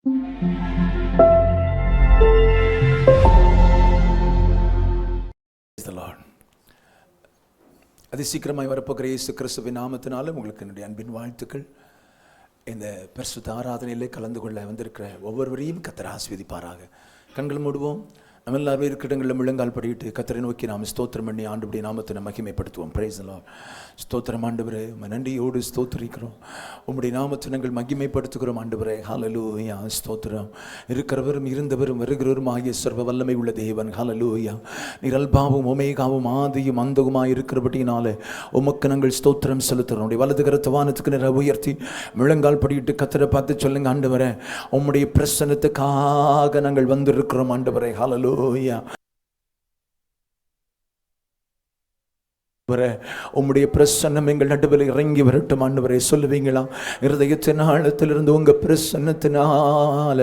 அதி சீக்கிரமாய் வரப்போகிற இயேசு கிறிஸ்துவின் நாமத்தினாலும் உங்களுக்கு என்னுடைய அன்பின் வாழ்த்துக்கள். இந்த பரிசுத்த ஆராதனையிலே கலந்து கொள்ள வந்திருக்கிற ஒவ்வொருவரையும் கர்த்தர் ஆசீர்வதிப்பாராக. கண்கள் மூடுவோம். நம்ம எல்லாரும் இருக்கிற இடங்களில் முழங்கால் படிட்டு கர்த்தரை நோக்கி நாம் ஸ்தோத்திரம் பண்ணி ஆண்டவருடைய நாமத்தை மகிமைப்படுத்துவோம். Praise the lord. ஸ்தோத்திரம் ஆண்டவரே, நன்றியோடு ஸ்தோத்திரிக்கிறோம். உம்முடைய நாமத்தை நாங்கள் மகிமைப்படுத்துகிறோம் ஆண்டவரே. ஹல்லேலூயா. ஸ்தோத்திரம். இருக்கிறவரும் இருந்தவரும் வருகிறவரும் ஆகிய சர்வ வல்லமை உள்ள தேவன். ஹல்லேலூயா. நீர் அல்பாவும் ஒமேகாவும் ஆதியும் அந்தவுமாய் இருக்கிறபடியினாலே உமக்கு நாங்கள் ஸ்தோத்திரம் செலுத்துகிறோம். உடைய வலது கரத்தை வானத்துக்கு நேரா உயர்த்தி முழங்கால் படிட்டு கர்த்தரை பார்த்து சொல்லுங்க, ஆண்டவரே உம்முடைய பிரசன்னத்துக்காக நாங்கள் வந்திருக்கிறோம் ஆண்டவரே. ஹல்லேலூயா. உம்முடைய பிரசன்னம் எங்கள் நடுவில் இறங்கி வரட்டும் ஆண்டவரே. சொல்லுவீங்களா? இருதயத்தின் ஆழத்திலிருந்து உங்க பிரசன்னத்தினால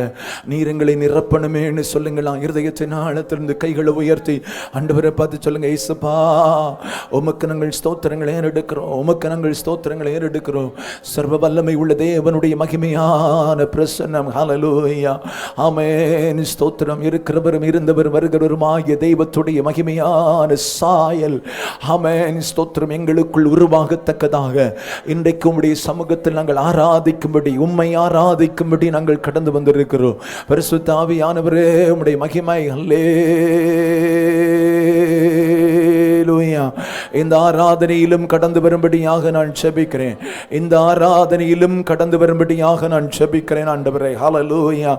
நீர் எங்களை நிரப்பணுமேன்னு சொல்லுங்களா? இருதயத்தின் ஆழத்திலிருந்து கைகளை உயர்த்தி ஆண்டவரை பார்த்து சொல்லுங்க, இயேசுப்பா உமக்கு நாங்கள் ஸ்தோத்திரங்களை ஏறெடுக்கிறோம், உமக்கு நாங்கள் ஸ்தோத்திரங்களை ஏறெடுக்கிறோம். சர்வ வல்லமை உள்ள தேவனுடைய மகிமையான பிரசன்னம். ஹல்லேலூயா. ஆமென். ஸ்தோத்திரம். இருக்கிறவரும் இருந்தவரும் வருகிறவரும் ஆகிய தெய்வத்துடைய மகிமையான சாயல். ஆமென். ஸ்தோத்திரம். எங்களுக்குள் உருவாகத்தக்கதாக இன்றைக்கு உம்முடைய சமூகத்தில் நாங்கள் ஆராதிக்கும்படி, உம்மை ஆராதிக்கும்படி நாங்கள் கடந்து வந்திருக்கிறோம். பரிசுத்த ஆவியானவரே உம்முடைய மகிமை. ஹல்லேலூயா. இந்த ஆராதனையிலும் கடந்து வரும்படியாக நான் ஜெபிக்கிறேன். இந்த ஆராதனையிலும் கடந்து வரும்படியாக நான் ஜெபிக்கிறேன் ஆண்டவரே. ஹல்லேலூயா.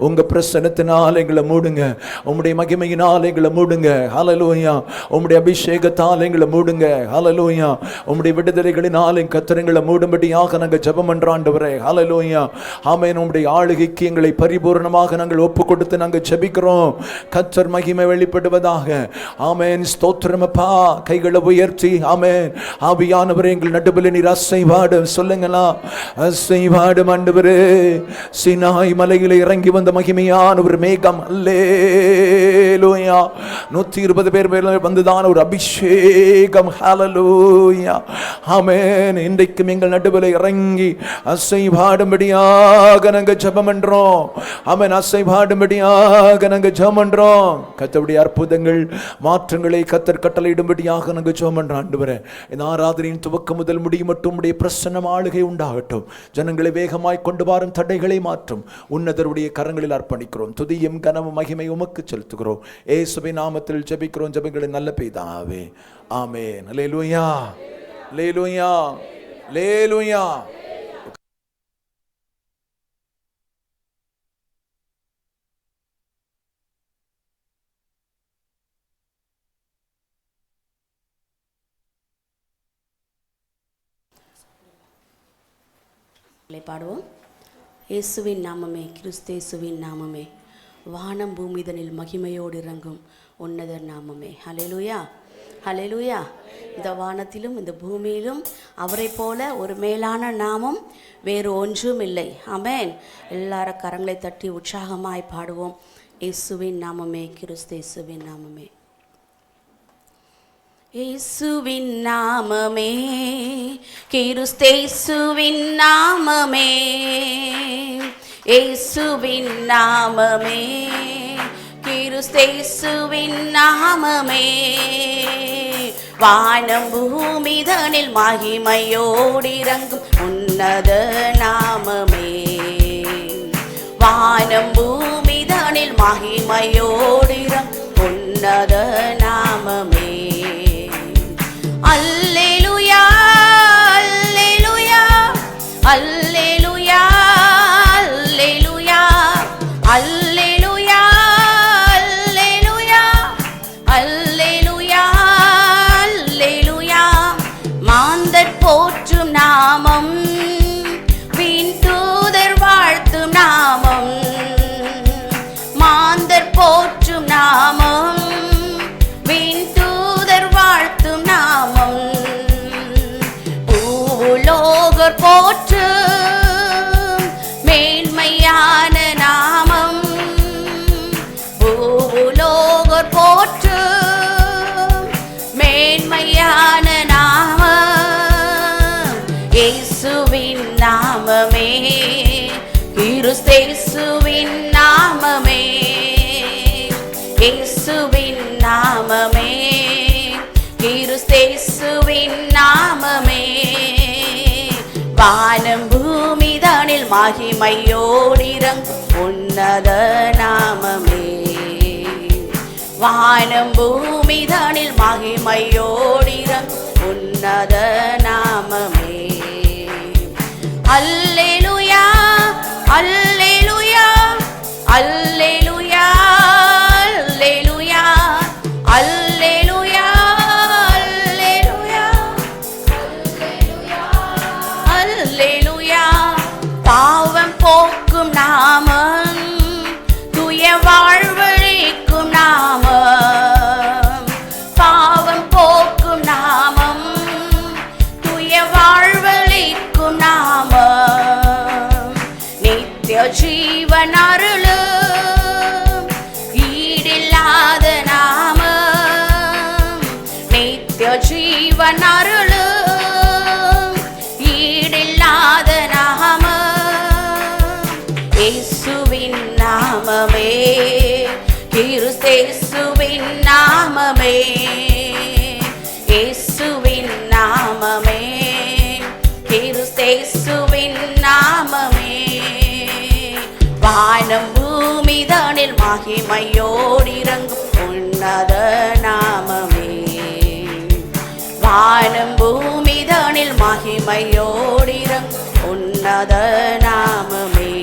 உங்க பிரசன்னத்தினால் எங்களை மூடுங்க, உம்முடைய மகிமையினால் எங்களை மூடுங்க. ஹல்லேலூயா. உம்முடைய அபிஷேகத்தால் எங்களை மூடுங்க. ஹல்லேலூயா. உம்முடைய விடுதலைகளினாலும் கர்த்தரை மூடும்படியாக நாங்கள் ஜெபம் பண்றோம் ஆண்டவரே. ஹல்லேலூயா. ஆமென். உம்முடைய ஆளுகைக்கு எங்களை பரிபூர்ணமாக நாங்கள் ஒப்பு கொடுத்து நாங்கள் ஜெபிக்கிறோம். கர்த்தர் மகிமை வெளிப்படுவதாக. ஆமென். ஸ்தோத்திரம் அப்பா. கைகளை உயர்த்தி ஆமென். ஆவியானவரே எங்கள் நடுவில் நீர் அசைவாடும். சொல்லுங்களா? அசைவாடும் ஆண்டவரே. சீனாய் மலையிலே இறங்கி வந்த மகிமையான ஒரு மேகம். அல்லேலூயா. 120 பேர் மேல வந்துதான் ஒரு அபிஷேகம். ஹல்லேலூயா. ஆமென். இன்றைக்கும் எங்கள் நடுவில் இறங்கி அசைவாடும்படியாக நாங்கள் ஜெபம் பண்றோம். ஆமென். அசைவாடும்படியாக நாங்கள் ஜெபம் பண்றோம். கர்த்தருடைய அற்புதங்கள் மாற்றங்களை கர்த்தர் கட்டளையிடும்படியாக நாங்கள் ஜெபம் பண்றோம் ஆண்டவரே. இந்த ஆராதனையின் துவக்கம் முதல் முடியும் மட்டும் உம்முடைய பிரசன்னம் ஆளுகை உண்டாகட்டும். ஜனங்களை வேகமாய் கொண்டு வரும் தடைகளை மாற்றும் உன்னதருடைய கரங்களில் அர்ப்பணிக்கிறோம். துதியும் கனமும் மகிமை உமக்கு செலுத்துகிறோம். இயேசுவின் நாமத்தில் ஜெபிக்கிறோம். ஜெபங்களை நல்ல பிதாவே. ஆமென். அல்லேலூயா. அல்லேலூயா. அல்லேலூயா. பாடுவோம். இயேசுவின் நாமமே, கிறிஸ்தேசுவின் நாமமே, வானம் பூமிதனில் மகிமையோடு இறங்கும் உன்னதர் நாமமே. ஹல்லேலூயா. ஹல்லேலூயா. இந்த வானத்திலும் இந்த பூமியிலும் அவரை போல ஒரு மேலான நாமம் வேறு ஒன்றும் இல்லை. ஆமென். எல்லாரும் கரங்களை தட்டி உற்சாகமாய் பாடுவோம். இயேசுவின் நாமமே, கிறிஸ்தேசுவின் நாமமே. இயேசுவின் நாமமே, கிறிஸ்தேசுவின் நாமமே, இயேசுவின் நாமமே, கிறிஸ்தேசுவின் நாமமே, வானம் பூமிதனில் மகிமையோடு இறங்கும் உன்னத நாமமே, வானம் பூமிதனில் மகிமையோடு இறங்கும் உன்னத நாமமே. அல்லேலூயா. அல்லேலூயா. அல்லேலூயா. அல்லேலூயா. அல்லேலூயா. அல்லேலூயா. அல்லேலூயா. அல்லேலூயா. மாந்தர் போற்றும் நாமம், வீண் தூதர் வாழ்த்தும் நாமம், மாந்தர் போற்றும் நாமம், இயேசுவின் நாமமே, இயேசுவின் நாமமே, கிறிஸ்தேசுவின் நாமமே, வானம் பூமி தனில் மகிமையோடிறங்கும் உன்னத நாமமே, வானம் பூமி தனில் மகிமையோடிறங்கும் உன்னத நாமமே. அல்லேலூயா அல்லேலூயா அல்லேலூயா அல்லேலூயா அல்லேலூயா அல்லேலூயா அல்லேலூயா. பாவம் போக்கும் நாமம், தூய வாழ்வழிக்கும் நாமம், பாவம் போக்கும் நாமம், தூய வாழ்வழிக்கும் நாமம், நித்திய ஜீவன் அருளும் ஈடில்லாத நாமம், நித்திய ஜீவன் அருளும் ஈடில்லாத நாமம், இயேசுவின் நாமமே, கிறிஸ்தேசுவின் நாமமே, இயேசுவின் நாமமே, கிறிஸ்தேசுவின் நாமமே, வானம் பூமி தனில் மகிமையோடிறங்கும் உன்னத நாமமே, வானம் பூமி தனில் மகிமையோடிறங்கும் உன்னத நாமமே.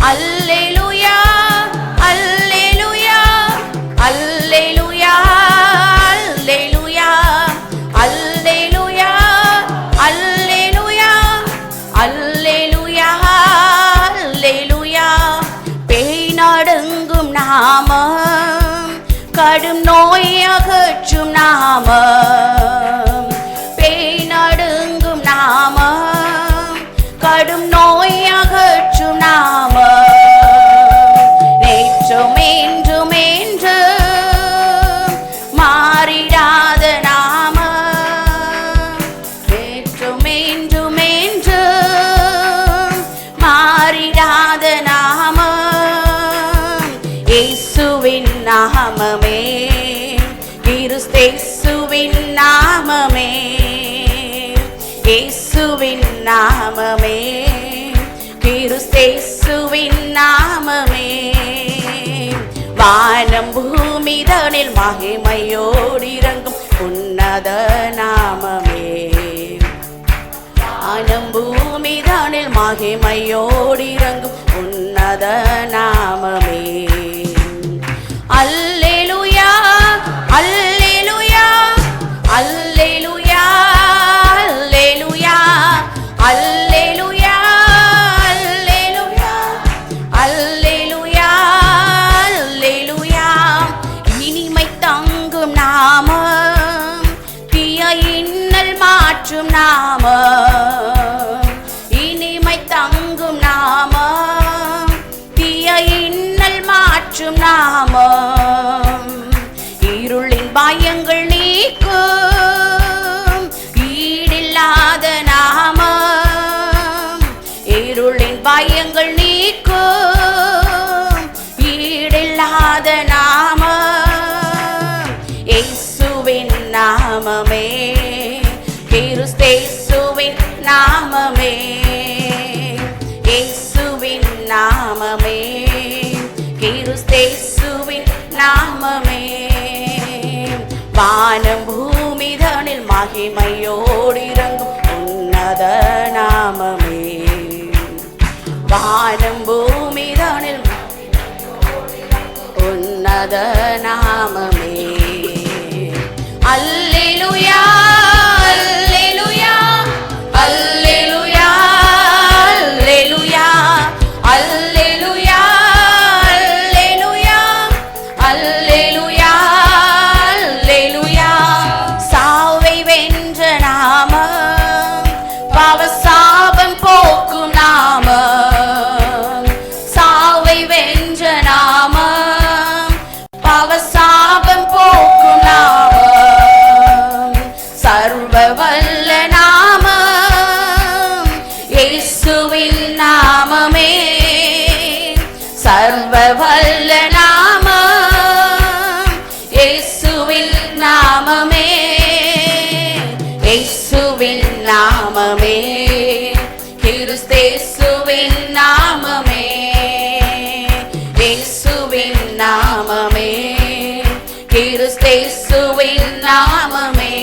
அல்லேலூயா அல்லேலூயா அல்லேலூயா அல்லேலூயா அல்லேலூயா அல்லேலூயா அல்லேலூயா அல்லேலூயா. பேய் நடுங்கும் நாமம், கடும் நோய் அகற்றும் நாமம், பேய் நடுங்கும் நாமம், கடும் நோய் அகற்றும் நாமம், நேற்றும் என்றும் என்றும் மாறிடாத நாமம், நேற்றும் என்றும் என்றும் மாறிடாத நாமம், இயேசுவின் நாமமே, கிறிஸ்தேசுவின் நாமமே, இயேசுவின் நாமமே, கிறிஸ்தேசுவின் நாமமே, வானம் பூமி தனில் மகிமையோடிறங்கும் உன்னத நாமமே, வானம் பூமி தனில் மகிமையோடிறங்கும் உன்னத நாமமே. அல்லேலூயா அல்லேலூயா அல்லேலூயா அல்லேலூயா அல்லேலூயா அல்லேலூயா அல்லேலூயா. இனிமை தங்கும் நாமம், தீய இன்னல் மாற்றும் நாமம், இனிமை தங்கும் நாமம், தீய இன்னல் மாற்றும் நாமம், இருளின் பயங்கள் நீக்கும் ஈடில்லாத நாமம், இருளின் பயங்கள் நீக்கும் ஈடில்லாத நாமம், இயேசுவின் நாமமே, கிறிஸ்தேசுவின் நாமமே, இயேசுவின் நாமமே, கிறிஸ்தேசுவின் நாமமே, வானம் பூமி தனில் மகிமையோடிறங்கும் உன்னத நாமமே, வானம் பூமி தனில் உன்னத நாமமே. அல்லேலூயா அல்லேலூயா அல்லேலூயா அல்லேலூயா அல்லேலூயா அல்லேலூயா அல்லேலூயா அல்லேலூயா. சாவை வென்ற நாமம், பாவசாபம் போக்கும் நாமம், சாவை வென்ற நாமம், வல்ல நாமம் இயேசுவின் நாமமே, இயேசுவின் நாமமே, கிறிஸ்தேசுவின் நாமமே, இயேசுவின் நாமமே, கிறிஸ்தேசுவின் நாமமே.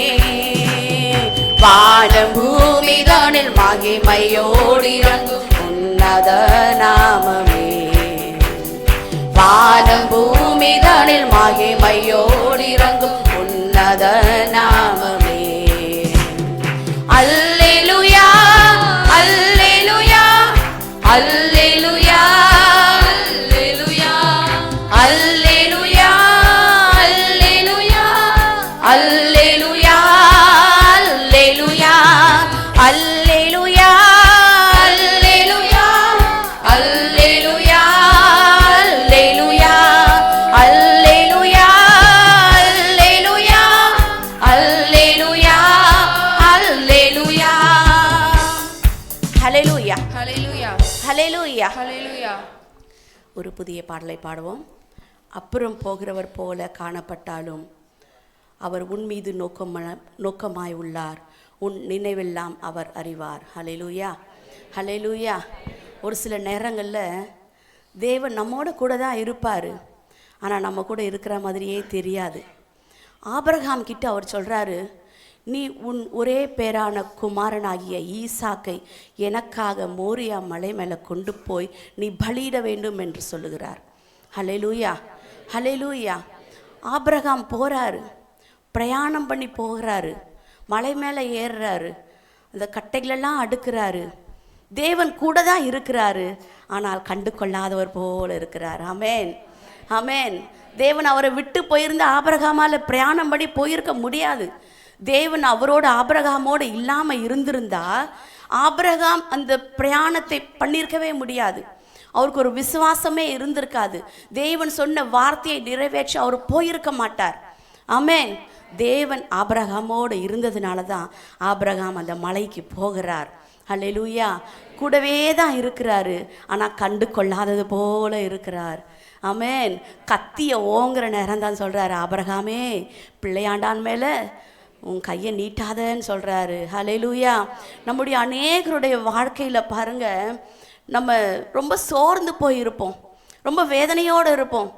வானம் பூமிதனில் மகிமையோடிறங்கும் உன்னத நாமமே, வானம் பூமிதனில் மகிமையோடிறங்கும் உன்னத நாமமே. அல்லேலூயா அல்லேலூயா அல்லேலூயா அல்லேலூயா அல்லேலூயா அல்லேலூயா அல்லேலூயா அல்லேலூயா அல்லேலூயா அல்லேலூயா அல்லேலூயா அல்லேலூயா அல்லேலூயா அல்லேலூயா ஹல்லேலூயா ஹல்லேலூயா ஹல்லேலூயா. ஒரு புதிய பாடலை பாடுவோம். அப்புறம் போகிறவர் போல காணப்பட்டாலும் அவர் உன் மீது நோக்கமாய் உள்ளார், உன் நினைவெல்லாம் அவர் அறிவார். ஹல்லேலூயா ஹல்லேலூயா. ஒரு சில நேரங்களில் தேவன் நம்மோட கூட தான் இருப்பார், ஆனால் நம்ம கூட இருக்கிற மாதிரியே தெரியாது. ஆபிரகாம் கிட்ட அவர் சொல்கிறாரு, நீ உன் ஒரே பேரான குமாரனாகிய ஈசாக்கை எனக்காக மோரியா மலை மேலே கொண்டு போய் நீ பலியிட வேண்டும் என்று சொல்லுகிறார். ஹல்லேலூயா ஹல்லேலூயா. ஆபிரகாம் போகிறாரு, பிரயாணம் பண்ணி போகிறாரு, மலை மேலே ஏறுறாரு, அந்த கட்டைகளெல்லாம் அடுக்கிறாரு. தேவன் கூட தான் இருக்கிறாரு, ஆனால் கண்டு கொள்ளாதவர் போல இருக்கிறார். ஆமேன் ஆமேன். தேவன் அவரை விட்டு போயிருந்த ஆபிரகாமால் பிரயாணம் பண்ணி போயிருக்க முடியாது. தேவன் அவரோட ஆபிரகாமோடு இல்லாமல் இருந்திருந்தா ஆபிரகாம் அந்த பிரயாணத்தை பண்ணியிருக்கவே முடியாது. அவருக்கு ஒரு விசுவாசமே இருந்திருக்காது. தேவன் சொன்ன வார்த்தையை நிறைவேற்றி அவர் போயிருக்க மாட்டார். ஆமேன். தேவன் ஆபிரகாமோடு இருந்ததுனால தான் ஆபிரகாம் அந்த மலைக்கு போகிறார். ஹல்லேலூயா. கூடவே தான் இருக்கிறாரு, ஆனால் கண்டு கொள்ளாதது போல இருக்கிறார். ஆமேன். கத்தியை ஓங்குற நேரம் தான் சொல்கிறாரு, ஆபிரகாமே பிள்ளையாண்டான் மேலே உன் கையை நீட்டாதன்னு சொல்கிறாரு. ஹல்லேலூயா. நம்முடைய அநேகருடைய வாழ்க்கையில் பாருங்கள், நம்ம ரொம்ப சோர்ந்து போயிருப்போம், ரொம்ப வேதனையோடு இருப்போம்.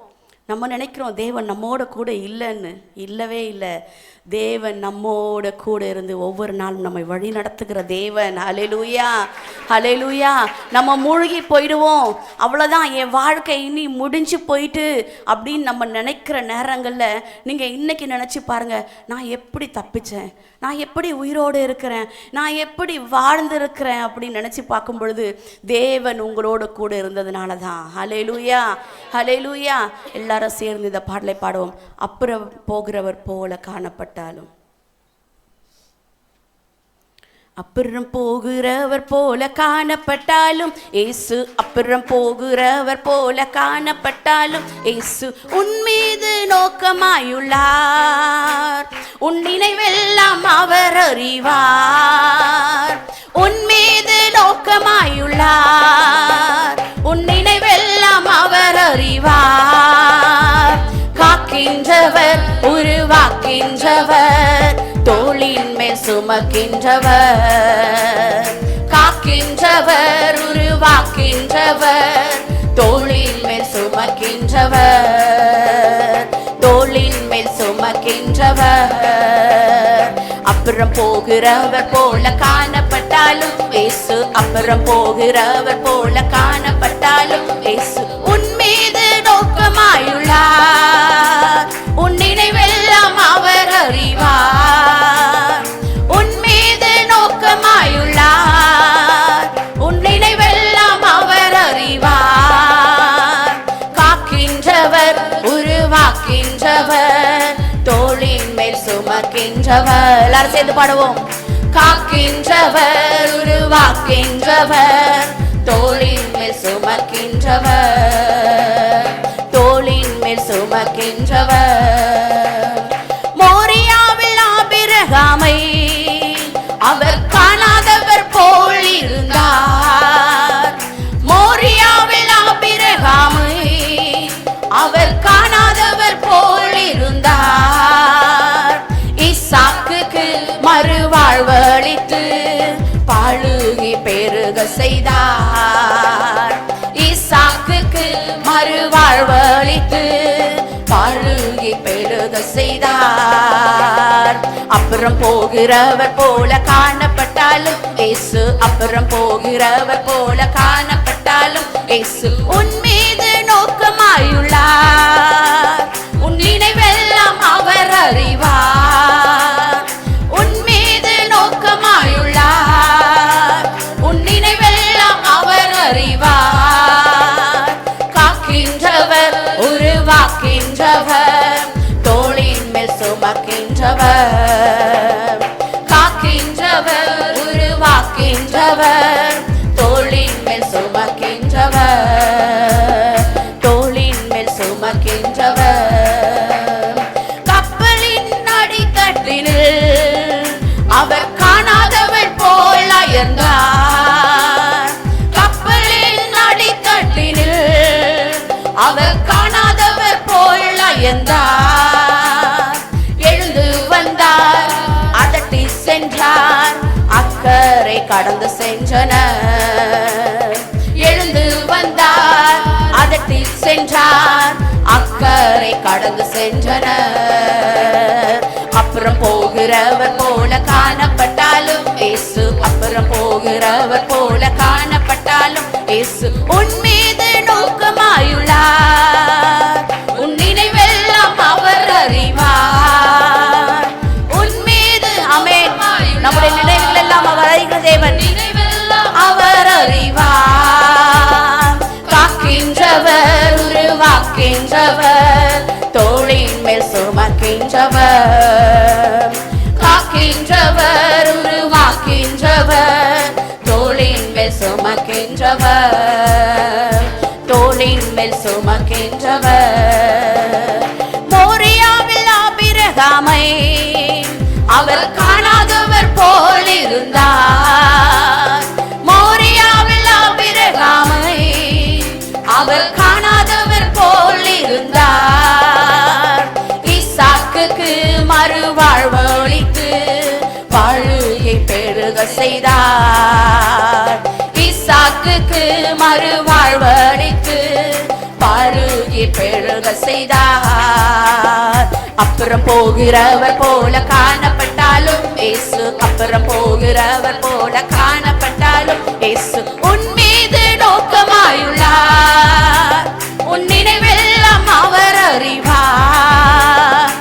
நம்ம நினைக்கிறோம் தேவன் நம்மோட கூட இல்லைன்னு. இல்லவே இல்லை. தேவன் நம்மோட கூட இருந்து ஒவ்வொரு நாளும் நம்மை வழி நடத்துகிற தேவன். ஹல்லேலூயா ஹல்லேலூயா. நம்ம மூழ்கி போயிடுவோம், அவ்வளோதான் என் வாழ்க்கை இனி முடிஞ்சு போயிட்டு அப்படின்னு நம்ம நினைக்கிற நேரங்களில் நீங்கள் இன்னைக்கு நினச்சி பாருங்கள், நான் எப்படி தப்பிச்சேன், நான் எப்படி உயிரோடு இருக்கிறேன், நான் எப்படி வாழ்ந்திருக்கிறேன் அப்படின்னு நினச்சி பார்க்கும் பொழுது தேவன் உங்களோட கூட இருந்ததுனால தான். ஹல்லேலூயா ஹல்லேலூயா. எல்லாரும் சேர்ந்து இந்த பாடலை பாடுவோம். அப்புறம் போகிறவர் போல காணப்பட்டாலும், அப்புறம் போகிறவர் போல காணப்பட்டாலும் இயேசு, அப்புறம் போகிறவர் போல காணப்பட்டாலும் இயேசு உன் மீது நோக்கமாயுள்ளார், உன் நினைவெல்லாம் அவர் அறிவார். உன் மீது நோக்கமாயுள்ளார், உன் நினைவெல்லாம் அவர் அறிவார். காக்கின்றவர், உருவாக்கின்றவர், தோளின் மேல் சுமக்கின்றவர். காக்கின்றவர், உருவாக்கின்றவர், தோளின் மேல் சுமக்கின்றவர், தோளின் மேல் சுமக்கின்றவர். அப்புறம் போகிறவர் போல காணப்பட்டாலும் இயேசு, அப்புறம் போகிறவர் போல காணப்பட்டாலும் இயேசு உன் மீது நோக்கமாயுள்ளார், உன் நினைவெல்லாம் அவர் அறிவார். உன் மீது நோக்கமாயுள்ளார், உன் நினைவெல்லாம் அவர் அறிவார். காக்கின்றவர், உருவாக்கின்றவர், தோளின் மேல் சுமக்கின்றவர். எல்லாரும் சேர்ந்து பாடுவோம். காக்கின்றவர், உருவாக்கின்றவர், தோளின் மேல் சுமக்கின்றவர், தோளின் மேல் சுமக்கின்றவர். மோரியாவில் ஆபிரகாமை அவர் காணாதவர் போல் இருந்தார். மோரியாவில் ஆபிரகாமை செய்தார். அப்புறம் போகிறவர் போல காணப்பட்டாலும் இயேசு, அப்புறம் போகிறவர் போல காணப்பட்டாலும் இயேசு உன் மீது நோக்கமாயுள்ளார். உன் நினைவெல்லாம் அவர் அறிவார். உன் மீது நோக்கமாயுள்ளார். உன் நினைவெல்லாம் அவர் அறிவார். காக்கின்றவர், உருவாக்கின்றவர், தோளின் மேல் சுமக்கின்றவர். காக்கின்றவர், உருவாக்கின்றவர், தோளின் மேல் சுமக்கின்றவர். தோளின் மேல் சுமக்கின்றவர். கப்பலின் அடித்தட்டினில் அவர் காணாதவர் போல் அயர்ந்தார். கப்பலின் அடித்தட்டினில் அவர் காணாதவர் போல் அயர்ந்தார். எழுந்து வந்தார், அதட்டி சென்றார், அக்கறை கடந்து சென்றனர். எழுந்து வந்தார், அதட்டி சென்றார், அக்கறை கடந்து சென்றனர். அப்புறம் போகிறவர் போல காணப்பட்டாலும் இயேசு, அப்புறம் போகிறவர் போல காணப்பட்டாலும் இயேசு உன் மீது நோக்கமாயுள்ளார். உன் நினைவெல்லாம் அவர் அறிவார். உன் மீது ஆமென். நம்முடைய நினைவுகள் எல்லாம் அவர் அறிகிற தேவன். அவர் அறிவார். காக்கின்றவர், உருவாக்கின்றவர், தோளின் மேல் சுமக்கின்றவர். காக்கின்றவர், உருவாக்கின்றவர், தோளின் மேல் சுமக்கின்றவர். தோளின் மேல் சுமக்கின்றவர். மோரியாவில் ஆபிரகாமை அவர் காணாதவர் போல் இருந்தார். மோரியாவில் ஆபிரகாமை அவர் காணாதவர் போல் இருந்தார். ஈசாக்குக்கு மறுவாழ்வளித்து வாழ்வை பெருக செய்தார். ஈசாக்குக்கு மறுவாழ்வளித்து பருகி பெருக செய்தார். அப்புறம் போகிறவர் போல காணப்பட்டாலும் இயேசு, அப்புறம் போகிறவர் போல காணப்பட்டாலும் இயேசு உன் மீது நோக்கமாயுள்ளார். உன் நினைவெல்லாம் அவர் அறிவார்.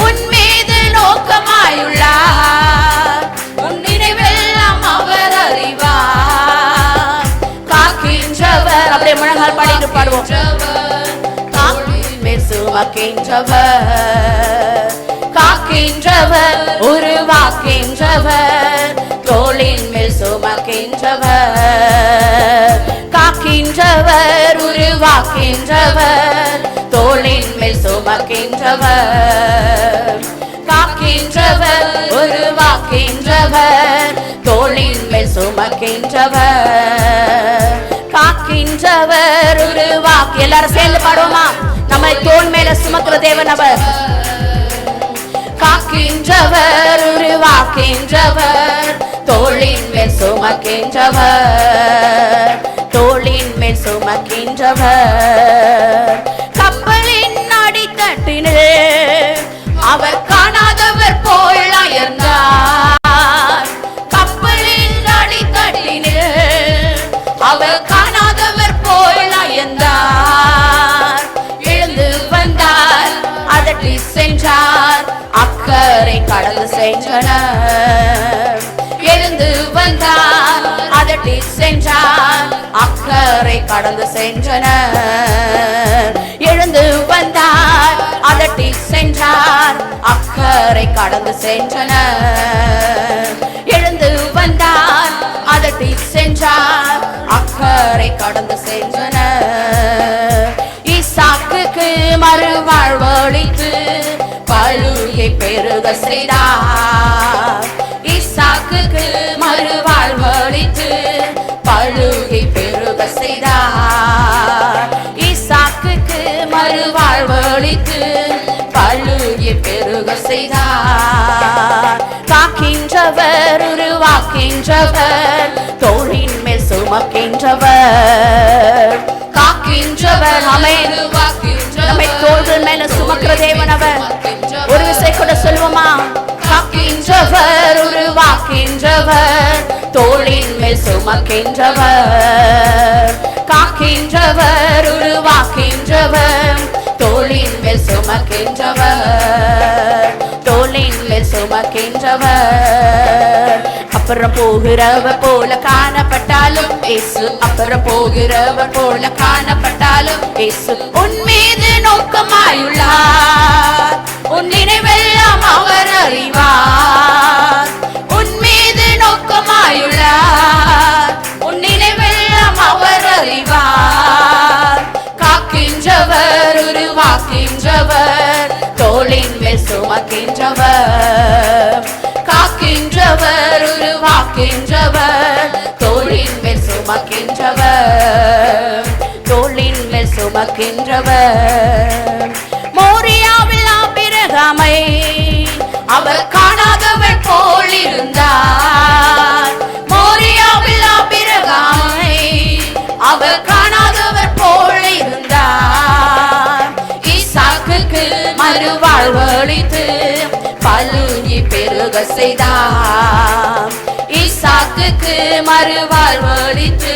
உன் மீது நோக்கமாயுள்ளார். உன் நினைவெல்லாம் அவர் அறிவார். காக்கின்றவர், அப்படியே முழங்கால் பாடிட்டு பாடுவோம். காக்கின் மேல் சுமக்கின்றவர். காக்கின்றவர், உருவாக்கின்றவர், தோளின் மேல் சுமக்கின்றவர். காக்கின்றவர், உருவாக்கின்றவர், தோளின் மேல் சுமக்கின்றவர். காக்கின்றவர், உருவாக்கின்றவர், தோளின் மேல் சுமக்கின்றவர். காக்கின்றவர், உருவாக்கி எல்லாரும் சேர்ந்து பாடுவோமா? நம்மை தோள் மேல சுமக்கிற தேவன் அவர். காக்கின்றவர், உருவாக்கின்றவர், தோளின் மேல் சுமக்கின்றவர். தோளின் மேல் சுமக்கின்றவர். கப்பலின் அடித்தட்டினில் அவர் காணாதவர் போல் அயர்ந்தார். கப்பலின் அடித்தட்டினில் அவர் காணாதவர் போல் அயர்ந்தார். எழுந்து வந்தார், அதட்டி சென்றார், அக்கறை கடந்து சென்றனர். எழுந்து வந்தார், அதட்டி சென்றார், அக்கறை கடந்து சென்றனர். எழுந்து வந்தார், அதட்டி சென்றார், அக்கறை கடந்து சென்றனர். எழுந்து வந்தார், அதட்டி சென்றார், அக்கறை கடந்து சென்றனர். ஈசாக்குக்கு மறுவாழ்வளித்து பழுகை பெருக செய்தார். ஈசாக்குக்கு மறுவாழ்வளித்து பழுகை பெருக செய்தார். ஈசாக்குக்கு மறுவாழ்வளித்து பழுகை பெருக செய்தார். காக்கின்றவர், உருவாக்கின்றவர், தோளின் மேல் சுமக்கின்றவர். காக்கின்றவர், நம்மை தோள்கள் மேல சுமக்கிற தேவன் அவர். ஒரு சொல்லுவோமா? காக்கின்றவர், உருவாக்கின்றவர், தோளின் மேல் சுமக்கின்றவர். காக்கின்றவர், உருவாக்கின்றவர், தோளின் மேல் சுமக்கின்றவர், தோளின் மேல் சுமக்கின்றவர். அப்புறம் போகிறவர் போல காணப்பட்டாலும் இயேசு, அப்புறம் போகிறவர் போல காணப்பட்டாலும் இயேசு உன் மீது நோக்கமாயுள்ளார். உன் நினைவெல்லாம் அவர் அறிவார். உன் மீது நோக்கமாயுள்ளார். உன் நினைவெல்லாம் அவர் அறிவார். காக்கின்றவர், உருவாக்கின்றவர், தோளின் மேல் சுமக்கின்றவர். காக்கின்றவர், உருவாக்கின்றவர், தோளின் மேல் சுமக்கின்றவர், தோளின் மேல் சுமக்கின்றவர். மோரியாவில் ஆபிரகாமை அவர் காணாதவர் போல் இருந்தார். மோரியாவில் ஆபிரகாமை அவர் காணாதவர் போல் இருந்தார். ஈசாக்குக்கு மறுவாழ்வு அளித்து பலுகி பெருக செய்தார். ஈசாக்குக்கு மறுவாழ்வு அளித்து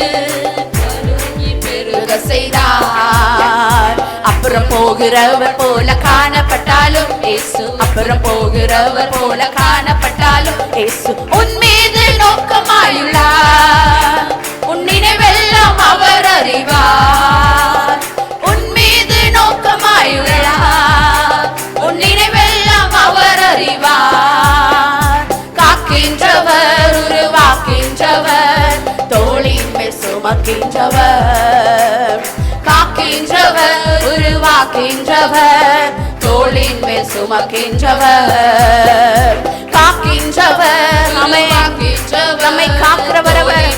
பலுகி பெருக செய்தார். அப்புறம் போகிறவர் போல காணப்பட்டாலும் இயேசு, அப்புறம் போகிறவர் போல காணப்பட்டாலும் இயேசு உன் மீது நோக்கமாயுள்ளார். உன் நினைவெல்லாம் அவர் அறிவார். உன் மீது நோக்கமாயுள்ளார். உன் நினைவெல்லாம் அவர் அறிவார். காக்கின்றவர், உருவாக்கின்றவர், தோளின் மேல் சுமக்கின்றவர். காக்கின்றவர், உருவாக்கின்றவர், தோளின் மேல் சுமக்கின்றவர். காக்கின்றவர், நம்மை காக்கிறவர் அவர்,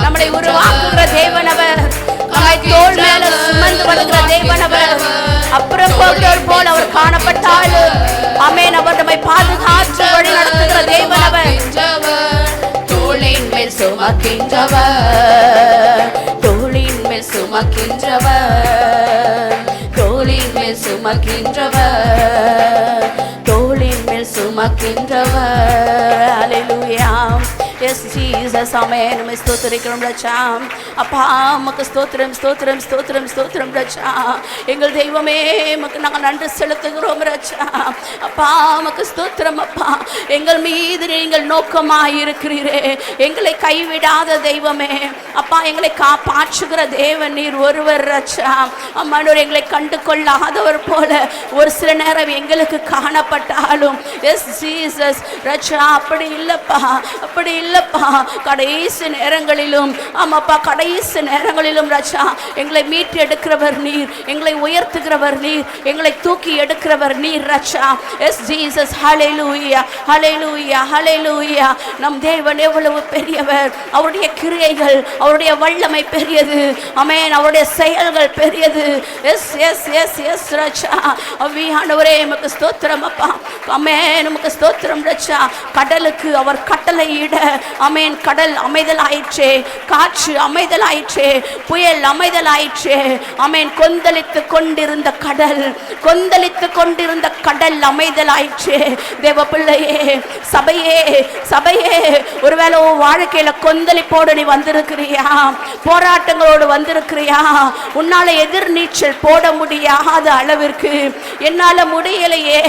நம்மை உருவாக்குகிற தேவனவர், நம்மை தோள் மேல சுமந்து வருகிற தேவனவர். அப்புறம் போகிறவர் போல் அவர் காணப்பட்டாலும் ஆமென், அவர் நம்மை பாதுகாத்து வழி நடத்துகிற தேவனவர். தோளின் மேல் சுமக்கின்றவர், தோளின் மேல் சுமக்கின்றவர், தோளின் மேல் சுமக்கின்றவர், தோளின் மேல் சுமக்கின்றவர். ஹல்லேலூயா. எஸ் ஜீசஸ், ஆமென். உம்மை ஸ்தோத்திரிக்கிறோம் ராஜா. அப்பா உமக்கு ஸ்தோத்திரம், ஸ்தோத்திரம், ஸ்தோத்திரம், ஸ்தோத்திரம் ராஜா. எங்கள் தெய்வமே உமக்கு நாங்கள் நன்றி செலுத்துகிறோம் ராஜா. அப்பா உமக்கு ஸ்தோத்திரம் அப்பா. எங்கள் மீது நீங்கள் நோக்கமாயிருக்கிறீரே, எங்களை கைவிடாத தெய்வமே அப்பா. எங்களை காப்பாற்றுகிற தேவன் நீர் ஒருவர் ராஜா. அம்மானோர் எங்களை கண்டு கொள்ளாதவர் போல ஒரு சில நேரம் எங்களுக்கு காணப்பட்டாலும் எஸ் ஜீசஸ் ராஜா, அப்படி இல்லப்பா, அப்படி இல்லப்பா. கடைசி நேரங்களிலும் ஆமாப்பா, கடைசி நேரங்களிலும் ராஜா எங்களை மீட்டு எடுக்கிறவர் நீர், எங்களை உயர்த்துகிறவர் நீர், எங்களை தூக்கி எடுக்கிறவர் நீர் ராஜா. எஸ் ஜீசஸ், ஹல்லேலூயா, ஹல்லேலூயா, ஹல்லேலூயா. நம் தேவன் எவ்வளவு பெரியவர், அவருடைய கிரியைகள், அவருடைய வல்லமை பெரியது. ஆமென், அவருடைய செயல்கள் பெரியது. எஸ் எஸ் எஸ் எஸ் ராஜா. ஆண்டவரே உமக்கு ஸ்தோத்திரம் அப்பா. ஆமென், உமக்கு ஸ்தோத்திரம் ராஜா. கடலுக்கு அவர் கட்டளையிட ஆமென், கடல் அமைதலாயிற்றே, காற்று அமைதலாயிற்றே, புயல் அமைதலாயிற்றே. ஆமென், கொந்தளித்து கொண்டிருந்த கடல், கொந்தளித்து கொண்டிருந்த கடல் அமைதலாயிற்றே. தேவ பிள்ளையே, சபையே, சபையே, ஒருவேளை வாழ்க்கையில கொந்தளிப்போடு நீ வந்திருக்கிறியா, போராட்டங்களோடு வந்திருக்கிறியா, உன்னால எதிர்நீச்சல் போட முடியாத அளவிற்கு என்னால முடியலையே,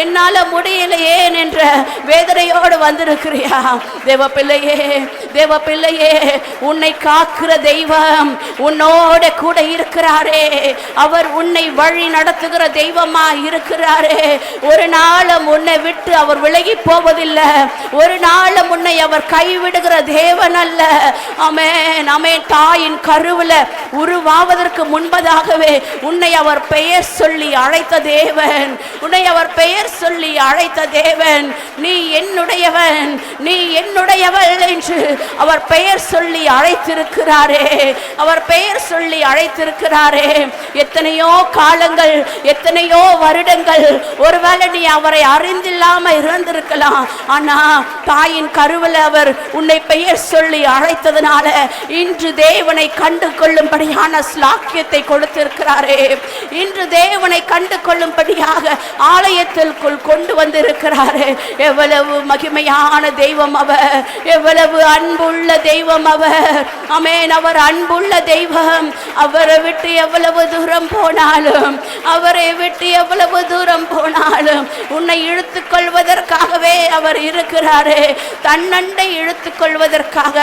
என்னால முடியலையே என்ற வேதனையோடு வந்திருக்கிறியா. தேவ பிள்ளையே, தேவ பிள்ளையே, உன்னை காக்கிற தெய்வம் உன்னோட கூட இருக்கிறாரே. அவர் உன்னை வழி நடத்துகிற தெய்வமா இருக்கிறாரே. ஒரு நாளும் உன்னை விட்டு அவர் விலகி போவதில்லை. ஒரு நாளும் உன்னை அவர் கைவிடுகிற தேவன் அல்ல. ஆமென், ஆமென். தாயின் கருவில உருவாவதற்கு முன்பதாகவே உன்னை அவர் பெயர் சொல்லி அழைத்த தேவன், உன்னை அவர் பெயர் சொல்லி அழைத்த தேவன். நீ என்னுடையவன், நீ என்னுடையவள் என்று அவர் பெயர் சொல்லி அழைத்திருக்கிறாரே, அவர் பெயர் சொல்லி அழைத்திருக்கிறாரே. எத்தனையோ காலங்கள், எத்தனையோ வருடங்கள் ஒருவேளை நீ அவரை அறிந்தில்லாம இருந்திருக்கலாம். ஆனா தாயின் கருவில் அவர் உன்னை பெயர் சொல்லி அழைத்ததுனால இன்று தேவனை கண்டு கொள்ளும்படியான ஸ்லாக்கியத்தை கொடுத்திருக்கிறாரே. இன்று தேவனை கண்டு கொள்ளும்படியாக ஆலயத்திற்குள் கொண்டு வந்திருக்கிறாரே. எவ்வளவு மகிமையான தெய்வம் அவர், எவ்வளவு அன்புள்ள தெய்வம் அவர். ஆமென். அவர் அன்புள்ள தெய்வம். அவரை விட்டு எவ்வளவு தூரம் போனாலும், அவரை விட்டு எவ்வளவு தூரம் போனாலும் உன்னை இழுத்துக் கொள்வதற்காகவே அவர் இருக்கிறாரே. தன்னண்டை இழுத்துக் கொள்வதற்காக,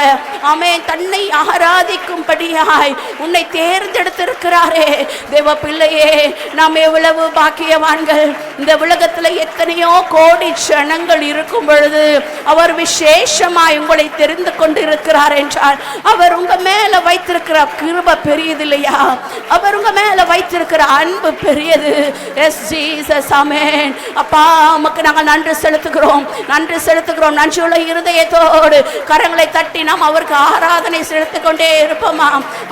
ஆமென், தன்னை ஆராதிக்கும்படியாய் உன்னை தேர்ந்தெடுத்திருக்கிறாரே. தேவ பிள்ளையே, நாம் எவ்வளவு பாக்கியவான்கள். இந்த உலகத்தில் எத்தனையோ கோடி ஜனங்கள் இருக்கும் பொழுது அவர் விசேஷமாய் உங்களை தெரிந்து கொண்டிருக்கிறார் என்றால் அவர் உங்க மேல வைத்திருக்கிற கிருபை பெரியது இல்லையா? அவர் உங்க மேல வைத்திருக்கிற அன்பு பெரியது. Yes Jesus. ஆமென். அப்பா, உமக்கு நாங்கள் நன்றி செலுத்துகிறோம், நன்றி செலுத்துகிறோம். நன்றியுள்ள இருதயத்தோடு கரங்களை தட்டி நாம் அவருக்கு ஆராதனை செலுத்திக் கொண்டே இருப்போமா?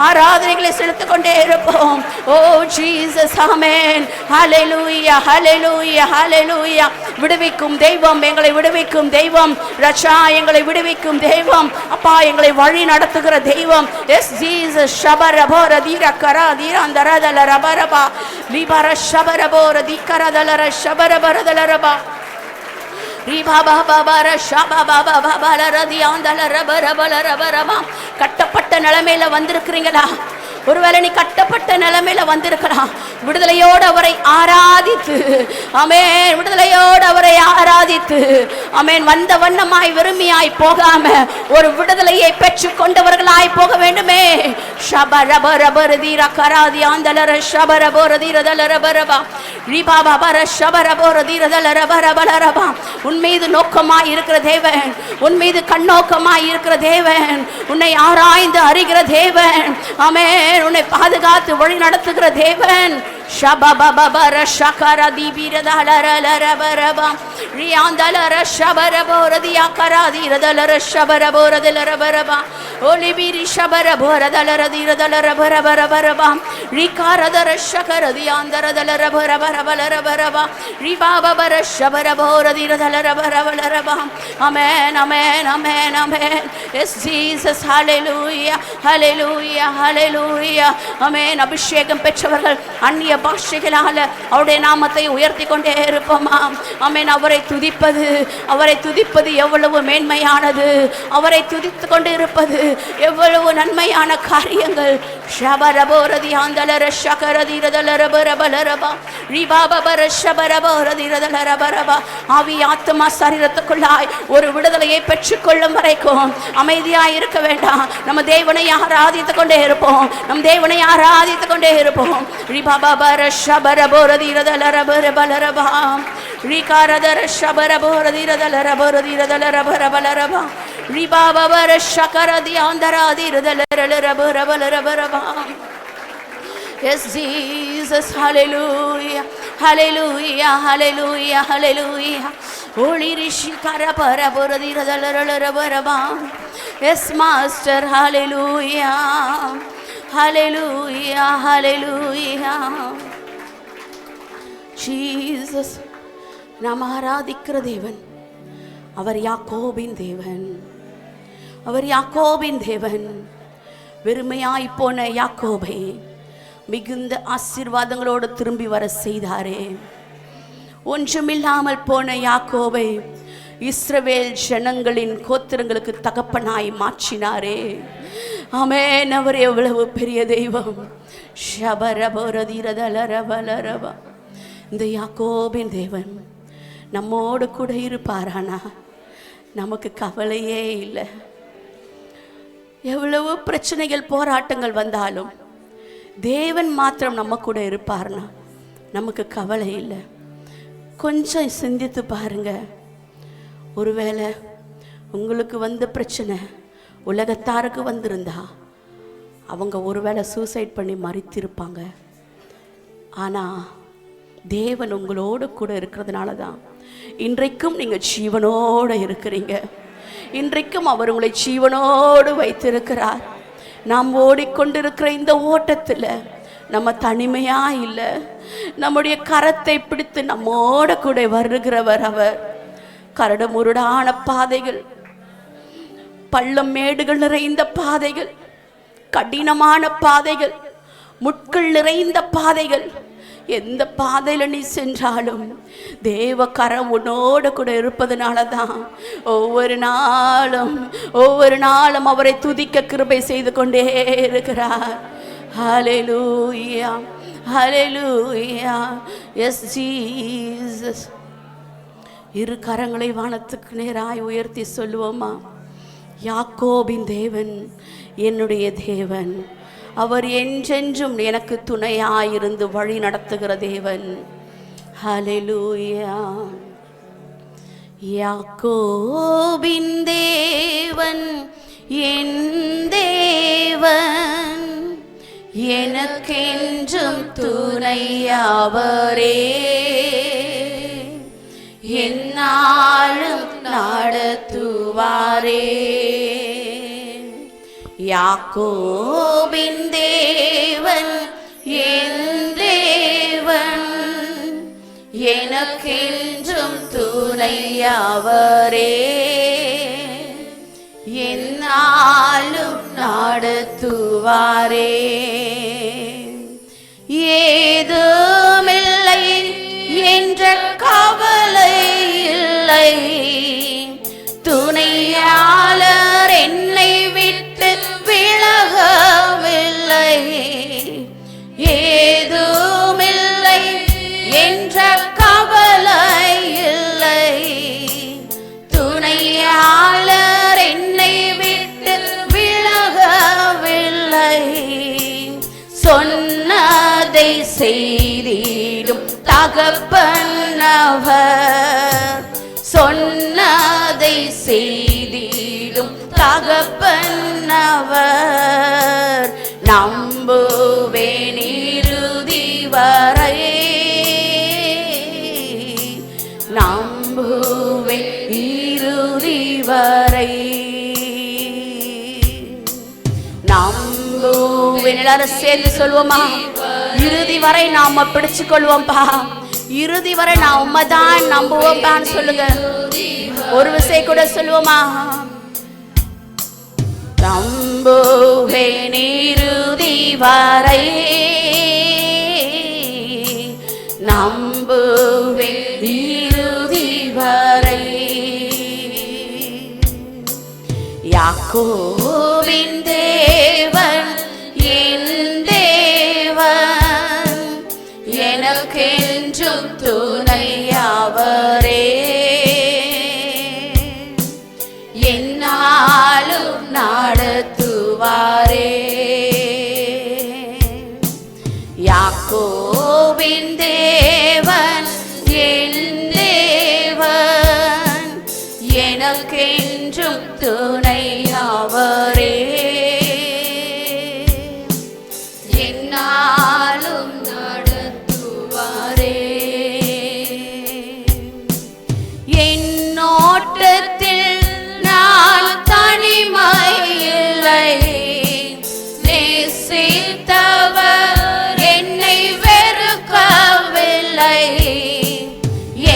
ஆராதனைகளை செலுத்திக் கொண்டே இருப்போம். ஓ ஜீசஸ். ஆமென். ஹல்லேலூயா, ஹல்லேலூயா, ஹல்லேலூயா. விடுவிக்கும் தெய்வம், எங்களை விடுவிக்கும் தெய்வம். ரட்சா, எங்களை விடுவிக்கும் தெய்வம். அப்பா, எங்களை வழி நடத்துகிற தெய்வம். S Jesus. ஷபரபோர தீர கரா தீராந்தரதல ரபரபா லிபர ஷபரபோர தீக்கரதலர ஷபரபரதலரபா கட்டப்பட்ட நிலைமையில வந்திருக்கிறீங்களா? ஒருவேளை நீ கட்டப்பட்ட நிலைமையில வந்திருக்கலாம். விடுதலையோடு அவரை ஆராதித்து, ஆமென், விடுதலையோடு அவரை ஆராதித்து, ஆமென், வந்த வண்ணமாய் விரும்பியாய் போகாம ஒரு விடுதலையை பெற்று கொண்டவர்களாய் போக வேண்டுமே. உன் மீது நோக்கமாய் இருக்கிற தேவன், உன் மீது கண்ணோக்கமாய் இருக்கிற தேவன், உன்னை ஆராய்ந்து அறிகிற தேவன், ஆமென், உன்னை பாதுகாத்து வழி நடத்துகிற தேவன். ஷபபபர ஷகர தீபிரதலரலரபரப ரியாந்தலர ஷபரபோரதியா கராதிரதலர ஷபரபோரதலரபரப ஒலிபிரி ஷபரபோரதலரதிரதலரபரபரபரப ரிகாரதர ஷகரதியாந்தரதலரபரபரபரபரப ரிபாபபர ஷபரபோரதிரதலரபரபரப. Amen, amen, amen, amen. Yes Jesus. Hallelujah, hallelujah, hallelujah. Amen. அபிஷேகம் பெற்றவர்கள் அந்நிய பாஷைகளால அவருடைய நாமத்தை உயர்த்தி கொண்டே இருப்போமா? ஆமென். அவரை துதிப்பது, அவரை துதிப்பது எவ்வளவு மேன்மையானது. அவரை துதித்து கொண்டு இருப்பது எவ்வளவு நன்மையான காரியங்கள். ஷபரபோரதி ஆந்தலர ஷகரதிரதலரபரபலரபா ரிபாபபர ஷபரபோரதிரதலரபரபா. ஆவி ஆத்மா சரீரத்துக்குள்ளாய் ஒரு விடுதலையை பெற்றுக்கொள்ளும் வரைக்கும் அமைதியாய் இருக்க வேண்டாம். நம்ம தேவனை ஆராதித்துக் கொண்டே இருப்போம், நம் தேவனை ஆராதித்துக் கொண்டே இருப்போம். ரிபாபபர ஷபரபோரதிரதலரபரபலரபா ரிகாரதர ஷபரபோரதிரதலரபரதிரதலரபரபலரபா ரிபாபபர ஷகரதியாந்தராதிரதலரபரபரபலரபா. Yes, Jesus. Hallelujah, hallelujah, hallelujah, hallelujah. Holy Rishi Karapara Boradiradaraba. Yes, Master. Hallelujah, hallelujah, hallelujah. Jesus. நாம் ஆராதிக்கிற தேவன் அவர் யாக்கோபின் தேவன், அவர் யாக்கோபின் தேவன். வெறுமையாய் போன யாக்கோபை மிகுந்த ஆசீர்வாதங்களோடு திரும்பி வர செய்தாரே. ஒன்றுமில்லாமல் போன யாக்கோபை இஸ்ரவேல் ஜனங்களின் கோத்திரங்களுக்கு தகப்பனாய் மாற்றினாரே. ஆமென். அவர் எவ்வளவு பெரிய தெய்வம். ஷபரபோரதிரதலரபலரபா. இந்த யாக்கோபின் தேவன் நம்மோடு கூட இருப்பாரானா நமக்கு கவலையே இல்லை. எவ்வளவு பிரச்சனைகள் போராட்டங்கள் வந்தாலும் தேவன் மாத்திரம் நம்ம கூட இருப்பார்னா நமக்கு கவலை இல்லை. கொஞ்சம் சிந்தித்து பாருங்க. ஒருவேளை உங்களுக்கு வந்த பிரச்சனை உலகத்தாருக்கு வந்திருந்தா அவங்க ஒருவேளை சூசைட் பண்ணி மரித்திருப்பாங்க. ஆனால் தேவன் உங்களோடு கூட இருக்கிறதுனால தான் இன்றைக்கும் நீங்கள் ஜீவனோடு இருக்கிறீங்க. இன்றைக்கும் அவர் உங்களை ஜீவனோடு வைத்திருக்கிறார். நாம் ஓடிக்கொண்டிருக்கிற இந்த ஓட்டத்தில் நம்ம தனிமையா இல்லை, நம்முடைய கரத்தை பிடித்து நம்மோட கூட வருகிறவர் அவர். கரடு முருடான பாதைகள், பள்ளம் மேடுகள் நிறைந்த பாதைகள், கடினமான பாதைகள், முட்கள் நிறைந்த பாதைகள், எந்த பாதையில நீ சென்றாலும் தேவ கரம் உன்னோடு கூட இருப்பதனால தான் ஒவ்வொரு நாளும் அவரை துதிக்க கிருபை செய்து கொண்டே இருக்கிறார். ஹல்லேலூயா, ஹல்லேலூயா, எஸ் ஜீசஸ். இரு கரங்களை வானத்துக்கு நேராய் உயர்த்தி சொல்லுவோமா? யாக்கோபின் தேவன் என்னுடைய தேவன், அவர் என்றென்றும் எனக்கு துணையாயிருந்து வழி நடத்துகிற தேவன். ஹல்லேலூயா. யாக்கோபின் தேவன் என் தேவன், எனக்கென்றும் துணையாவரே, என்னாலும் நடத்துவாரே. யாக்கோபின் தேவன் என் தேவன், எனக்கென்றும் துணையாவரே, என்னாலும் நடத்துவாரே. ஏதுமில்லை என்ற கவலை இல்லை, துணையாளர் என்னை விட்டு விலகவில்லை. ஏதுமில்லை என்ற கவலை இல்லை, துணையாளர் என்னை விட்டு விலகவில்லை. சொன்னதை செய்திடும் தகப்பனவர், சொன்னதை செய்திடும் தகப்பனவர். நம்புவேன் இறுதி வரை, நம்புவேன் இறுதி வரை, நம்புவேன். எல்லாரும் சேர்ந்து சொல்வோமா? இறுதி வரை நாம பிடிச்சு கொள்வோம்பா. இறுதி வரை நான் உண்மைதான் நம்புவோம்பான்னு சொல்லுங்க. ஒரு விசை கூட சொல்லுவோமா? நம்புவேன் இறுதி வரை, நம்புவேன் இறுதி வரை. யாக்கோபின் தேவன் என் தேவன், எனக்கென்றும் துணையாவரே, என்னாலும் நடத்துவாரே. யாக்கோபின் தேவன் என் தேவன், எனக்கென்றும் துணையாவரே, என்னாலும் நடத்துவாரே. என் நோட்டத்தில் நான் தனிமையில்லை, நேசித்தவர் என்னை வெறுக்கவில்லை.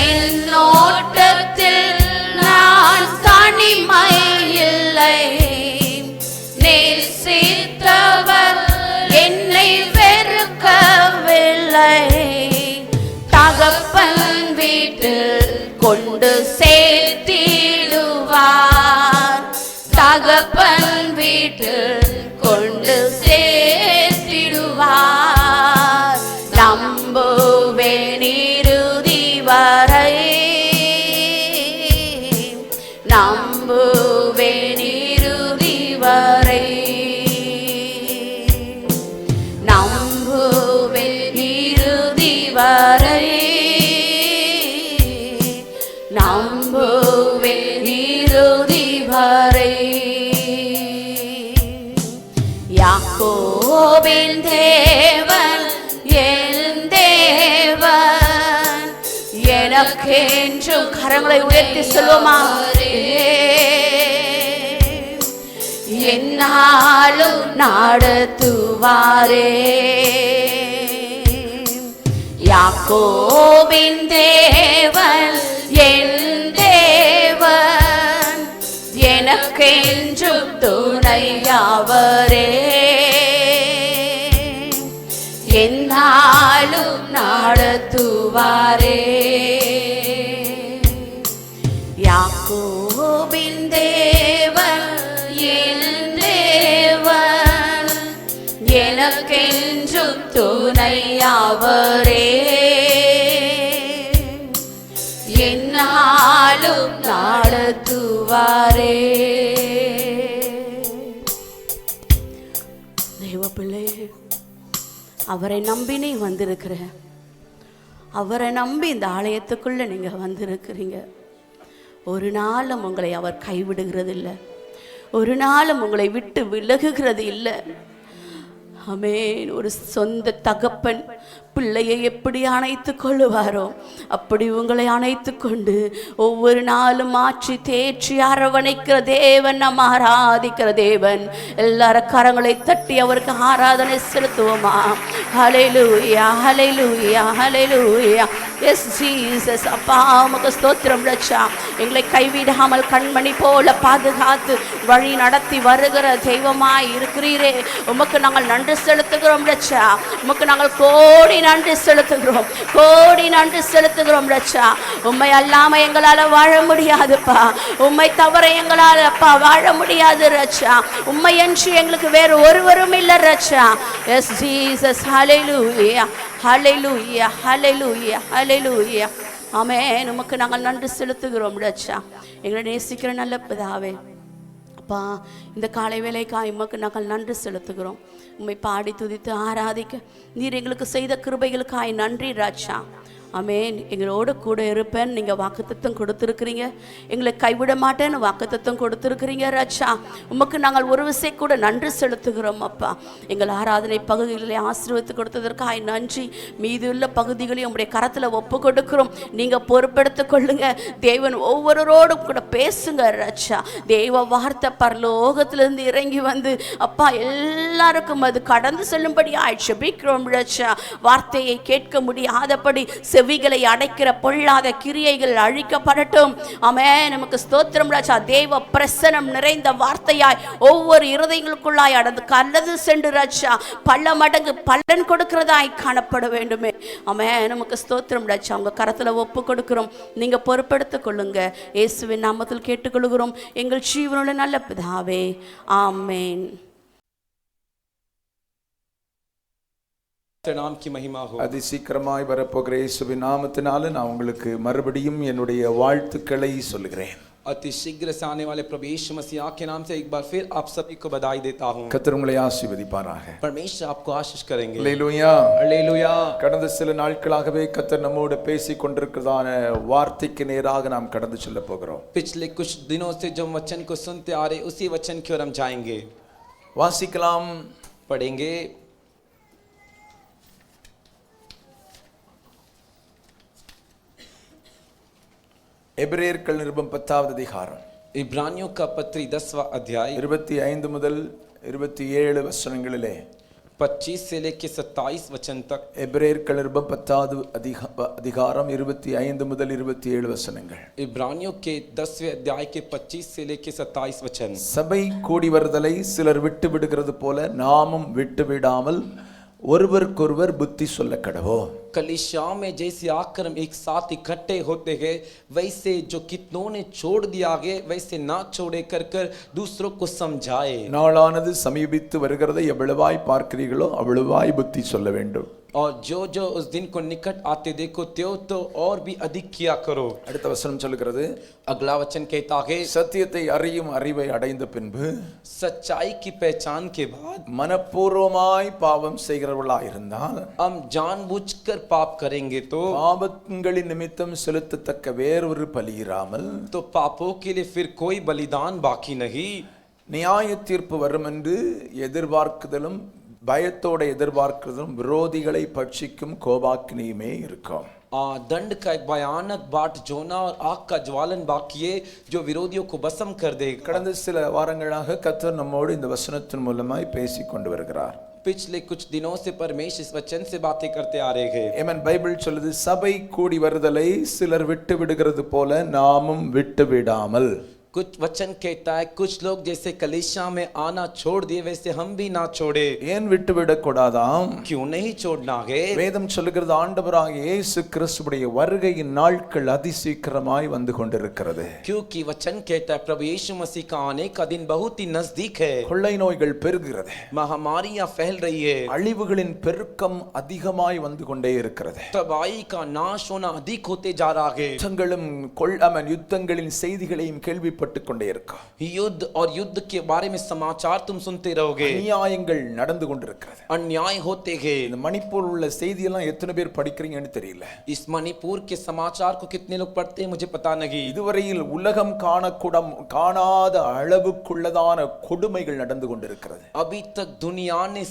என் நோட்டத்தில் நான் தனிமையில்லை, நேசித்தவர் என்னை வெறுக்கவில்லை. தகப்பன் வீட்டில் கொண்டு சேர்த்திடுவார், தகப்பன் வீட்டில் கொண்டு சேர்த்திடுவார். நம்புவேன் இறுதி வரை, நம்புவேன் இறுதி வரை, நம்புவேன் இறுதி வரை, நம்புவேன் இறுதி வரை. யாக்கோபின் தேவன் என் தேவன், எனக்கென்றும். கரங்களை உயர்த்தி சொல்லுவோமா? என்னாலும் நடத்துவாரே, யாக்கோபின் தேவன் என் தேவன், எனக்கென்றும் துணையாவரே. என்னாலும் நடத்துவாரே. யாக்கோபின் தேவன் என் தேவன், எனக்கென்றும் துணையாவரே. என்னாலும் நடத்துவாரே. தெய்வ பிள்ளை, அவரை நம்பி நீ வந்திருக்கிற, அவரை நம்பி இந்த ஆலயத்துக்குள்ள நீங்க வந்திருக்கிறீங்க. ஒரு நாளும் உங்களை அவர் கைவிடுகிறது இல்லை, ஒரு நாளும் உங்களை விட்டு விலகுகிறது இல்லை. ஆமென். ஒரு சொந்த தகப்பன் பிள்ளையை எப்படி அணைத்து கொள்ளுவாரோ அப்படி உங்களை அணைத்து கொண்டு ஒவ்வொரு நாளும் மாற்றி தேற்றி அரவணைக்கிற தேவன், நம்ம ஆராதிக்கிற தேவன். எல்லாரும் கரங்களை தட்டி அவருக்கு ஆராதனை செலுத்துவோமா? ஹல்லேலூயா, ஹல்லேலூயா, ஹல்லேலூயா. S Jesus. அப்பா உமக்கு ஸ்தோத்திரம் ரட்சா. எங்களை கைவிடாமல் கண்மணி போல பாதுகாத்து வழி நடத்தி வருகிற தெய்வமாய் இருக்கிறீரே, உமக்கு நாங்கள் நன்றி செலுத்துகிறோம் ரட்சா. உமக்கு நாங்கள் கோடி நன்றி செலுத்துகிறோம், கோடி நன்றி செலுத்துகிறோம் ரட்சா. உம்மை அல்லாம எங்களால வாழ முடியாதுப்பா, உம்மை தவிர எங்களால அப்பா வாழ முடியாது ரட்சா. உம்மை என்று எங்களுக்கு வேறு ஒருவரும் இல்லை ரட்சா. S Jesus. Hallelujah, hallelujah, hallelujah, hallelujah. ஆமென். உமக்கு நாங்கள் நன்றி செலுத்துகிறோம் ரட்சா. எங்களை நேசிக்கிற நல்ல பிதாவே, அப்பா இந்த காலை வேளைக்காய் உமக்கு நாங்கள் நன்றி செலுத்துகிறோம். உம்மை பாடி துதித்து ஆராதிக்க நீர் எங்களுக்கு செய்த கிருபைகளுக்காய் நன்றி ராஜா. ஆமென். எங்களோட கூட இருப்பேன் நீங்கள் வாக்குத்தத்தம் கொடுத்துருக்கிறீங்க, எங்களை கைவிட மாட்டேன்னு வாக்குத்தத்தம் கொடுத்துருக்கிறீங்க ராஜா. உமக்கு நாங்கள் ஒரு விசை கூட நன்றி செலுத்துகிறோம் அப்பா. எங்கள் ஆராதனை பகுதிகளை ஆசீர்வதித்து கொடுத்ததற்காக நன்றி. மீதுள்ள பகுதிகளையும் உங்களுடைய கரத்தில் ஒப்பு கொடுக்கிறோம், நீங்கள் பொறுப்பெடுத்துக் கொள்ளுங்க. தேவன் ஒவ்வொருவரோடும் கூட பேசுங்க ராஜா. தேவ வார்த்தை பரலோகத்திலிருந்து இறங்கி வந்து அப்பா எல்லாருக்கும் அது கடந்து செல்லும்படி ஜெபிக்கிறோம் ராஜா. வார்த்தையை கேட்க முடியாதபடி செவிகளை அடைக்கிற பொல்லாத கிரியைகள் அழிக்கப்படட்டும். ஆமென். நமக்கு ஸ்தோத்திரம் ராஜா. தேவ பிரசனம் நிறைந்த வார்த்தையாய் ஒவ்வொரு இருதயங்களுக்குள்ளாய் கடந்து சென்று ராஜா பல மடங்கு பலன் கொடுக்கிறதாய் காணப்பட வேண்டுமே. ஆமென். நமக்கு ஸ்தோத்திரம் ராஜா. உங்க கரத்துல ஒப்பு கொடுக்கிறோம், நீங்க பொறுப்பெடுத்துக் கொள்ளுங்க. இயேசுவின் நாமத்தில் கேட்டுக்கொள்கிறோம் எங்கள் ஜீவனுள்ள நல்ல பிதாவே. ஆமென். नाम की महिमा हो. அதி சீக்கிரமாய் வரப்போகிற இயேசுவின் நாமத்தினால நான் உங்களுக்கு மறுபடியும் என்னுடைய வாழ்த்துக்களை சொல்லுகிறேன். अति शीघ्र से आने वाले प्रभु यीशु मसीह के नाम से एक बार फिर आप सभी को बधाई देता हूं. கர்த்தர் உங்களை ஆசீர்வதிப்பாராக. परमेश्वर आपको आशीष करेंगे. அல்லேலூயா, அல்லேலூயா. கடந்த சில நாட்களாகவே கர்த்தர் நம்மோடு பேசிக் கொண்டிருக்கிறதான வார்த்தைக்கு நேராக நாம் கடந்து செல்ல போகிறோம். पिछले कुछ दिनों से जो वचन को सुनते आ रहे उसी वचन की ओर हम जाएंगे. வாசிக்கலாம், पढ़ेंगे. எபிரேயர்கள் நிருபம் 10வது அதிகாரம், इब्रानियों का पत्री 10वां अध्याय 25 முதல் 27 வசனங்களிலே 25 से लेकर 27 वचन तक. எபிரேயர்கள் நிருபம் 10வது அதிகாரம் 25 முதல் 27 வசனங்கள். इब्रानियों के 10वें अध्याय के 25 से लेकर 27 वचन. சபை கூடி வருதலை சிலர் விட்டு விடுகிறது போல நாமும் விட்டு விடாமல் ஒருவருக்கொருவர் புத்தி சொல்ல கடவோம். कलीसियाओं में जैसे आकर हम एक साथ इकट्ठे होते हैं वैसे जो कितनों ने छोड़ दिया गया वैसे ना छोड़े कर कर दूसरों को समझाए. நாளானது சமீபித்து வருகிறதை எவ்வளவாய் பார்க்கிறீர்களோ அவ்வளவாய் புத்தி சொல்ல வேண்டும். और जो जो उस दिन को निकट आते देखो त्यो तो और भी अधिक किया करो. அடுத்த வசனம் சொல்கிறது, अगला वचन कहता है சத்தியத்தை அறியும் அறிவை அடைந்த பின்பு सच्चाई की पहचान के बाद மனப்பூர்வமாய் பாவம் செய்கிறவர்களாய் இருந்தால் हम जानबूझकर पाप करेंगे तो பாவங்களின் நிமித்தம் செலுத்தத்தக்க வேறொரு பலி இராமல் तो पापों के लिए फिर कोई बलिदान बाकी नहीं. நியாய தீர்ப்பு வரும் என்று எதிர்பார்க்குதலும் பயத்தோட எதிர்பார்க்கிறதும் விரோதிகளை பட்சிக்கும் கோபாக்கினியுமே இருக்கும். दंड का एक भयानक बाट जोना और आग का ज्वालन बाकी है जो विरोधियों को भस्म कर देगा. கடந்த சில வாரங்களாக கர்த்தர் நம்மோடு இந்த வசனத்தின் மூலமாய் பேசிக் கொண்டு வருகிறார். पिछले कुछ दिनों से परमेश्वर इस वचन से बातें करते आ रहे हैं। ஆமென். பைபிள் சொல்லுது சபை கூடி வருதலை சிலர் விட்டு விடுகிறது போல நாமும் விட்டு விடாமல். कुछ वचन कहता है कुछ लोग जैसे कलीसिया में आना छोड़ दिए वैसे हम भी ना छोड़े। ஏன் விட்டு விடக்கூடாதாம்? क्यों नहीं छोड़ना है? வேதம் சொல்லுகிறது ஆண்டவராகிய இயேசு கிறிஸ்துவுடைய வருகையின் நாட்கள் அதிசீக்கிரமாய் வந்து கொண்டிருக்கிறது. क्योंकि वचन कहता है प्रभु यीशु मसीह का आने का दिन बहुत ही नजदीक है। கொள்ளை நோய்கள் பெருகிறது. महामारियां फैल रही है। அழிவுகளின் பெருக்கம் அதிகமாய் வந்து கொண்டே இருக்கிறது. तबाही का नाश होना अधिक होते जा रहा है। யுத்தங்களின் செய்திகளையும் கேள்வி கொண்டே இருக்கோம். युद्ध और युद्ध के बारे में समाचार तुम सुनते रहोगे। அநியாயங்கள் நடந்து கொண்டிருக்கிறது. अन्याय होते हैं। இந்த மணிப்பூர் உள்ள செய்தி எல்லாம் எத்தனை பேர் படிக்கிறீங்கன்னு தெரியல. इस मणिपुर के समाचार को कितने लोग पढ़ते हैं मुझे पता नहीं। இதுவரையில் உலகம் காணாத அளவுக்குள்ளதான கொடுமைகள் நடந்து கொண்டிருக்கிறது. अभी तक दुनिया ने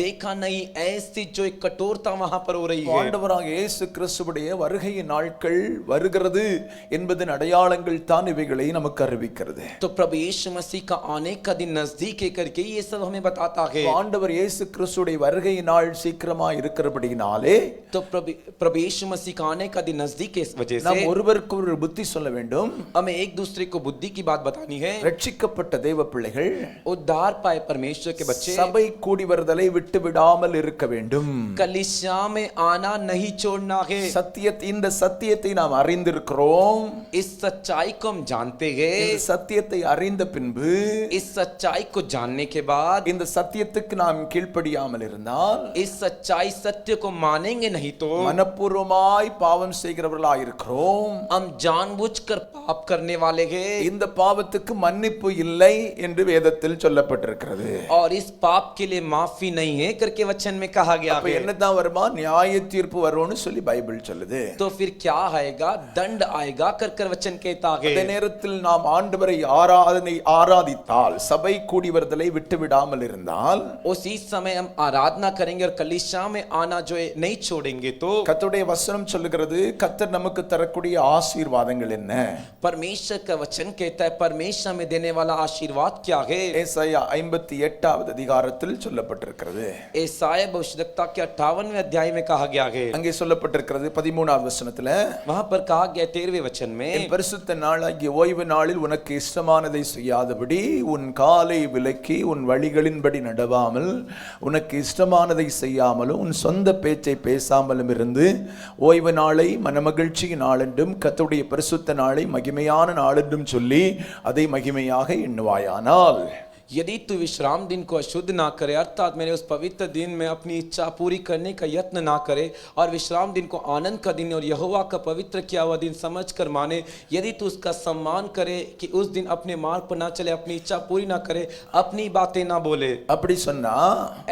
देखा नहीं ऐसी जो एक कठोरता वहां पर हो रही है। ஆண்டவராகிய இயேசு கிறிஸ்துவுடைய வருகையின் நாட்கள் வருகிறது என்பதன் அடையாளங்கள் தான் இவைகளை நமக்கு அறிவிக்கிறது. तो प्रभु यीशु मसीह का आने का दिन नजदीक है करके ये सब हमें बताता है। ஆண்டவர் இயேசு கிறிஸ்துவுடைய வருகையின் நாள் சீக்கிரமாக இருக்கிறபடியினாலே तो प्रभु यीशु मसीह का आने का दिन नजदीक है इस वजह से நாம் ஒருவருக்கு ஒரு புத்தி சொல்ல வேண்டும். हमें एक दूसरे को बुद्धि की बात बतानी है। ரட்சிக்கப்பட்ட தேவ பிள்ளைகள் उद्धार पाए परमेश्वर के बच्चे சபை கூடி வருதலை விட்டு விடாமல் இருக்க வேண்டும். कलीसिया में आना नहीं छोड़ना है। இந்த சத்தியத்தை நாம் அறிந்திருக்கிறோம். इस सच्चाई को हम जानते हैं। இந்த சத்தியத்தை அறிந்த பின்பு इस सच्चाई को जानने के बाद இந்த சத்தியத்துக்கு நாம் கீழ்ப்படியாமல் இருந்தால் इस सच्चाई सत्य को मानेंगे नहीं तो மனப்பூர்வமாய் பாவம் செய்கிறவர்களாய் இருக்கிறோம். हम जानबूझकर पाप करने वाले हैं। இந்த பாவத்துக்கு மன்னிப்பு இல்லை என்று வேதத்தில் சொல்லப்பட்டிருக்கிறது. और इस पाप के लिए माफी नहीं है करके वचन में कहा गया அப்ப है। என்னதான் வருமா? நியாய தீர்ப்பு வரும்னு சொல்லி பைபிள் சொல்லுது. तो फिर क्या आएगा? दंड आएगा कर वचन कहता है। அந்த நேரத்தில் நாம் ஆண்டவரை ஆராதித்தால் சபை கூடி வருதலை விட்டு விடாமல் இருந்தால் उसी समय हम आराधना करेंगे और कलीसिया में आना जो है नहीं छोड़ेंगे तो கர்த்தருடைய வசனம் சொல்லுகிறது கர்த்தர் நமக்கு தரக்கூடிய ஆசீர்வாதங்கள் என்ன? परमेश्वर का वचन कहता है परमेश्वर में देने वाला आशीर्वाद क्या है? ஏசாயா 58வது அதிகாரத்தில் சொல்லப்பட்டிருக்கிறது. एसाया भविष्यद्वक्ता के 58वें अध्याय में कहा गया है। அங்கே சொல்லப்பட்டிருக்கிறது 13வது வசனத்துல वहां पर कहा गया 13वें वचन में பரிசுத்த நாளாகிய ஓய்வு நாளில் உனக்கு இஷ்டமானதை செய்யாதபடி உன் காலை விலக்கி உன் வழிகளின்படி நடவாமல் உனக்கு இஷ்டமானதை செய்யாமலும் உன் சொந்த பேச்சை பேசாமலும் இருந்து ஓய்வு நாளை மனமகிழ்ச்சியின் நாளென்றும் கர்த்தருடைய பரிசுத்த நாளை மகிமையான நாளென்றும் சொல்லி அதை மகிமையாக எண்ணுவாயானால் यदि तू विश्राम दिन को अशुद्ध ना करे अर्थात मेरे उस पवित्र दिन में अपनी इच्छा पूरी करने का यत्न ना करे और विश्राम दिन को आनंद का दिन और यहोवा का पवित्र किया हुआ दिन समझ कर माने, यदि तू उसका सम्मान करे कि उस दिन अपने मार्ग पर ना चले, अपनी इच्छा पूरी ना करे, अपनी बातें ना बोले, அப்படி சொன்னா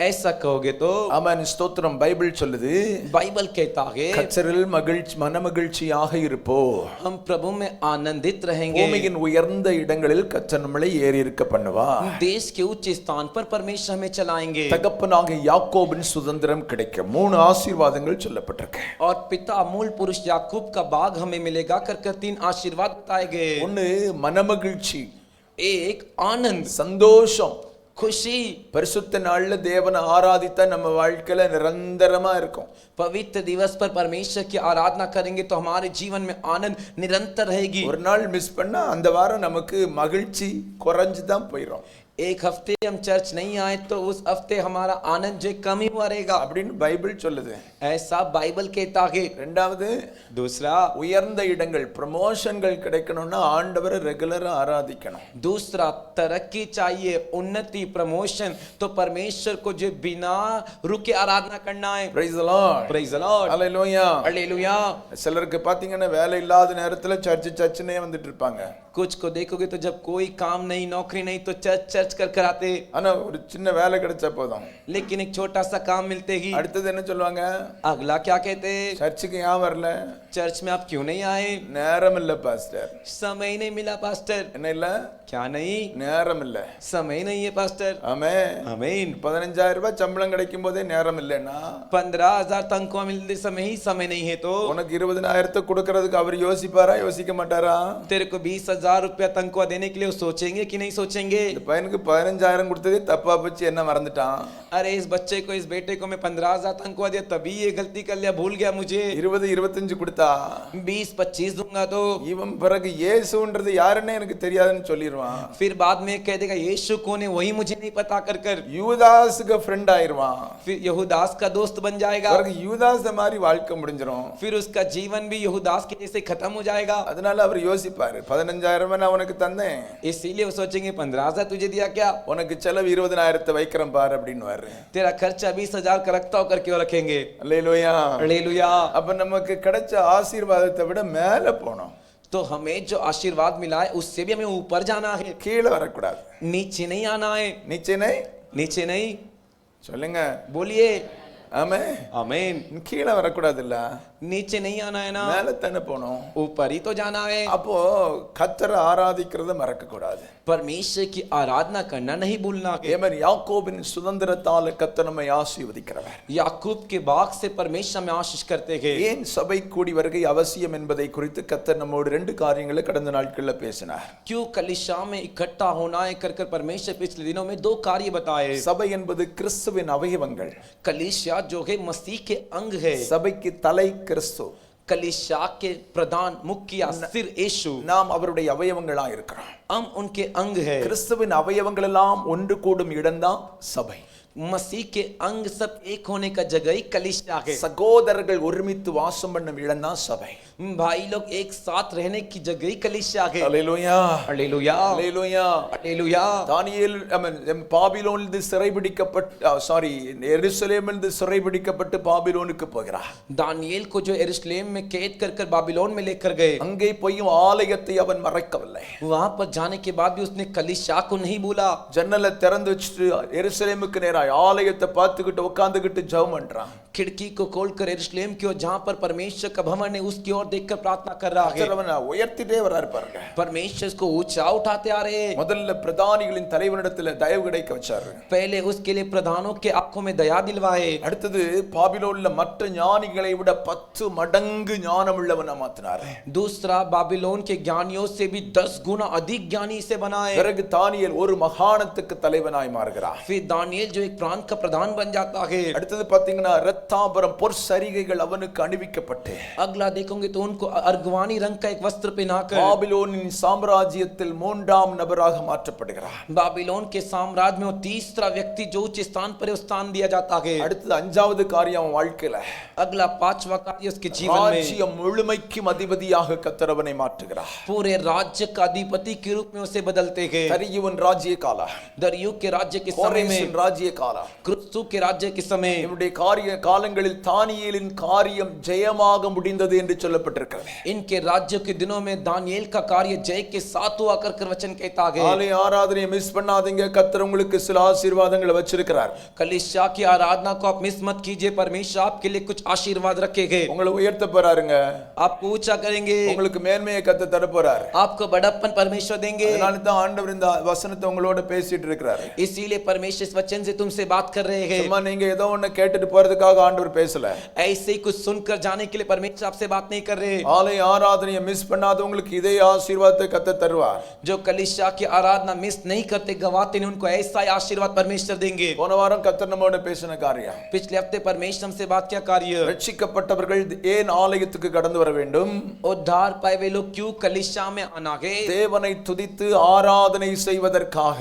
ऐसा कहोगे तो ஆமென் ஸ்தோத்திரம். பைபிள் சொல்லுது बाइबल कहता है கர்த்தரில் மனமகிழ்ச்சியாக இருப்போ. हम प्रभु में आनंदित रहेंगे। பூமியின் உயர்ந்த இடங்களில் கர்த்தர் நம்மளை ஏறி இருக்க பண்ணுவா. देश के उच्च स्थान पर परमेश्वर हमें चलाएंगे। தகப்பனாகிய யாக்கோபின் சுதந்திரம் கிடைக்கும். 3 ஆசீர்வாதங்கள் சொல்லப்பட்டிருக்கு. और पिता मूल पुरुष याकूब का बाग हमें मिलेगा कर 3 आशीर्वाद बताए गए। ஒன்னு மனமகிழ்ச்சி, एक आनंद, சந்தோஷம், खुशी। பரிசுத்த நாள்ல தேவனை ஆராதித்தா நம்ம வாழ்க்கையில நிரந்தரமா இருக்கும். पवित्र दिवस पर परमेश्वर की आराधना करेंगे तो हमारे जीवन में आनंद निरंतर रहेगी। ஒரு நாள் மிஸ் பண்ணா அந்த வாரம் நமக்கு மகிழ்ச்சி குறைஞ்சு தான் போயிடும். एक हफ्ते हम चर्च नहीं आए तो उस हफ्ते हमारा आनंद जो कम ही हुआ रहेगा அப்படின்னு பைபிள் சொல்லுது. ऐसा बाइबल कहता है। ரெண்டாவது दूसरा உயர்ந்த இடங்கள் ப்ரமோஷன்கள் கிடைக்கணும்னா ஆண்டவரை ரெகுலரா ஆராதிக்கணும். दूसरा तरक्की चाहिए, उन्नति, प्रमोशन तो परमेश्वर को जो बिना रुके आराधना करना है। Praise the Lord. Praise the Lord. Hallelujah. Hallelujah. சிலருக்கு பாத்தீங்கன்னா வேலை இல்லாத நேரத்துல சர்ச்சுனே வந்துட்டு இருப்பாங்க. कुछ को देखोगे तो जब कोई काम नहीं, नौकरी नहीं तो चर्च कर आते। ஆனா ஒரு சின்ன வேலை கிடைச்சா போதும். लेकिन एक छोटा सा काम मिलते ही அடுத்தது என்ன சொல்லுவாங்க? अगला क्या कहते? சர்ச்சுக்கு ஏன் வரல? चर्च में आप क्यों नहीं आए? நேரம் இல்ல பாஸ்டர். समय नहीं मिला पास्टर। என்ன இல்ல? क्या नहीं? நேரம் இல்ல. समय नहीं है पास्टर। ஆமென். आमीन। 15,000 ரூபாய் சம்பளம் கிடைக்கும் போதே நேரம் இல்லைன்னா 15,000 तनख्वाह मिलते समय ही समय नहीं है तो உனக்கு 20,000 கொடுக்கறதுக்கு அவர் யோசிப்பாரா யோசிக்க மாட்டாரா? तेरे को 20,000 रुपया तनख्वाह देने के लिए वो सोचेंगे कि नहीं सोचेंगे? இந்த பையனுக்கு 15,000 கொடுத்ததே தப்பா போச்சு, என்ன மறந்துட்டான்? अरे इस बच्चे को, इस बेटे को मैं 15,000 तनख्वाह दिया तभी ये गलती कर लिया, भूल गया मुझे। 20-25 கொடுத்தா 20-25 दूंगा तो இவன் பிறகு இயேசுன்றது யாருன்னு எனக்கு தெரியாதுன்னு சொல்லிடுவான். फिर बाद में कह देगा यीशु कौन है वही मुझे नहीं पता कर कर யூதாஸுக்கு ஃப்ரெண்ட் ஆயிருவான். फिर यहूदास का दोस्त बन जाएगा। பிறகு யூதாஸ் மாதிரி வாழ்க்கை முடிஞ்சிரும். फिर उसका जीवन भी यहूदास के जैसे खत्म हो जाएगा। அதனால அவர் யோசிப்பாரு, 15,000 நான் உனக்கு தந்தேன், इसीलिए वो सोचेंगे 15,000 तुझे दिया क्या, உனக்கு செலவு 20,000 வைக்கிறேன் பாரு அப்படின்னுவாரு. तेरा खर्चा 20,000 का रखता हो करके वो रखेंगे। அல்லேலூயா. हालेलुया। அப்ப நமக்கு கிடைச்ச ஆசீர்வாதத்தை விட மேல போனோம். तो हमें जो आशीर्वाद मिला है उससे भी हमें ऊपर जाना है, கீழே வரக்கூடாது. नीचे नहीं आना है। नीचे नहीं சொல்லுங்க, बोलिए ஆமென். आमीन। கீழே வரக்கூடாது இல்ல, नीचे नहीं आना है ना, மேல தானே போனோம். ऊपर ही तो जाना है। அப்போ கர்த்தரை ஆராதிக்கிறத மறக்க கூடாது. परमेश्वर की आराधना करना नहीं भूलना है। ஏமன் யாக்கோபின் சுதந்திரத்தால கர்த்தர் நம்மை ஆசீர்வதிக்கிறவர். याकूब के बाग से परमेश्वर में आशीष करते हैं। ஏன் சபை கூடி வருகை அவசியம் என்பதை குறித்து கர்த்தர் நம்மோடு 2 காரியங்களை கடந்த நாட்கள்ல பேசினார். क्यों कलीसिया में इकट्ठा होना है कर परमेश्वर पिछले दिनों में 2 कार्य बताए। சபை என்பது கிறிஸ்துவின் அவயவங்கள். कलीसिया जो है मसीह के अंग है। சபைக்கு தலை கிறிஸ்து, कलीसिया के प्रधान मुख्य सिर यीशु, நாம் அவருடைய அவயவங்களா இருக்கிறோம். हम उनके अंग है। கிறிஸ்துவின் அவயவங்கள் எல்லாம் ஒன்று கூடும் இடம்தான் சபை. मसीह के अंग सब एक होने का जगह ही कलीसिया है। சகோதரர்கள் ஒருமித்து வாசம் பண்ணும் இடம்தான் சபை. भाई लोग एक साथ रहने की जगह ही कलीसिया है। அல்லேலூயா. हालेलुया। அல்லேலூயா. हालेलुया। தானியேல் பாபிலோனிலிருந்து சிறைபிடிக்கப்பட்டு எருசலேமிலிருந்து சிறைபிடிக்கப்பட்டு பாபிலோனுக்கு போகிறார். दानियेल को जो यरूशलेम में कैद कर बाबिलोन में लेकर गए, அங்கே போய் ஆலயத்தை அவன் மறைக்கவில்லை. वहां पर जाने के बाद भी उसने कलीसिया को नहीं भूला। ஜன்னலை திறந்து வச்சுட்டு எருசலேமுக்கு நேராய் ஆலயத்தை பார்த்துக்கிட்டு உட்கார்ந்துகிட்டு ஜெபம் பண்றான். खिड़की को खोलकर यरूशलेम की ओर जहां पर परमेश्वर का भवन है उसकी ओर देखकर प्रार्थना कर रहा है। அவன் உயர்த்திட்டே வராரு பாருங்க. परमेश्वर को ऊंचा उठाते आ रहे हैं। முதல்ல பிரதானிகளின் தலைவனிடத்துல தயவு கிடைக்க வச்சாரு. पहले उसके लिए प्रधानों के आंखों में दया दिलवाए। அடுத்தது பாபிலோன்ல மற்ற ஞானிகளை விட 10 மடங்கு ஞானம் உள்ளவனா மாத்தினாரு. दूसरा बाबिलोन के ज्ञानियों से भी 10 गुना अधिक ज्ञानी से बनाए। பிறகு தானியேல் ஒரு மகாணத்துக்கு தலைவனாய் மாறுகிறார். फिर दानियेल जो एक प्रांत का प्रधान बन जाता है। அடுத்தது பாத்தீங்கன்னா ரத்தாபரம் பொற் சரிகைகள் அவனுக்கு அணிவிக்கப்பட்டு, अगला देखोगे तो उनको अर्गवानी रंग का एक वस्त्र पहनाकर பாபிலோனின் சாம்ராஜ்யத்தில் 3ஆம் நபராக மாற்றப்படுகிறார். बाबिलोन के साम्राज्य में वो तीसरा व्यक्ति जो उच्च स्थान पर स्थान दिया जाता है। அடுத்தது 5வது காரியம் அவன் வாழ்க்கையில, अगला 5वां कार्य उसके जीवन में ராஜ்யம் முழுமைக்கும் அதிபதியாக கர்த்தர் அவனை மாற்றுகிறார். पूरे राज्य का अधिपति के रूप में उसे बदलते हैं। தரியுவின் ராஜ்ய கால, दरियु के राज्य के समय கோரேசின் में, ராஜ்ய கால, क्रुत्सु के राज्य के समय, இவருடைய காலங்களில் தானியேலின் காரியம் ஜெயமாக முடிந்தது என்று சொல்லப்பட்டிருக்கிறது. इनके राज्य के दिनों में दानियेल का कार्य जय के साथ हुआ कर वचन कहता है। ஆலய ஆராதனையை மிஸ் பண்ணாதீங்க, கர்த்தர் உங்களுக்கு சில ஆசீர்வாதங்களை வச்சிருக்கிறார். कलीसिया की आराधना को आप मिस मत कीजिए, परमेश्वर आपके लिए कुछ आशीर्वाद रखेंगे। உங்களை உயர்த்த போறாருங்க, आपको ऊंचा करेंगे, உங்களுக்கு மேன்மையை கர்த்தர் தர போறார். आपको बड़प्पन परमेश्वर देंगे। அதனால தான் ஆண்டவர் இந்த வசனத்தை உங்களோட பேசிட்டு இருக்கிறார். इसीलिए परमेश्वर इस वचन से तुमसे बात कर रहे हैं। சும்மா நீங்க ஏதோ ஒண்ணு கேட்டுட்டு போறதுக்காக ஆண்டவர் பேசல. ऐसे ही कुछ सुनकर जाने के लिए परमेश्वर आपसे बात नहीं कर रहे। ஆலய ஆராதனையை மிஸ் பண்ணாதவங்களுக்கு இதே ஆசீர்வாதத்தை கர்த்தர் தருவார். जो कलीसिया की आराधना मिस नहीं करते, गवाते नहीं, उनको ऐसा ही आशीर्वाद परमेश्वर देंगे। போன வாரம் கர்த்தர் நம்மோட பேசின காரியம், पिछले हफ्ते परमेश्वर हमसे बात क्या कार्य, ரட்சிக்கப்பட்டவர்கள் ஏன் ஆலயத்துக்கு கடந்து வர வேண்டும், उद्धार पाए वे लोग क्यों कलीसिया में आना है, தேவனை துதித்து ஆராதனை செய்வதற்காக,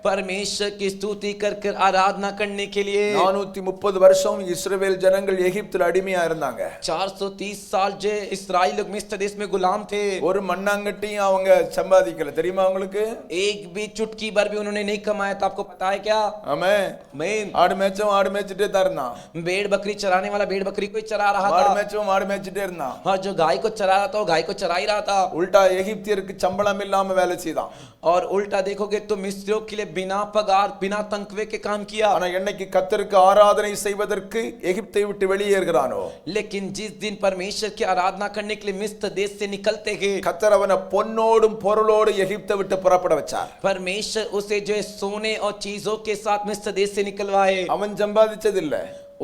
परमेश्वर की स्तुति कर आराधना करने के लिए। 430 வருஷம் இஸ்ரவேல் ஜனங்கள் எகிப்தில் அடிமையா இருந்தாங்க. 430 साल जो इस्राएल लोग मिस्र देश में गुलाम थे। ஒரு மண்ணாங்கட்டியும் அவங்க சம்பாதிக்கல, தெரியுமா உங்களுக்கு? एक भी चुटकी भर भी उन्होंने नहीं कमाया था, आपको पता है क्या? ஆமென். आमीन। ஆடு மேய்ச்சவன் ஆடு மேய்ச்சிட்டே தான் இருந்தான். भेड़ बकरी चराने वाला भेड़ बकरी को ही चरा रहा ஆடு था, மேய்ச்சவன் ஆடு மேய்ச்சிட்டே இருந்தான். और जो गाय को चरा रहा था वो गाय को चरा ही रहा था। உல்டா எகிப்தியருக்கு சம்பளம் இல்லாம வேலை செய்தான். और उल्टा देखोगे तो मिस्रियों के लिए बिना पगार बिना तनख्वाह के काम किया। लिया। ஆனா என்னைக்கு கர்த்தருக்கு ஆராதனை செய்வதற்கு எகிப்தை விட்டு வெளியேறுகிறானோ, लेकिन जिस दिन परमेश्वर की आराधना करने के लिए मिस्र देश से निकलते गए, கர்த்தர் அவனை பொன்னோடும் பொருளோடு எகிப்தை விட்டு புறப்பட வச்சார். परमेश्वर उसे जो है सोने और चीजों के साथ मिस्र देश से निकलवाए। அவன் சம்பாதிச்சது இல்ல,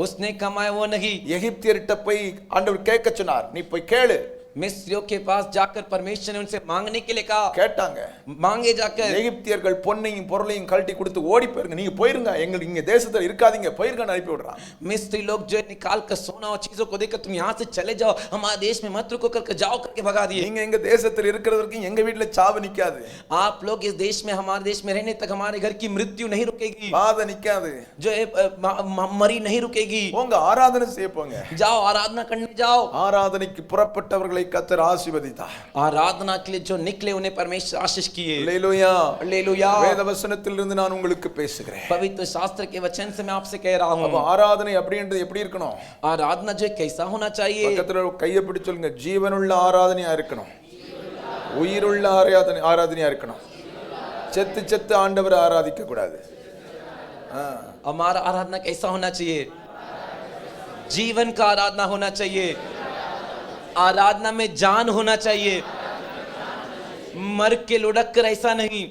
उसने कमाया वो नहीं। எகிப்தியர்கிட்ட போய் ஆண்டவர் கேட்க சொன்னார், நீ போய் கேளு. मिस्रियों के पास जाकर परमेश्वर ने उनसे मांगने के लिए कहा। கேட்டாங்க. मांगे जाकर எகிப்தியர்கள் பொன்னையும் பொருளையும் கழட்டி கொடுத்து ஓடி போயிருங்க, நீங்க போயிருங்க, எங்க இங்க தேசத்துல இருக்காதீங்க, போயிருங்க அனுப்பி விடுறான். मिस्री लोग जो निकाल कर सोना और चीजों को देकर तुम यहाँ से चले जाओ, हमारे देश में मत रुको करके जाओ करके भगा दिए। நீங்க எங்க தேசத்துல இருக்கிறதுக்கு எங்க வீட்டுல சாவு நிக்காது, आप लोग इस देश में हमारे देश में रहने तक हमारे घर की मृत्यु नहीं रुकेगी, பாத நிக்காது, जो है मरी नहीं रुकेगी। உங்க ஆராதனை செய்ய போங்க, जाओ आराधना करने जाओ। ஆராதனைக்கு புறப்பட்டவர்களை கர்த்தர் ஆசீர்வதித்தார். आराधना के लिए जो निकले उन्हें परमेश्वर आशीष किए। அல்லேலூயா, हालेलुया। வேத வசனத்திலிருந்து நான் உங்களுக்கு பேசுகிறேன். पवित्र शास्त्र के वचन से मैं आपसे कह रहा அப்ப हूँ, ஆராதனை அப்படின்றது எப்படி இருக்கணும்? आराधना जो है कैसा होना चाहिए? பக்கத்துல கையை பிடிச்சு சொல்லுங்க, ஜீவனுள்ள ஆராதனையா இருக்கணும், உயிருள்ள ஆராதனையா இருக்கணும். செத்து செத்து ஆண்டவரை ஆராதிக்க கூடாது. हमारा आराधना कैसा होना चाहिए? जीवन का आराधना होना चाहिए। आराधना में जान होना चाहिए, मर के लुढ़क कर ऐसा नहीं।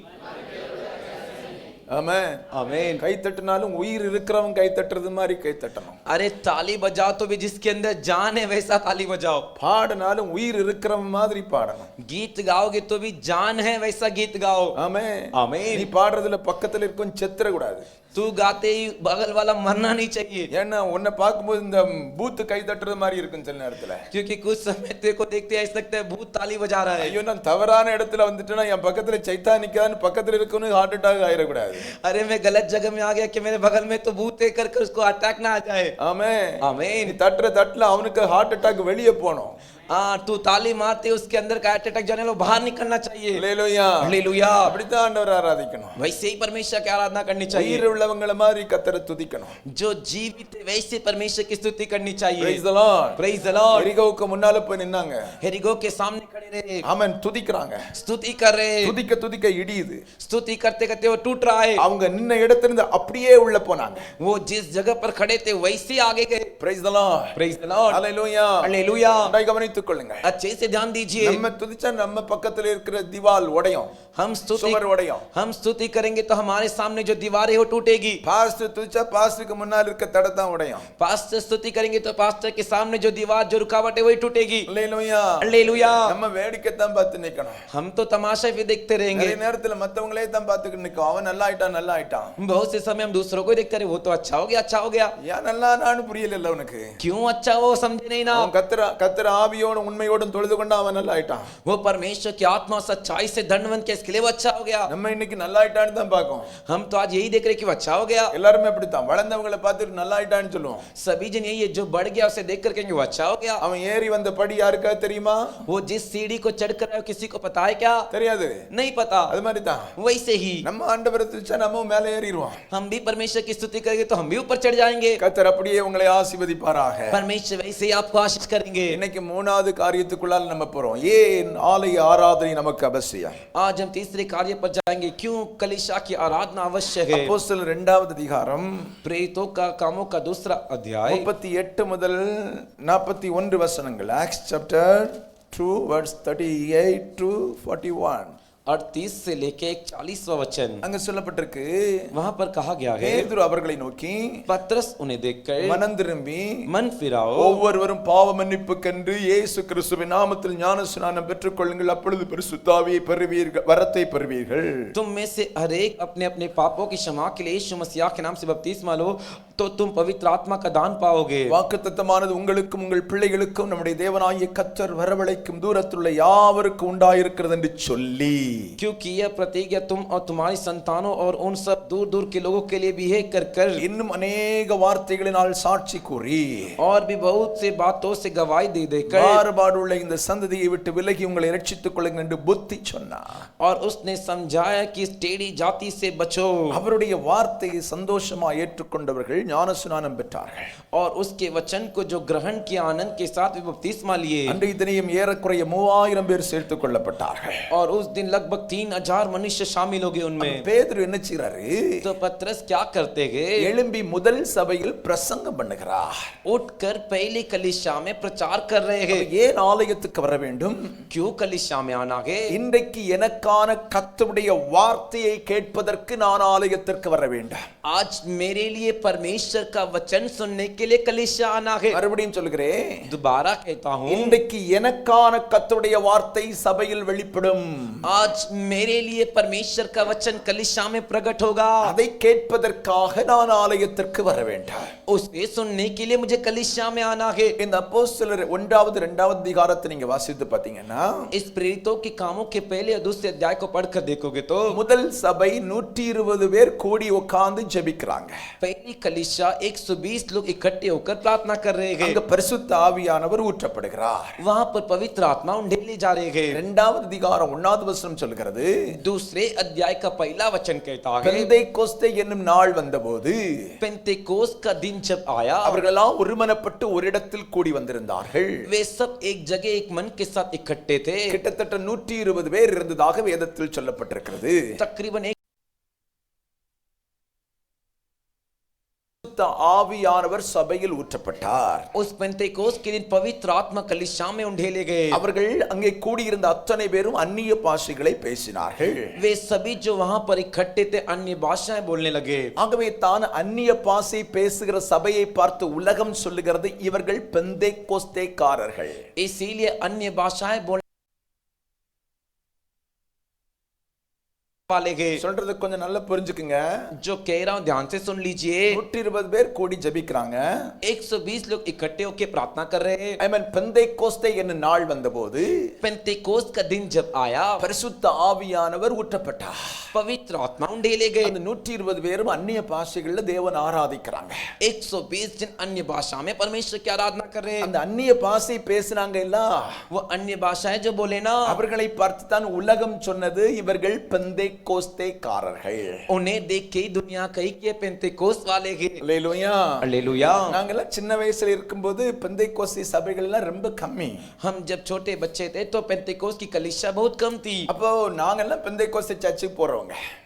ஆமென், आमीन। கை தட்டினாலும் உயிர் இருக்கிறவன் கை தட்டுறது மாதிரி கை தட்டணும். अरे ताली बजाओ तो भी जिसके अंदर जान है वैसा ताली बजाओ। பாடினாலும் உயிர் இருக்கிறவன் மாதிரி பாடணும். गीत गाओगे तो भी जान है वैसा गीत गाओ। ஆமென், आमीन। நீ பாடுறதுல பக்கத்துல இருக்கும் செத்துற கூடாது. तू गाते ही बगल वाला मरना नहीं चाहिए, ஏன்னா உன்னை பார்க்கும்போது இந்த பூத்து கை தட்டுறது மாதிரி இருக்கும் சில நேரத்துல. क्योंकि कुछ समय तेरे को देखते ऐसा लगता है भूत ताली बजा रहा है। ஐயோ நான் தவறான இடத்துல வந்துட்டேன்னா என் பக்கத்துல சைத்தான் நிக்கான்னு பக்கத்துல இருக்கணும் ஹார்ட் அட்டாக் ஆயிடக்கூடாது. अरे मैं गलत जगह में आ गया कि मेरे बगल में तो भूत है करके उसको अटैक ना आ जाए। ஆமென், आमीन। நீ தட்டுற தட்டுல அவனுக்கு ஹார்ட் அட்டாக் வெளியே போகணும். हाँ, तू ताली मारते उसके अंदर का अटैक जाने लो बाहर निकलना चाहिए। அல்லேலூயா, हालेलुया। அப்படித்தான் ஆண்டவரை ஆராதிக்கணும். वैसे ही परमेश्वर की आराधना करनी चाहिए। உயிர் உள்ளவங்கள மாதிரி கர்த்தரை துதிக்கணும். जो जीवित है वैसे परमेश्वर की स्तुति करनी चाहिए। Praise the Lord. Praise the Lord। எரிகோவுக்கு முன்னால போய் நின்னாங்க. हेरिगो के सामने खड़े रहे, ஆமென், துதிக்கறாங்க. स्तुति कर रहे, துதிக்க துதிக்க இடியுது. स्तुति करते करते वो टूट रहा है। அவங்க நின்ன இடத்துல இருந்து அப்படியே உள்ள போனாங்க. वो जिस जगह पर खड़े थे वैसे आगे गए। Praise the Lord. Praise the Lord। Hallelujah. Hallelujah. நன்றாய் கவனித்துக் கொள்ளுங்க. अच्छे से ध्यान दीजिए। நம்ம துதிச்சா நம்ம பக்கத்துல இருக்கிற திவால் உடையும், हम சுவர் உடையும். स्तुति करेंगे तो हमारे सामने जो दीवार है वो टूटेगी। பாஸ்டர் துதிச்சா பாஸ்டருக்கு முன்னால இருக்க தடை தான் உடையும். पास्टर स्तुति करेंगे तो पास्टर के सामने जो दीवार जो रुकावट है वही टूटेगी। அல்லேலூயா. हालेलुया। நம்ம வேடிக்கை தான் பார்த்து நிக்கணும். हम तो तमाशा भी देखते रहेंगे। நிறைய நேரத்துல மத்தவங்களே தான் பார்த்துக்கிட்டு நிக்கும், அவன் நல்லா ஆயிட்டான் நல்லா ஆயிட்டான். बहुत से समय हम दूसरों को देखते रहे, वो तो अच्छा हो गया अच्छा हो गया। ஏன் நல்லா நான் புரியல உனக்கு? क्यों अच्छा वो समझे नहीं ना। அவன் கர்த்தர் ஆவியோடும் உண்மையோடும் தொழுது கொண்டு அவன் நல்லா ஆயிட்டான். वो परमेश्वर की आत्मा सच्चाई से धनवंत के इसके लिए वो अच्छा हो गया। நம்ம இன்னைக்கு நல்லா ஆயிட்டான்னு தான் பார்க்கோம். हम तो आज यही देख रहे कि वो अच्छा हो गया। எல்லாரும் அப்படித்தான் வளர்ந்தவங்களை பார்த்துட்டு நல்லா ஆயிட்டான்னு சொல்லுவோம். सभी जन यही है, जो बढ़ गया उसे देख कर कहेंगे वो अच्छा हो गया। அவன் ஏறி வந்த படி யாருக்கா தெரியுமா? वो जिस सीढ़ी को चढ़ कर आया किसी को पता है क्या? தெரியாது. नहीं पता। அது மாதிரி தான் वैसे ही நம்ம ஆண்டவரை துதிச்சா நம்ம மேலே ஏறிடுவோம். हम भी परमेश्वर की स्तुति करेंगे तो हम भी ऊपर चढ़ जाएंगे। கர்த்தர் அப்படியே உங்களை ஆசீர்வதிப்பாராக. परमेश्वर वैसे ही आपको आशीष करेंगे। இன்னைக்கு மூணாவது காரியத்துக்குள்ளால நம்ம போறோம். ஏன் ஆலய ஆராதனை நமக்கு அவசியம்? आज हम तीसरे कार्य पर जाएंगे, क्यों कलीसिया की आराधना अवश्य है। அப்போஸ்தலர் 2வது அதிகாரம் प्रेरितों का कामों का दूसरा अध्याय 38 முதல் 41 வசனங்கள். Acts chapter 2 verse 38 to 41. 38 से लेके 40वां वचन அங்க சொல்லப்பட்டிருக்கு, वहां पर कहा गया है, பேதுரு அவர்களை நோக்கி पत्रस उन्हें देखकर மனம் திரும்பி मन फिराओ, ஒவ்வொருவரும் பாவ மன்னிப்புக்கென்று இயேசு கிறிஸ்துவின் நாமத்தில் ஞானஸ்நானம் பெற்றுக்கொள்ளுங்கள், அப்பொழுது பரிசுத்த ஆவியை பெறுவீர்கள், வரத்தை பெறுவீர்கள். तुम में से हर एक अपने अपने पापों की क्षमा के लिए यीशु मसीह के नाम से बपतिस्मा लो तो तुम पवित्र आत्मा का दान पाओगे। வாக்குத்தத்தமானது உங்களுக்கும் உங்கள் பிள்ளைகளுக்கும் நம்முடைய தேவனாகிய கர்த்தர் வரவழைக்கும் தூரத்துள்ள யாவருக்கும் உண்டாயிருக்கிறது என்று சொல்லி, क्योंकि यह प्रतिज्ञा तुम और तुम्हारी संतानों और उन सब दूर दूर के लोगों के लिए भी है कर कर இன்னும் अनेक வார்த்தைகளினால் சாட்சி கூறி और भी बहुत से बातों से गवाही दे देकर மாறுபாடுள்ள இந்த சந்ததியை விட்டு விலகி உங்களை ரட்சித்துக் கொள்ளுங்கள் என்று புத்தி சொன்னார். और उसने समझाया कि इस टेढ़ी जाति से बचो। அவருடைய வார்த்தையை சந்தோஷமா ஏற்றுக்கொண்டவர்கள் ஞானஸ்நானம் பெற்றார்கள். और उसके वचन को जो ग्रहण किया आनंद के साथ बपतिस्मा लिए। அன்றைய தினம் ஏறக்குறைய 3000 பேர் சேர்த்துக் கொள்ளப்பட்டார்கள். और उस दिन लगभग लगभग 3000 मनुष्य शामिल हो गए उनमें। பேதுரு என்ன செய்றாரு? तो पतरस क्या करते गए? எழும்பி முதல் சபையில் பிரசங்கம் பண்ணுகிறார். उठकर पहली कलीसिया में प्रचार कर रहे हैं। ஏன் ஆலயத்துக்கு வர வேண்டும்? क्यों कलीसिया में आना है? இன்றைக்கு எனக்கான கர்த்தருடைய வார்த்தையை கேட்பதற்கு நான் ஆலயத்திற்கு வர வேண்டும். आज मेरे लिए परमेश्वर का वचन सुनने के लिए कलीसिया आना है। மறுபடியும் சொல்கிறேன், दोबारा कहता हूँ, இன்றைக்கு எனக்கான கர்த்தருடைய வார்த்தை சபையில் வெளிப்படும். आज मेरे लिए परमेश्वर का वचन कलीसिया में प्रकट होगा। அதை கேட்பதற்காக நான் ஆலயத்திற்கு வர வேண்டும். उसे सुनने के लिए मुझे कलीसिया में आना है। இந்த அப்போஸ்தலர் 1வது 2வது அதிகாரத்தை நீங்க வாசித்து பாத்தீங்கன்னா, इस प्रेरितों के कामों के पहले और दूसरे अध्याय को पढ़कर देखोगे तो முதல் சபை 120 பேர் கூடி உட்கார்ந்து ஜெபிக்கிறாங்க. पहली कलीसिया 120 लोग इकट्ठे होकर प्रार्थना कर रहे हैं। அங்க பரிசுத்த ஆவியானவர் ஊற்றப்படுகிறார். वहां पर पवित्र आत्मा उंडेली जा रहे हैं। 2வது அதிகாரம் 1வது வசனம் சொல்கிறது, दूसरे अध्याय का पहला वचन कहता है, பெந்தேகோஸ்தே என்னும் நாள் வந்தபோது पेंतेकोस्त का दिन जब आया, அவர்களெல்லாம் ஒருமனப்பட்டு ஒரு இடத்தில் கூடி வந்திருந்தார்கள். वे सब एक जगह एक मन के साथ इकट्ठे थे। கிட்டத்தட்ட 120 பேர் இருந்ததாக வேதத்தில் சொல்லப்பட்டிருக்கிறது. तकरीबन एक ஆவியானவர் சபையில் ஊற்றப்பட்டார். उस पेंतेकोस्त के दिन पवित्र आत्मा कलीसिया में उंडेले गए। அவர்கள் அங்கே கூடியிருந்த அத்தனை பேரும் அந்நிய பாஷைகளை பேசினார்கள். वे सभी जो वहां पर इकट्ठे थे अन्य भाषाएं बोलने लगे। ஆகவே தான் அந்நிய பாஷை பேசுகிற சபையை பார்த்து உலகம் சொல்லுகிறது, இவர்கள் பெந்தேகோஸ்தேக்காரர்கள். इसीलिए अन्य भाषाएं बोलने वाले गए। சொல்றது கொஞ்சம் நல்லா புரிஞ்சுக்குங்க. जो कह रहा हूं ध्यान से सुन लीजिए। 120 பேர் கூடி ஜெபிக்கிறாங்க. 120 लोग इकट्ठे होकर प्रार्थना कर रहे हैं। ஐ மீன் பெந்தேகோஸ்தே என்னும் நாள் வந்தபோது पेंतेकोस्त का दिन जब आया, பரிசுத்த ஆவியானவர் ஊற்றப்பட்டார். पवित्र आत्मा उंडेले गए। அந்த 120 பேரும் அந்நிய பாஷைகள்ல தேவனை ஆராதிக்கிறாங்க. 120 जन अन्य भाषा में परमेश्वर की आराधना कर रहे हैं। அந்த அந்நிய பாஷை பேசினாங்க இல்ல, वो अन्य भाषाएं जो बोले ना, அவர்களை பார்த்து தான் உலகம் சொன்னது இவர்கள் பெந்தேகோஸ்தேக்காரர்கள். उन्हें देख के ही दुनिया कही कि पेंतेकोस्त वाले हैं। அல்லேலூயா. हालेलुया। நாங்கெல்லாம் சின்ன வயசுல இருக்கும்போது பெந்தேகோஸ்தே சபைகள்லாம் ரொம்ப கம்மி. हम जब छोटे बच्चे थे तो पेंतेकोस्त की कलीसिया बहुत कम थी। அப்போ நாங்கெல்லாம் பெந்தேகோஸ்தே சர்ச்சுக்கு போறவங்க.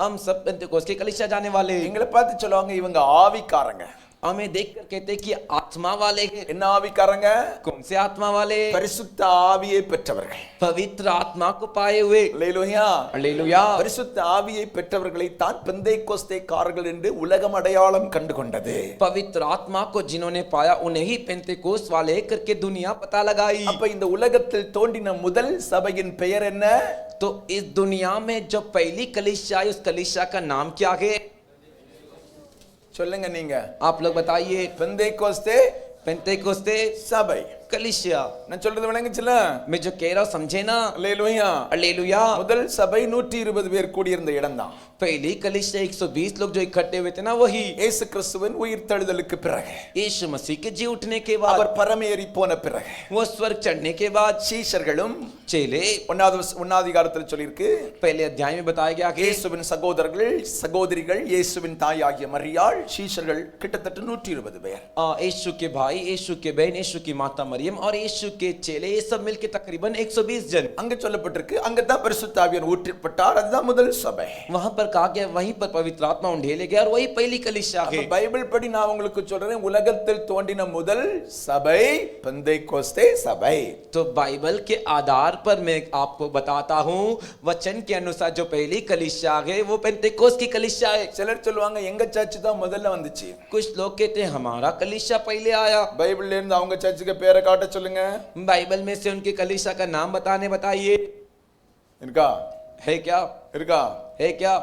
हम सब पेंतेकोस्त की कलीसिया जाने वाले। எங்களை பார்த்து சொல்லுவாங்க இவங்க ஆவிக்காரங்க. हमें देखकर कहते कि आत्मा वाले हैं। என்ன ஆவிக்காரங்க? कौन से आत्मा वाले? பரிசுத்த ஆவியை பெற்றவர்கள். पवित्र आत्मा को पाए हुए। அல்லேலூயா. हालेलुया। பரிசுத்த ஆவியை பெற்றவர்களை தான் பெந்தேகோஸ்தேக்காரர்கள் என்று உலகம் அடையாளம் கண்டு கொண்டது. पवित्र आत्मा को जिन्होंने पाया उन्हें ही पेंतेकोस्त वाले करके दुनिया पता लगाई। அப்ப இந்த உலகத்தில் தோன்றின முதல் சபையின் பெயர் என்ன? तो इस दुनिया में जो पहली कलीसिया आई उस कलीसिया का नाम क्या है? சொல்லுங்க நீங்க. आप लोग बताइए। பெந்தேகோஸ்தே पेंतेकोस्ते சபை. कलीसिया। நான் சொல்றது விளங்குச்சுல? मैं जो कह रहा हूं समझे ना? அல்லேலூயா. हालेलुया। முதல் சபை 120 பேர் கூடியிருந்த இடம்தான். पहली कलीसिया 120 लोग जो इकट्ठे हुए थे ना, वही இயேசு கிறிஸ்துவின் உயிர்த்தெழுதலுக்கு பிறகு, यीशु मसीह के जी उठने के बाद, அவர் பரமேறி போன பிறகு, वो स्वर्ग चढ़ने के बाद, சீஷர்களும் चेले, 1வது அதிகாரத்தில் சொல்லியிருக்கு, पहले अध्याय में बताया गया कि இயேசுவின் சகோதரர்கள் சகோதரிகள், இயேசுவின் தாயாகிய மரியாள், சீஷர்கள் கிட்டத்தட்ட 120 பேர். यीशु के भाई, यीशु के बहन, यीशु की माता मरियम और यीशु के चेले, ये सब मिलके तकरीबन 120 जन। அங்க சொல்லப்பட்டிருக்கு, அங்கதான் பரிசுத்த ஆவியானவர் ஊற்றப்பட்டார். அதுதான் முதல் சபை. वहां पर कहा गया वहीं पर पवित्र आत्मा उंडेले गया और वही पहली कलीसिया है। பைபிள் படி நான் உங்களுக்கு சொல்றேன், உலகத்தில் தோன்றின முதல் சபை பெந்தேகோஸ்தே சபை. तो बाइबल के आधार पर मैं आपको बताता हूँ, वचन के अनुसार जो पहली कलीसिया है वो पेंतेकोस्त की कलीसिया है। சிலர் சொல்லுவாங்க எங்க சர்ச் தான் முதல்ல வந்துச்சு. कुछ लोग कहते हैं हमारा कलीसिया पहले आया। பைபிள்ல இருந்து அவங்க சர்ச்சுக்கு பேரை காட்ட சொல்லுங்க. बाइबल में से उनकी कलीसिया का नाम बताइए। இருக்கா? है क्या? இருக்கா? है क्या?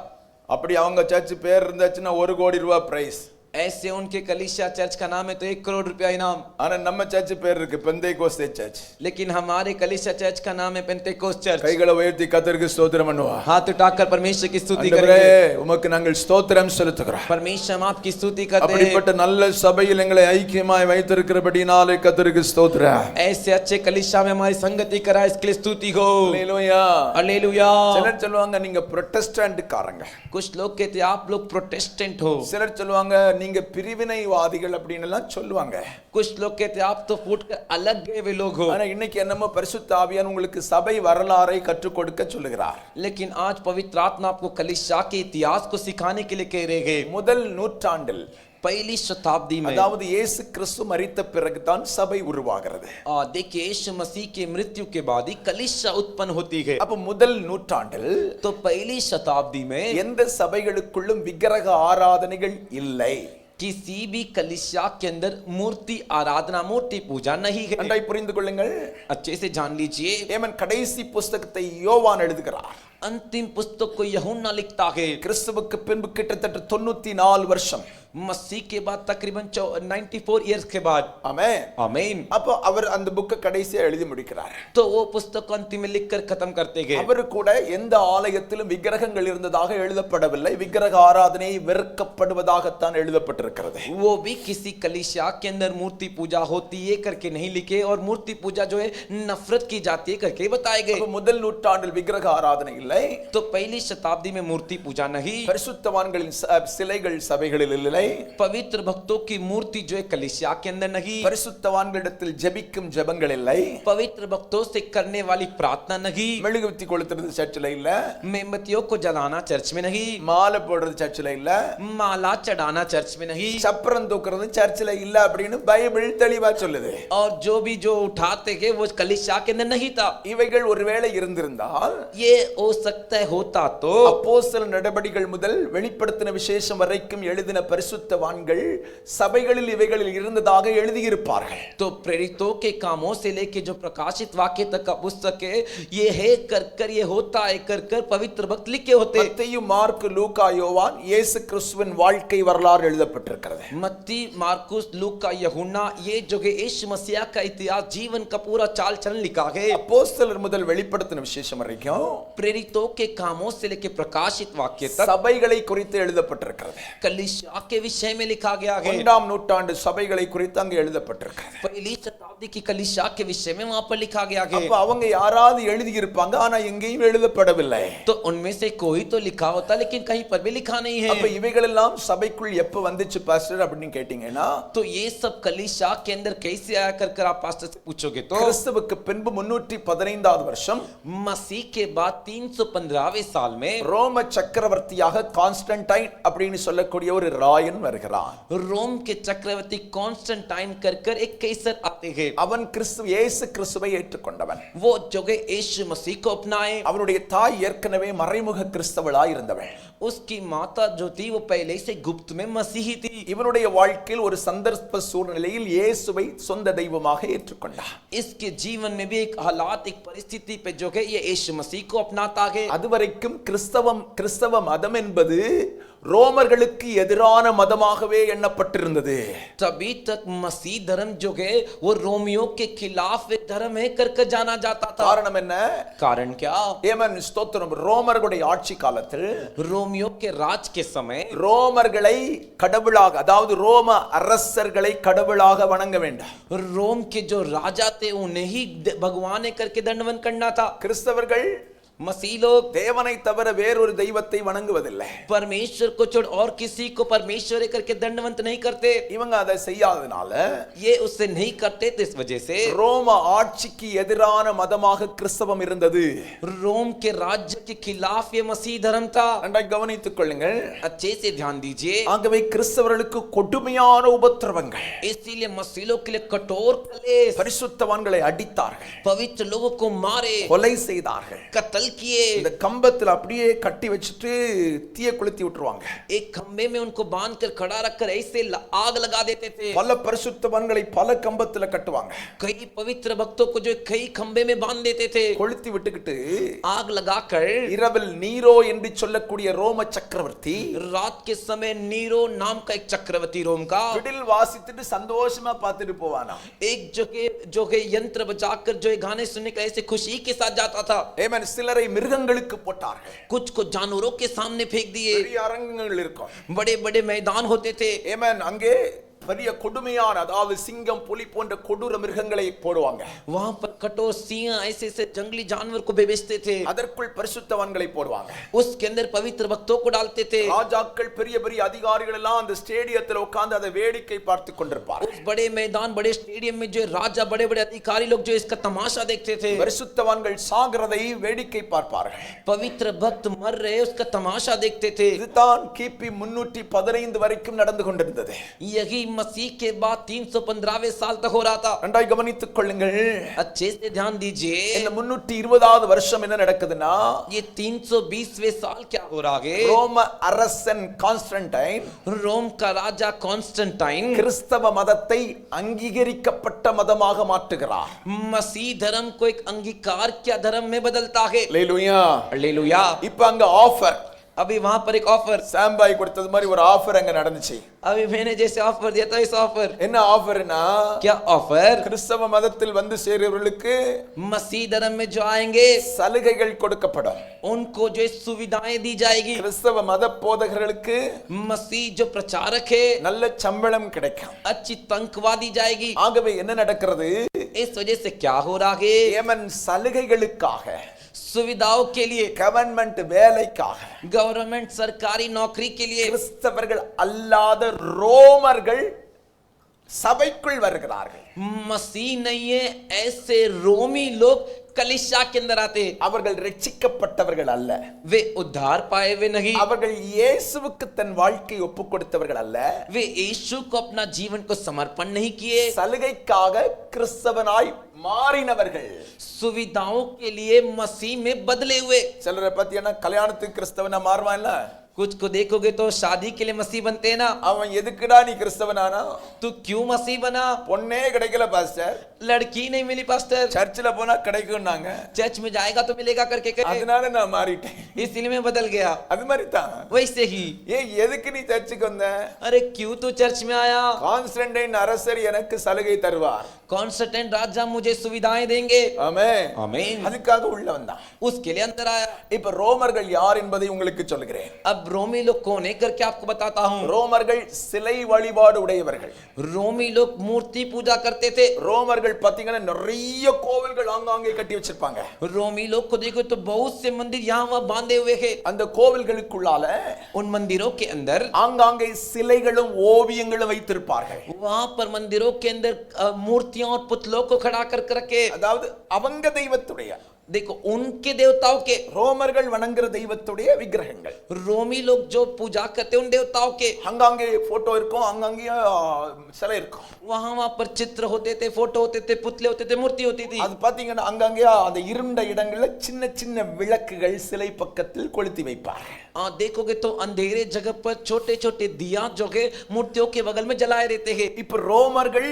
அப்படி அவங்க சர்ச் பேர் இருந்துச்சுன்னா 1 கோடி ரூபாய் பிரைஸ். ऐसे उनके कलीसिया चर्च का नाम है तो 1 करोड़ रुपया इनाम। ஆனா நம்ம சர்ச் பேர் இருக்கு பெந்தேகோஸ்தே சர்ச். लेकिन हमारे कलीसिया चर्च का नाम है पेंतेकोस्त चर्च। கைகளை உயர்த்தி கர்த்தருக்கு ஸ்தோத்திரம் பண்ணுவா. हाथ उठाकर परमेश्वर की स्तुति ஆண்டவரே, करेंगे। உமக்கு நாங்கள் ஸ்தோத்திரம் செலுத்துகிறோம். परमेश्वर हम आपकी स्तुति करते हैं। அப்படிப்பட்ட நல்ல சபையில் எங்களை ஐக்கியமாய் வைத்திருக்கிறபடினாலே கர்த்தருக்கு ஸ்தோத்திரம். ऐसे अच्छे कलीसिया में हमारी संगति करा, इसके लिए स्तुति हो। அல்லேலூயா. हालेलुया। சிலர் சொல்லுவாங்க நீங்க புரோட்டஸ்டன்ட் காரங்க. कुछ लोग कहते हैं आप लोग प्रोटेस्टेंट हो। சிலர் சொல்லுவாங்க நீங்க பிரிவினைவாதிகள் அப்படின்னு எல்லாம் சொல்லுவாங்க. कुछ लोग कहते आप तो फूट कर अलग गए वे लोग हो, ஆனா இன்னைக்கு என்னமோ பரிசுத்த ஆவியானவர் உங்களுக்கு சபை வரலாறை கற்றுக் கொடுக்க சொல்லுகிறார். लेकिन आज पवित्र आत्मा आपको कलीसिया के इतिहास को सिखाने के लिए कह रहे हैं। முதல் நூற்றாண்டில் पहली शताब्दी में, அதாவது இயேசு கிறிஸ்து மரித்த பிறகுதான் சபை உருவாகிறது. देखिए यीशु मसीह के मृत्यु के बाद ही कलीसिया उत्पन्न होती है। அப்ப முதல் நூற்றாண்டில் तो पहली शताब्दी में எந்த சபைகளுக்குள்ளும் விக்கிரக ஆராதனைகள் இல்லை. किसी भी कलीसिया के अंदर मूर्ति आराधना, मूर्ति पूजा नहीं है। நன்றாய் புரிந்து கொள்ளுங்கள். अच्छे से जान लीजिए, ஏமன் கடைசி புஸ்தகத்தை யோவான் எழுதுகிறார். अंतिम पुस्तक को यूहन्ना लिखता है। கிறிஸ்துவுக்கு பின்பு கிட்டத்தட்ட 94 வருஷம், मसीह के बाद तकरीबन 94 इयर्स के बाद, ஆமென், आमीन, அப்போ அவர் அந்த புக்கை கடைசியா எழுதி முடிக்கிறார். तो वो पुस्तक को अंतिम में लिखकर खत्म करते गए। அவர் கூட எந்த ஆலயத்திலும் விக்கிரகங்கள் இருந்ததாக எழுதப்படவில்லை, விக்கிரக ஆராதனை வெறுக்கப்படுவதாகத்தான் எழுதப்பட்டிருக்கிறது. वो भी किसी कलीसिया के अंदर मूर्ति पूजा होती है करके नहीं लिखे, और मूर्ति पूजा जो है नफरत की जाती है करके बताए गए। அப்ப முதல் நூற்றாண்டில் விக்கிரக ஆராதனை இல்லை. तो पहली शताब्दी में मूर्ति पूजा नहीं, பரிசுத்தவான்களின் சிலைகள் சபைகளில் இல்லை. पवित्र भक्तों की मूर्ति जो है कलीसिया के अंदर नहीं, பரிசுத்தவான்களிடத்தில் ஜெபிக்கும் ஜெபங்கள் இல்லை. पवित्र भक्तों से करने वाली प्रार्थना नहीं, மெழுகுவர்த்தி கொளுத்துறது சர்ச்சில் இல்ல, मेमबत्तियों को जलाना चर्च में नहीं, மாலை போடுறது சர்ச்சில் இல்ல, माला चढ़ाना चर्च में नहीं, சப்பரம் தூக்குறது சர்ச்சில் இல்ல அப்படின்னு பைபிள் தெளிவா சொல்லுது. और जो उठाते हैं वो कलीसिया के अंदर नहीं था। இவைகள் ஒருவேளை இருந்திருந்தால் ये हो सकता है होता तो அப்போஸ்தலர் நடபடிகள் முதல் வெளிப்படுத்தின விசேஷம் வரைக்கும் எழுதின பரிசுத்தவான்கள் சபைகளில் இவைகளில் இருந்ததாக எழுதியிருப்பார்கள். तो प्रेरितों के कामों से लेके जो प्रकाशित वाक्य तक का पुस्तक है, ये है कर ये होता है कर पवित्र भक्त लिखे होते। மத்தேயு, மார்க்கு, லூக்கா, யோவான் இயேசு கிறிஸ்துவின் வாழ்க்கை வரலாறு எழுதப்பட்டிருக்கிறது. मत्ती, मार्कुस, लूका, यूहन्ना, ये जो है यीशु मसीह का इतिहास, जीवन का पूरा चाल चलन लिखा है। அப்போஸ்தலர் முதல் வெளிப்படுத்தின விசேஷம் வரைக்கும் प्रेरितों के कामों से लेके प्रकाशित वाक्य तक சபைகளை குறித்து எழுதப்பட்டிருக்கிறது. कलीसिया के विषय में लिखा गया है। ஒன்றாம் நூற்றாண்டு சபைகளை குறித்து அங்கே எழுதப்பட்டிருக்கிறது. पहली शताब्दी की कलीसिया के विषय में वहां पर लिखा गया है। அப்ப அவங்க யாராவது எழுதி இருப்பாங்க, ஆனா எங்கேயும் எழுதப்படவில்லை. तो उनमें से कोई तो लिखा होता, लेकिन कहीं पर भी लिखा नहीं है। அப்ப இவைகள் எல்லாம் சபைக்குள் எப்ப வந்துச்சு பாஸ்டர் அப்படின்னு கேட்டீங்கன்னா, तो ये सब कलीसिया के अंदर कैसे आया कर आप पास्टर से पूछोगे तो கிறிஸ்துவுக்கு பின்பு 315வது வருஷம் मसीह के बाद 315वें साल में ரோம சக்கரவர்த்தியாக கான்ஸ்டன்டைன் அப்படின்னு சொல்லக்கூடிய ஒரு ராயன் வருகிறான். रोम के चक्रवर्ती कॉन्स्टेंटाइन कर एक कैसर आते हैं। அவன் இயேசு கிறிஸ்துவை ஏற்றுக்கொண்டவன். वो जो है यीशु मसीह को अपनाए। அவனுடைய தாய் ஏற்கனவே மறைமுக கிறிஸ்தவளாய் இருந்தவள். उसकी माता जो थी वो पहले से गुप्त में मसीही थी। இவனுடைய வாழ்க்கையில் ஒரு சந்தர்ப்ப சூழ்நிலையில் இயேசுவை சொந்த தெய்வமாக ஏற்றுக்கொண்டார். इसके जीवन में भी एक हालात, एक परिस्थिति पे जो है ये यीशु मसीह को अपनाता है। அதுவரைக்கும் கிறிஸ்தவ மதம் என்பது ரோமர்களுக்கு எதிரான மதமாகவே எண்ணப்பட்டிருந்தது. तभी तक मसीह धर्म जो है वो रोमियों के खिलाफ एक धर्म है कर जाना जाता था। காரணம் என்ன? कारण क्या? ஏமன் ஸ்தோத்திரம். ரோமர்களுடைய ஆட்சி காலத்தில் रोमियों के राज के समय ரோமர்களை கடவுளாக, அதாவது ரோம அரசர்களை கடவுளாக வணங்க வேண்டாம். रोम के जो राजा थे उन्हें ही भगवान करके दंडवत करना था। கிறிஸ்தவர்கள் मसीह लोग தேவனை தவிர வேறொரு தெய்வத்தை வணங்குவதில்லை. परमेश्वर को छोड़ और किसी को परमेश्वर करके दंडवत नहीं करते। இவங்க அதை செய்யாதனால ये उससे नहीं करते, तो इस वजह से ரோம ஆட்சிக்கு எதிரான மதமாக கிறிஸ்தவம் இருந்தது. रोम के राज्य के खिलाफ ये मसीह धर्म था। நன்றாய் கவனித்துக் கொள்ளுங்கள். अच्छे से ध्यान दीजिए। ஆகவே கிறிஸ்தவர்களுக்கு கொடுமையான உபத்திரவங்கள், इसीलिए मसीहों के लिए कठोर क्लेश, பரிசுத்தவான்களை அடித்தார்கள், पवित्र लोगों को मारे, கொலை செய்தார்கள். कत्ल किए। இந்த கம்பத்தில் அப்படியே கட்டி வச்சிட்டு தீய கொளுத்தி விட்டுருவாங்க. एक खंबे में उनको बांधकर खड़ा रखकर ऐसे आग लगा देते थे। பல பரிசுத்தவான்களை பல கம்பத்துல கட்டுவாங்க. कई पवित्र भक्तों को जो कई खंबे में बांध देते थे। கொளுத்தி விட்டுக்கிட்டு आग लगाकर இரவில் நீரோ என்று சொல்லக்கூடிய ரோம சக்கரவர்த்தி रात के समय नीरो नाम का एक चक्रवर्ती रोम का விடில் வாசித்துட்டு சந்தோஷமா பார்த்துட்டு போவானா. एक जो है यंत्र बजाकर जो गाने सुनने का ऐसे खुशी के साथ जाता था। ஏமன் சிலரை மிருகங்களுக்கு போட்டார்கள். कुछ को जानवरों के सामने फेंक दिए। பெரிய அரங்கங்கள் இருக்கும், बड़े बड़े मैदान होते थे। ஏமன் அங்கே பெரிய கொடுமையான, அதாவது சிங்கம் புலி போன்ற கொடூர மிருகங்களை போடுவாங்க. वहां पर कठोर सिंह ऐसे ऐसे जंगली जानवर को बेचते थे, அதற்குள் பரிசுத்தவான்களை போடுவாங்க. उसके अंदर पवित्र भक्तों को डालते थे. ராஜாக்கள் பெரிய பெரிய அதிகாரிகள் எல்லாம் அந்த ஸ்டேடியத்தில் உட்கார்ந்து அதை வேடிக்கை பார்த்து கொண்டிருப்பார்கள். उस बड़े मैदान बड़े स्टेडियम में जो राजा बड़े बड़े अधिकारी लोग जो इसका तमाशा देखते थे, பரிசுத்தவான்கள் சாகிறதை வேடிக்கை பார்ப்பார்கள். पवित्र भक्त मर रहे उसका तमाशा देखते थे. இதுதான் கிபி 315 வரைக்கும் நடந்து கொண்டிருந்தது. यही मसीह के बाद 315वें साल तक हो रहा था. நன்றாய் கவனித்துக் கொள்ளுங்கள். अच्छे से ध्यान दीजिए. இந்த 320வது வருஷம் என்ன நடக்குதுன்னா, ये 320वें साल क्या हो रहा है? ரோம அரசன் கான்ஸ்டன்டைன் रोम का राजा कॉन्स्टेंटाइन கிறிஸ்தவ மதத்தை அங்கீகரிக்கப்பட்ட மதமாக மாற்றுகிறார். मसीह धर्म को एक अंगीकार किया धर्म में बदलता है. அல்லேலூயா. हालेलुया. இப்ப அங்க ஆஃபர், अभी वहां पर एक ऑफर, சாம்பாய் கொடுத்தது மாதிரி ஒரு ஆஃபர் அங்க நடந்துச்சு. अभी मैंने जैसे ऑफर दिया था इस ऑफर. என்ன ஆஃபர்னா, क्या ऑफर? கிறிஸ்தவ மதத்தில் வந்து சேருவர்களுக்கு मसीह धर्म में जो आएंगे சலுகைகள் கொடுக்கப்படும். उनको जो सुविधाएं दी जाएगी. கிறிஸ்தவ மத போதகர்களுக்கு मसीह जो प्रचारक है நல்ல சம்பளம் கிடைக்கும். अच्छी तनख्वाह दी जाएगी. ஆகவே என்ன நடக்கிறது, इस वजह से क्या हो रहा है? ஏமன் சலுகைகளுக்காக, सुविधाओं के लिए, கவர்மெண்ட் வேலைக்காக, गवर्नमेंट सरकारी नौकरी के लिए கிறிஸ்தவர்கள் அல்லாத ரோமர்கள் சபைக்குள் வருகிறார்கள். मसीह नहीं है ऐसे रोमी लोग कलीसिया के अंदर आते. அவர்கள் ரட்சிக்கப்பட்டவர்கள் அல்ல, वे उद्धार पाए हुए नहीं, அவர்கள் இயேசுவுக்கு தன் வாழ்க்கையை ஒப்புக் கொடுத்தவர்கள் அல்ல, वे यीशु को अपना जीवन को समर्पण नहीं किए, சலுகைக்காக கிறிஸ்தவனாய் மாறினவர்கள். सुविधाओं के लिए मसीह में बदले हुए. சிலரை பத்தினா கல்யாணத்துக்கு கிறிஸ்தவனா மாறுவான்ல, कुछ को देखोगे तो शादी के लिए मसीह बनते हैं ना. அவன் எதுக்குடா நீ கிறிஸ்தவனானா, तू क्यों मसीह बना? பொண்ணே கிடைக்கல பாஸ்டர், लड़की नहीं मिली पास्टर, சர்ச்சில் போனா கிடைக்கும்னாங்க, चर्च में जाएगा तो मिलेगा करके कहे, அதனால நான் மாறிட்டேன். इसलिए मैं बदल गया. அது மாதிரி தான். वैसे ही, எதுக்கு நீ சர்ச்சுக்கு வந்த, अरे क्यों तू चर्च में आया? கான்ஸ்டன்டைன் அரசர் எனக்கு சலுகை தருவார், कॉन्स्टेंटाइन राजा मुझे सुविधाएं देंगे. ஆமென், आमीन. அதுக்காக உள்ள வந்தான். उसके लिए अंदर आया. இப்ப ரோமர்கள் யார் என்பதை உங்களுக்கு சொல்கிறேன். अब रोमी लोग कौन है करके आपको बताता हूं. ரோமர்கள் சிலை வழிபாடு உடையவர்கள். रोमी लोग मूर्ति पूजा करते थे. ரோமர்கள் பாத்தீங்கன்னா நிறைய கோவில்கள் ஆங்காங்கே கட்டி வச்சிருப்பாங்க. रोमी लोग को देखो तो बहुत से मंदिर यहाँ वहाँ बांधे हुए हैं. அந்த கோவில்களுக்குள்ளால उन मंदिरों के अंदर ஆங்காங்கே சிலைகளும் ஓவியங்களும் வைத்திருப்பார்கள். वहां पर मंदिरों के अंदर मूर्तियों और पुतलों को खड़ा कर रखे. அதாவது அவங்க தெய்வத்துடைய, देखो उनके देवताओं के, ரோமர்கள் வணங்குற தெய்வத்துடைய விக்கிரகங்கள், रोमी लोग जो पूजा करते उन देवताओं के அங்கங்கே போட்டோ இருக்கும், அங்கங்கே சிலை இருக்கும். वहां वहां पर चित्र होते थे, फोटो होते थे, पुतले होते थे, मूर्ति होती थी. அது பாத்தீங்கன்னா அங்கங்கே அந்த இருண்ட இடங்கள்ல சின்ன சின்ன விளக்குகள் சிலை பக்கத்தில் கொளுத்தி வைப்பார். देखोगे तो अंधेरे जगह पर छोटे छोटे दिया जो है मूर्तियों के बगल में जलाए रहते हैं. இப்ப ரோமர்கள்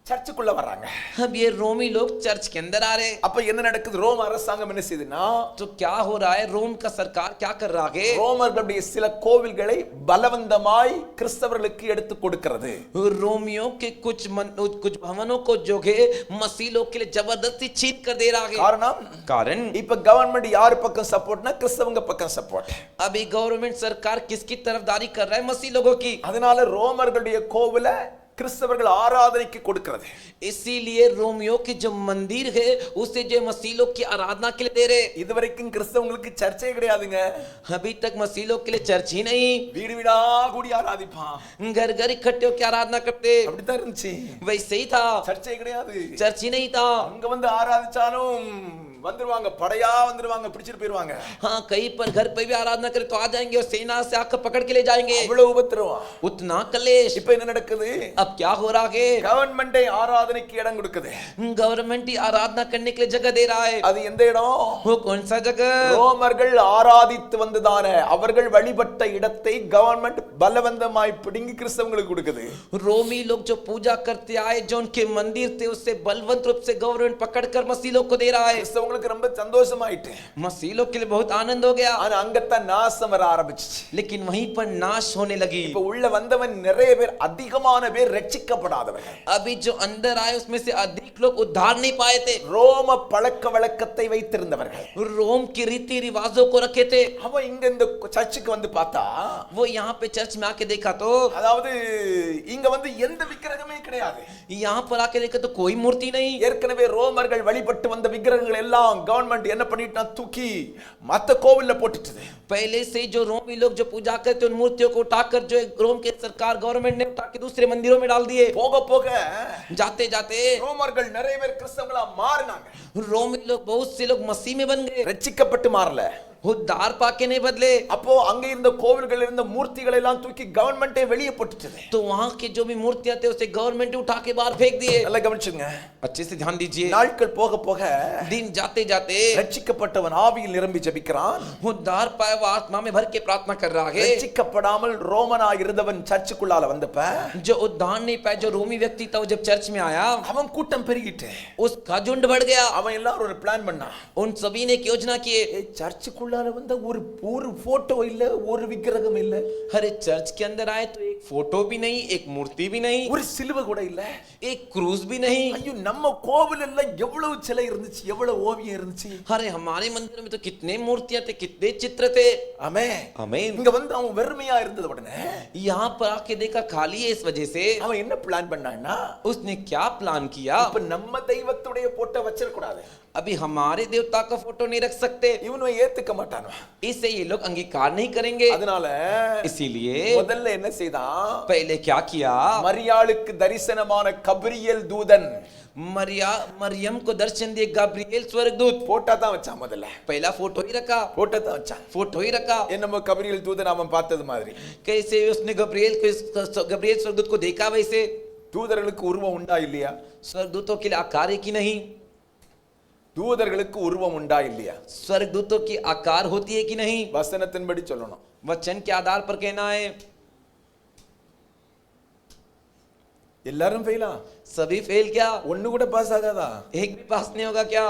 சர்ச்சுக்குள்ள வராங்க. अब ये रोमी लोग चर्च के अंदर आ रहे. அப்ப என்ன நடக்குது, ரோம அரசாங்கம் என்ன செய்யுதுன்னா, तो क्या हो रहा है, रोम का सरकार क्या कर रहा है? ரோமர்களுடைய சில கோவில்களை பலவந்தமாய் கிறிஸ்தவர்களுக்கு எடுத்து கொடுக்கிறது. रोमियों के कुछ भवनों को जो है मसीह लोग के लिए जबरदस्ती छीन कर दे रहा है. कारण இப்ப கவர்மெண்ட் யார் பக்கம் சப்போர்ட்னா கிறிஸ்தவங்க பக்கம் சப்போர்ட். अभी गवर्नमेंट सरकार किसकी तरफदारी कर रहा है? मसीह लोगों की. அதனால ரோமர்களுடைய கோவிலை கிறிஸ்தவர்கள் ஆராதனைக்கு கொடுக்கிறது. इसीलिए रोमियो के जो मंदिर है उसे जो मसीह लोग की आराधना के लिए दे रहे. இதுவரைக்கும் கிறிஸ்தவங்களுக்கு சர்ச்சே கிடையாதுங்க. अभी तक मसीह लोग के लिए चर्च ही नहीं. வீடு வீடா கூடி ஆராதிப்பான், घर घर इकट्ठे होकर आराधना करते. அப்படிதான் இருந்துச்சு. वैसे ही था, சர்ச்சே கிடையாது. चर्च ही नहीं था. அங்க வந்து ஆராதிச்சாலும் வந்துருவாங்க, படையா வந்துருவாங்க, பிடிச்சிட்டு போயிருவாங்க. हाँ, कहीं पर घर पे भी आराधना करे तो आ जाएंगे और सेना से आकर पकड़ के ले जाएंगे. அவ்வளவு உபத்திரவம். उतना कलेश. இப்ப என்ன நடக்குது, अब क्या हो रहा है? கவர்மெண்டே ஆராதனைக்கு இடம் கொடுக்குது. गवर्नमेंट ही आराधना करने के लिए जगह दे रहा है. அது எந்த இடம், वो कौन सा जगह? ரோமர்கள் ஆராதித்து வந்ததான அவர்கள் வழிபட்ட இடத்தை கவர்மெண்ட் பலவந்தமாய் பிடுங்கி கிறிஸ்தவங்களுக்கு கொடுக்குது. रोमी लोग जो पूजा करते आए, जो उनके मंदिर थे, उससे बलवंत रूप से गवर्नमेंट पकड़कर मसीह लोग को दे रहा है. கிறிஸ்தவங்களுக்கு கிறிஸ்தவர்களுக்கு ரொம்ப சந்தோஷமாயிட்டு. मसीह लोग के लिए बहुत आनंद हो गया, ஆனா அங்கத்தான் நாசம் வர ஆரம்பிச்சிச்சு. लेकिन वहीं पर नाश होने लगी। இப்ப உள்ள வந்தவன் நிறைய பேர், அதிகமான பேர் ரட்சிக்கப்படாதவர்கள். अभी जो अंदर आए उसमें से अधिक लोग उद्धार नहीं पाए थे, ரோம பழக்க வழக்கத்தை வைத்திருந்தவர்கள். रोम के रीति रिवाजों को रखे थे। அவன் இங்க இந்த சர்ச்சுக்கு வந்து பார்த்தா, वो यहाँ पे चर्च में आके देखा तो அதாவது இங்க வந்து எந்த விக்கிரகமே கிடையாது. यहाँ पर आके देखा तो कोई मूर्ति नहीं। ஏற்கனவே ரோமர்கள் வழிபட்டு வந்த விக்கிரகங்கள் எல்லாம் கவர்மெண்ட் என்ன பண்ணிட்டா, தூக்கி மத்த கோவில்ல போட்டுட்டது. पहले से जो रोमी लोग जो पूजा करते उन मूर्तियों को उठाकर जो रोम के सरकार गवर्नमेंट ने उठा के दूसरे मंदिरों में डाल दिए। போக போக जाते जाते ரோமர்கள் நிறைய பேர் கிறிஸ்தவங்களா மாறினாங்க. रोमी लोग, बहुत से लोग मसीह में बन गए, ரட்சிக்கப்பட்டு மாறல. उद्धार पाके नहीं बदले। அப்போ அங்க இருந்த கோவில்கள் இருந்த மூர்த்திகளை எல்லாம் தூக்கி கவர்மெண்டே வெளியே போட்டுட்டது. तो वहां के जो भी मूर्तियां थे उसे गवर्नमेंट उठा के बाहर फेंक दिए। நல்லா கவனிச்சுங்க. अच्छे से ध्यान दीजिए। நாட்கள் போக போக दिन जाते जाते ரட்சிக்கப்பட்டவன் ஆவியில் நிரம்பி ஜெபிக்கிறான். उद्धार पाया वो आत्मा में भर के प्रार्थना कर रहा है। ரட்சிக்கப்படாமல் ரோமனா இருந்தவன் சர்ச்சுக்குள்ளால வந்தப்ப, जो उद्धार नहीं पाया, जो रोमी व्यक्ति था, वो जब चर्च में आया அவன் கூட்டம் பெருகிட்டு उसका झुंड बढ़ गया। அவன் எல்லாரும் ஒரு பிளான் பண்ணான். उन सभी ने एक योजना किए। சர்ச்சுக்குள்ளால வந்த ஒரு போட்டோ இல்ல, ஒரு விக்கிரகம் இல்ல, अरे चर्च के अंदर आए तो एक फोटो भी नहीं, एक मूर्ति भी नहीं, ஒரு சிலுவை கூட இல்ல, एक क्रूज भी नहीं। ஐயோ நம்ம கோவில் எல்லாம் எவ்வளவு சிலை இருந்துச்சு, எவ்வளவு ஓவியம் இருந்துச்சு. अरे हमारे मंदिर में तो कितने मूर्तियां थे, कितने चित्र थे। ஆமென். आमीन। இங்க வந்து அவன் வெறுமையா இருந்தது உடனே यहाँ पर आके देखा खाली है, इस वजह से அவன் என்ன பிளான் பண்ணான்னா, उसने क्या प्लान किया, இப்ப நம்ம தெய்வத்துடைய போட்டோ வச்சிர கூடாது, अभी हमारे देवता का फोटो नहीं रख सकते, இவனும் ஏத்துக்க மாட்டானோ, इसे ये लोग अंगीकार नहीं करेंगे। அதனால इसीलिए முதல்ல என்ன செய்தான், पहले क्या किया, மரியாளுக்கு தரிசனமான கபிரியேல் தூதன் मरियम को दर्शन दिए गब्रिएल स्वर्गदूत, போட்டோ தான் வச்சான். முதல்ல पहला फोटो ही रखा, போட்டோ தான் வச்சான். फोटो ही रखा। என்னமோ கபிரியேல் தூதன் அவன் பார்த்தது மாதிரி, कैसे उसने गब्रिएल स्वर्गदूत को देखा, वैसे தூதர்களுக்கு உருவம் உண்டா இல்லையா, स्वर्गदूतों के लिए आकार है कि नहीं, தூதர்களுக்கு உருவம் உண்டா இல்லையா, स्वर्गदूतों की आकार होती है कि नहीं, வசனத்தின்படி சொல்லணும். वचन के आधार पर कहना है। எல்லாரும் ஃபெயிலா, सभी फेल क्या, ஒண்ணு கூட பாஸ் ஆகாதா, एक भी पास नहीं होगा क्या।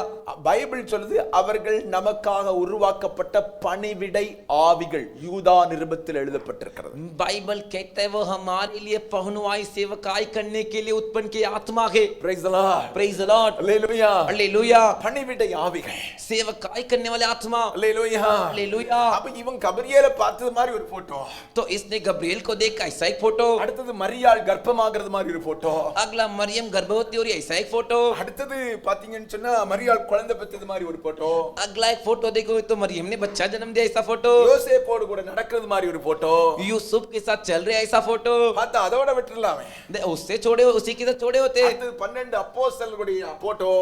பைபிள் சொல்லுது அவர்கள் நமக்காக உருவாக்கப்பட்ட பணிவிடை ஆவிகள், யூதா நிருபத்தில் எழுதப்பட்டிருக்கிறது. बाइबल कहता है वो हमारे लिए पहुंचवाई सेवकाई करने के लिए उत्पन्न की आत्मा है। Praise the Lord. Praise the Lord, Hallelujah. Hallelujah. பணிவிடை ஆவிகள், सेवकाई करने वाले आत्मा, Hallelujah. हालेलुया। அப்ப இவன் கபிரியேலை பார்த்தது மாதிரி ஒரு போட்டோ, तो इसने गब्रिएल को देखा, ऐसा एक फोटो। அடுத்தது மரியாள் கர்ப்பமாகிறது மாதிரி ஒரு போட்டோ, अगला मरियम गर्भवती हो रही है, ऐसा एक फोटो। அடுத்தது பாத்தீங்கன்னு சொன்னா மரியாள் குழந்தை பெற்றது மாதிரி ஒரு போட்டோ, अगला एक फोटो देखो तो मरियम ने बच्चा जन्म दिया, ऐसा फोटो। யோசேப்போடு கூட நடக்கிறது மாதிரி ஒரு போட்டோ, यूसुफ के साथ चल रहे, ऐसा फोटो। பார்த்தா அதோட விட்டுறலாமே. उससे छोड़े, उसी की तरह छोड़े होते। அடுத்து 12 அப்போஸ்தலர்களுடைய போட்டோ,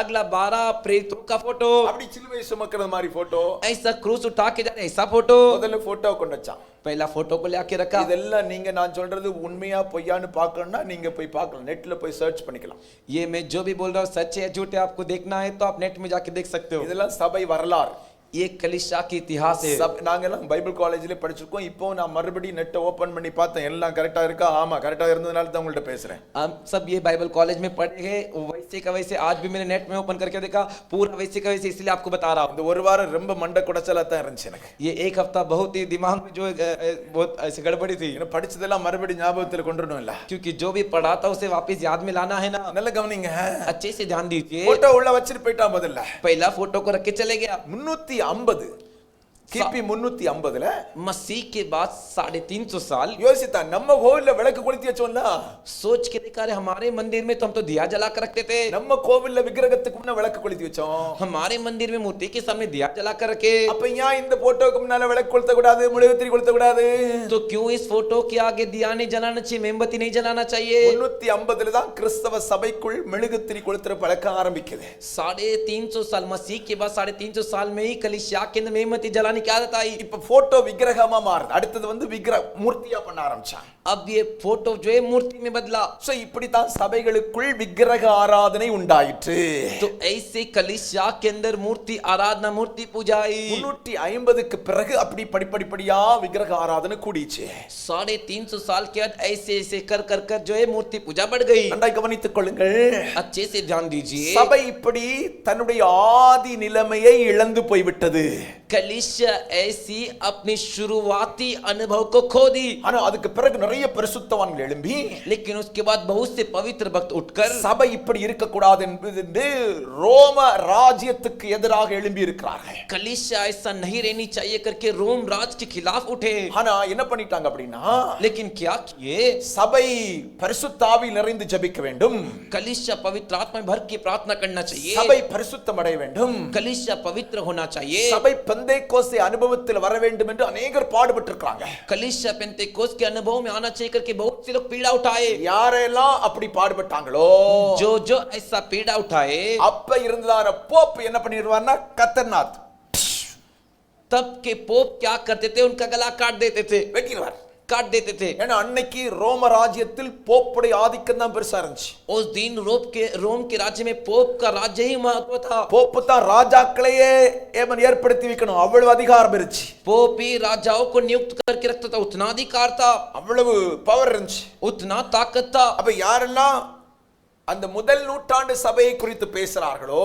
अगला 12 प्रेरितों का फोटो, அப்படி சிலுவை சுமக்கிறது மாதிரி போட்டோ, ऐसा क्रूस उठा के जा रहे, ऐसा फोटो। முதல்ல போட்டோ கொண்டு வச்சான். पहला फोटो को लेके रखा। இதெல்லாம் நீங்க நான் சொல்றது உண்மையா பொய்யான்னு பார்க்கணும்னா நீங்க போய் பார்க்கலாம், நெட்ல போய் சர்ச் பண்ணிக்கலாம். ये मैं जो भी बोल रहा हूँ सच है झूठ है, आपको देखना है तो आप नेट में जाके देख सकते हो। இதெல்லாம் சபை வரலாறு, ये कलीसिया की इतिहास है। நாங்கெல்லாம் பைபிள் காலேஜ்ல படிச்சிருக்கோம். இப்போ நான் மறுபடியும் நெட்டை ஓபன் பண்ணி பார்த்தேன், எல்லாம் கரெக்டா இருக்கா, ஆமா கரெக்டா இருந்ததுனால தான் உங்கள்ட்ட பேசுறேன். हम सब ये बाइबल कॉलेज में पढ़े हैं, वैसे का वैसे आज भी मैंने नेट में ओपन करके देखा, पूरा वैसे का वैसे, इसलिए आपको बता रहा हूँ। இந்த ஒரு வாரம் ரொம்ப மண்டை குடைச்சலா தான் இருந்துச்சு எனக்கு. ये एक हफ्ता बहुत ही दिमाग में जो बहुत ऐसे गड़बड़ी थी, ஏன்னா படிச்சதெல்லாம் மறுபடியும் ஞாபகத்துல கொண்டு வரணும் இல்ல, क्योंकि जो भी पढ़ा था उसे वापस याद में लाना है ना। நல்ல கவனிங்க. अच्छे से ध्यान दीजिए। போட்டோ உள்ள வச்சிட்டு போயிட்டா முதல்ல पहला फोटो को रख के चले गया। 350 கிபி 350ல मसीह के बाद 350 साल யோசித்தா, நம்ம கோவில்ல விளக்கு கொளுத்தி வச்சோம்ல, सोच के देखा रहे हमारे मंदिर में तो हम तो दिया जला कर रखते थे, நம்ம கோவில்ல விக்கிரகத்துக்கு முன்ன விளக்கு கொளுத்தி வச்சோம், हमारे मंदिर में मूर्ति के सामने दिया जला कर रखे, அப்ப ஏன் இந்த போட்டோக்கு முன்னால விளக்கு கொளுத்த கூடாது, மெழுகுத்திரி கொளுத்த கூடாது? तो क्यों इस फोटो के आगे दिया नहीं जलाना चाहिए, मेमबत्ती नहीं जलाना चाहिए। 350ல தான் கிறிஸ்தவ சபைக்குள் மெழுகுத்திரி கொளுத்துற பழக்கம் ஆரம்பிக்குது. 350 साल मसीह के बाद 350 साल में ही कलीसिया के अंदर मेमबत्ती जलाने की आदत आई। இப்ப போட்டோ விக்கிரகமா மாறுது, அடுத்தது வந்து விக்கிரக மூர்த்தியா பண்ண ஆரம்பிச்சான். अब ये फोटो जो है मूर्ति में बदला। சோ இப்படித்தான் சபைகளுக்குள் விக்கிரக ஆராதனை உண்டாயிற்று. तो ऐसे कलीसिया के अंदर मूर्ति आराधना, मूर्ति पूजा आई। 350க்கு பிறகு அப்படி படிப்படியா விக்கிரக ஆராதனை கூடிச்சு. 350 साल के बाद ऐसे ऐसे कर जो है मूर्ति पूजा बढ़ गई। நன்றாய் கவனித்துக் கொள்ளுங்கள். अच्छे से ध्यान दीजिए। சபை இப்படி தன்னுடைய ஆதி நிலைமையை இழந்து போய்விட்டது. कलीसिया ऐसी अपनी शुरुआती अनुभव को खो दी। ஆனா அதுக்கு பிறகு நிறைய பரிசுத்தவான்கள் எழும்பி, लेकिन उसके बाद बहुत से पवित्र भक्त उठकर சபை இப்படி இருக்க கூடாது என்று ரோம ராஜ்யத்துக்கு எதிராக எழும்பி இருக்கிறார்கள். कलीसिया ऐसा नहीं रहनी चाहिए करके रोम राज के खिलाफ उठे। ஆனா என்ன பண்ணிட்டாங்க அப்படின்னா, लेकिन क्या किए? சபை பரிசுத்த ஆவியில் நிறைந்து ஜெபிக்க வேண்டும். कलीसिया पवित्र आत्मा में भर के प्रार्थना करना चाहिए। சபை பரிசுத்தம் அடைய வேண்டும். कलीसिया पवित्र होना चाहिए। சபை பெந்தேகோஸ்தே அனுபவத்தில் வர வேண்டும் என்று अनेகர் பாடுபட்டிருக்காங்க. कलीसिया पेंतेकोस्त के अनुभव में आना चाहिए करके बहुत से लोग पीड़ा उठाए। யாரெல்லாம் அப்படி பாடுபட்டாங்களோ, जो जो ऐसा पीड़ा उठाए, அப்ப இருந்ததான போப் என்ன பண்ணிடுவார்னா கத்தர்நாத், तब के पोप क्या करते थे? उनका गला काट देते थे, வெட்டிடுவார். काट देते थे। ஏன்னா அன்னைக்கு ரோம ராஜ்யத்தில் போப்புடைய ஆதிக்கம் தான் பெருசா இருந்துச்சு. उस दिन रोम के राज्य में पोप का राज्य ही महत्व था। போப்பு தான் ராஜாக்களையே ஏற்படுத்தி வைக்கணும், அவ்வளவு அதிகாரம் இருந்துச்சு. पोप ही राजाओं को नियुक्त करके रखता था, उतना अधिकार था, அவ்வளவு பவர் இருந்துச்சு, उतना ताकत था। அப்ப யாரெல்லாம் அந்த முதல் நூற்றாண்டு சபையை குறித்து பேசுறார்களோ,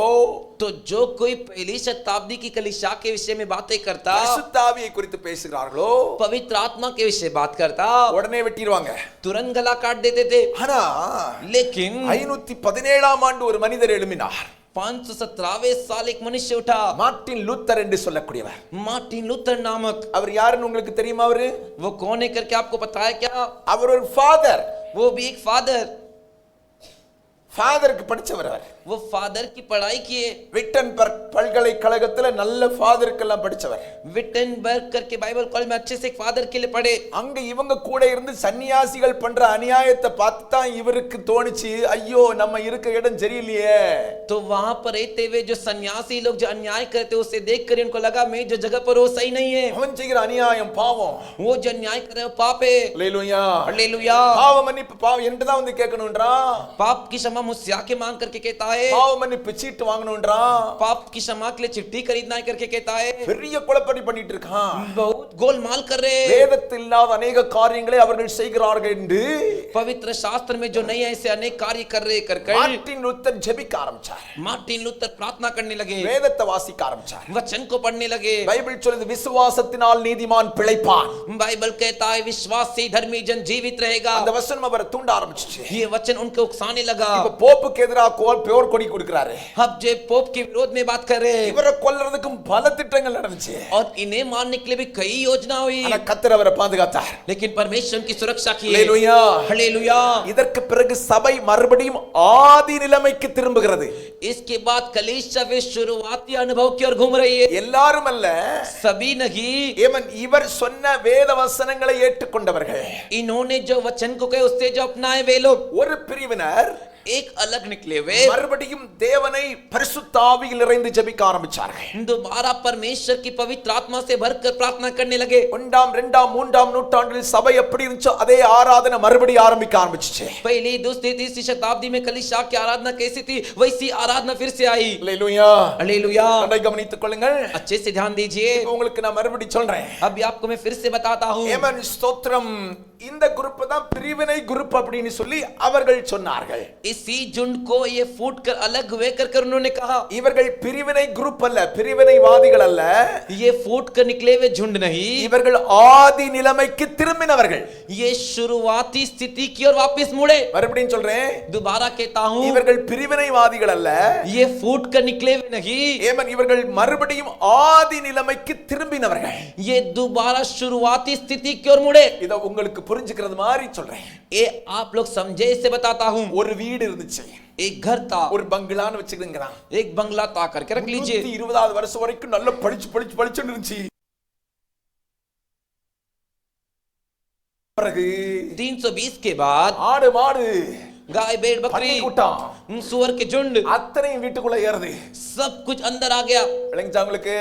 तो जो कोई पहली शताब्दी की कलीसिया के विषय में बातें करता, பரிசுத்த ஆவியை குறித்து பேசுகிறார்களோ, पवित्र आत्मा के विषय बात करता, உடனே வெட்டிடுவாங்க, तुरंत गला काट देते थे। ஆனா लेकिन 517ஆம் ஆண்டு ஒரு மனிதர் எழும்பினார். 517वें साल एक मनुष्य उठा, மார்ட்டின் லூத்தர் என்று சொல்லக்கூடியவர். मार्टिन लूथर नामक। அவர் யாருன்னு உங்களுக்கு தெரியுமா? அவரு वो कौन है करके आपको पता है क्या? அவர் ஒரு ஃபாதர். वो भी एक फादर, ஃபாதருக்கு படிச்சவர். அவர் वो फादर की पढ़ाई किए। விட்டன்பர்க் பல்கலைக்கழகத்துல நல்ல ஃபாதருக்கெல்லாம் படிச்சவர். विटनबर्ग करके बाइबल कॉलेज में अच्छे से एक फादर के लिए पढ़े। அங்க இவங்க கூட இருந்து சன்னியாசிகள் பண்ற அநியாயத்தை பார்த்து தான் இவருக்கு தோணுச்சு, ஐயோ நம்ம இருக்க இடம் சரியில்லையே. तो वहां पर रहते हुए जो सन्यासी लोग जो अन्याय करते उसे देखकर इनको लगा मैं जो जगह पर वो सही नहीं है। அவன் செய்கிற அநியாயம் பாவம், वो जो अन्याय कर रहे हो पाप है। அல்லேலூயா हालेलुया। பாவ மன்னிப்பு பாவம் என்று தான் வந்து கேட்கணும்ன்றா, पाप की क्षमा मुझसे आके मांग करके कहता है। பாவ மன்னிப்பு சீட்டு வாங்கணும்ன்றா, पाप की क्षमा के लिए चिट्ठी खरीदना है करके कहता है। பெரிய குழப்படி பண்ணிட்டு இருக்கான். बहुत गोलमाल कर रहे हैं। வேதத்தில் இல்லாத अनेक காரியங்களை அவர்கள் செய்கிறார்கள் என்று पवित्र शास्त्र में जो नहीं है ऐसे अनेक कार्य कर रहे कर மார்ட்டின் லூத்தர் ஜெபிக்க ஆரம்பிச்சார். मार्टिन लूथर प्रार्थना करने लगे, வேதத்தை வாசிக்க ஆரம்பிச்சார். वचन को पढ़ने लगे। பைபிள் சொல்லுது விசுவாசத்தினால் நீதிமான் பிழைப்பான். बाइबल कहता है विश्वास से धर्मी जन जीवित रहेगा। அந்த வசனம் அவரை தூண்ட ஆரம்பிச்சிச்சு. ये वचन उनको उकसाने लगा। இப்ப போப்புக்கு எதிராக பேர் கொடி கொடுக்கிறாரு. अब जो पोप के विरोध में बात कर रहे हैं, இவரை கொல்றதுக்கு பல திட்டங்கள் நடந்துச்சு. और इन्हें मारने के लिए भी कई योजना हुई, ஆனா கர்த்தர் அவரை பாதுகாத்தார். लेकिन परमेश्वर उनकी सुरक्षा की। அல்லேலூயா हालेलुया। இதற்கு பிறகு சபை மறுபடியும் ஆதி நிலைமைக்கு திரும்புகிறது. इसके बाद कलीसिया वे शुरुआती अनुभव की ओर घूम रही है। எல்லாரும் அல்ல, सभी नहीं, இவர் சொன்ன வேத வசனங்களை ஏற்றுக்கொண்டவர்கள், इन्होंने जो वचन को कहे उससे जो अपनाए वे लोग, ஒரு பிரிவினர் एक अलग निकले वे மறுபடியும் தேவனை பரிசுத்த ஆவியில் நிறைந்து ஜெபிக்க ஆரம்பிச்சார்கள். दोबारा परमेश्वर की पवित्र आत्मा से भरकर प्रार्थना करने लगे। 1ஆம் 2ஆம் 3ஆம் நூற்றாண்டில் சபை எப்படி இருந்துச்சோ அதே ஆராதனை மறுபடியும் ஆரம்பிக்க ஆரம்பிச்சிச்சு. पहली दूसरी तीसरी शताब्दी में कलीसिया की आराधना कैसी थी वैसी आराधना फिर से आई। அல்லேலூயா हालेलुया। அதை கவனித்துக் கொள்ளுங்கள். अच्छे से ध्यान दीजिए। இப்போ உங்களுக்கு நான் மறுபடியும் சொல்றேன். अभी आपको मैं फिर से बताता हूँ। ஏமன் ஸ்தோத்திரம். இந்த குரூப் தான் பிரிவினை குரூப் அப்படின்னு சொல்லி அவர்கள் சொன்னார்கள். इसी झुंड को ये फूट कर अलग हुए कर उन्होंने कहा இவர்கள் பிரிவினை குரூப் அல்ல, பிரிவினைவாதிகள் அல்ல, ये फूट कर निकले हुए झुंड नहीं, இவர்கள் ஆதி நிலைமைக்கு திரும்பினவர்கள். ये शुरुआती स्थिति की ओर वापस मुड़े। மறுபடியும் சொல்றேன், दोबारा कहता हूँ, இவர்கள் பிரிவினைவாதிகள் அல்ல, ये फूट कर निकले हुए नहीं, ஏமன் இவர்கள் மறுபடியும் ஆதி நிலைமைக்கு திரும்பினவர்கள். ये दोबारा शुरुआती स्थिति की ओर मुड़े। இத உங்களுக்கு புரிஞ்சுக்கிறது மாதிரி சொல்றேன். ये आप लोग समझे इससे बताता हूँ। ஒரு வீடு இருந்துச்சு, एक घर था, ஒரு பங்களான்னு வச்சுக்கங்கறான். एक बंगला था करके रख लीजिए। 20வது வருஷம் வரைக்கும் நல்ல பளிச்சுன்னு இருந்துச்சு. பிறகு 320 के बाद ஆடு மாடு गाय भेड़ பன்னி बकरी கூட்டம் सुअर के झुंड அத்தனையும் வீட்டுக்குள்ள ஏறுது. सब कुछ अंदर आ गया। விளங்குச்சா உங்களுக்கு?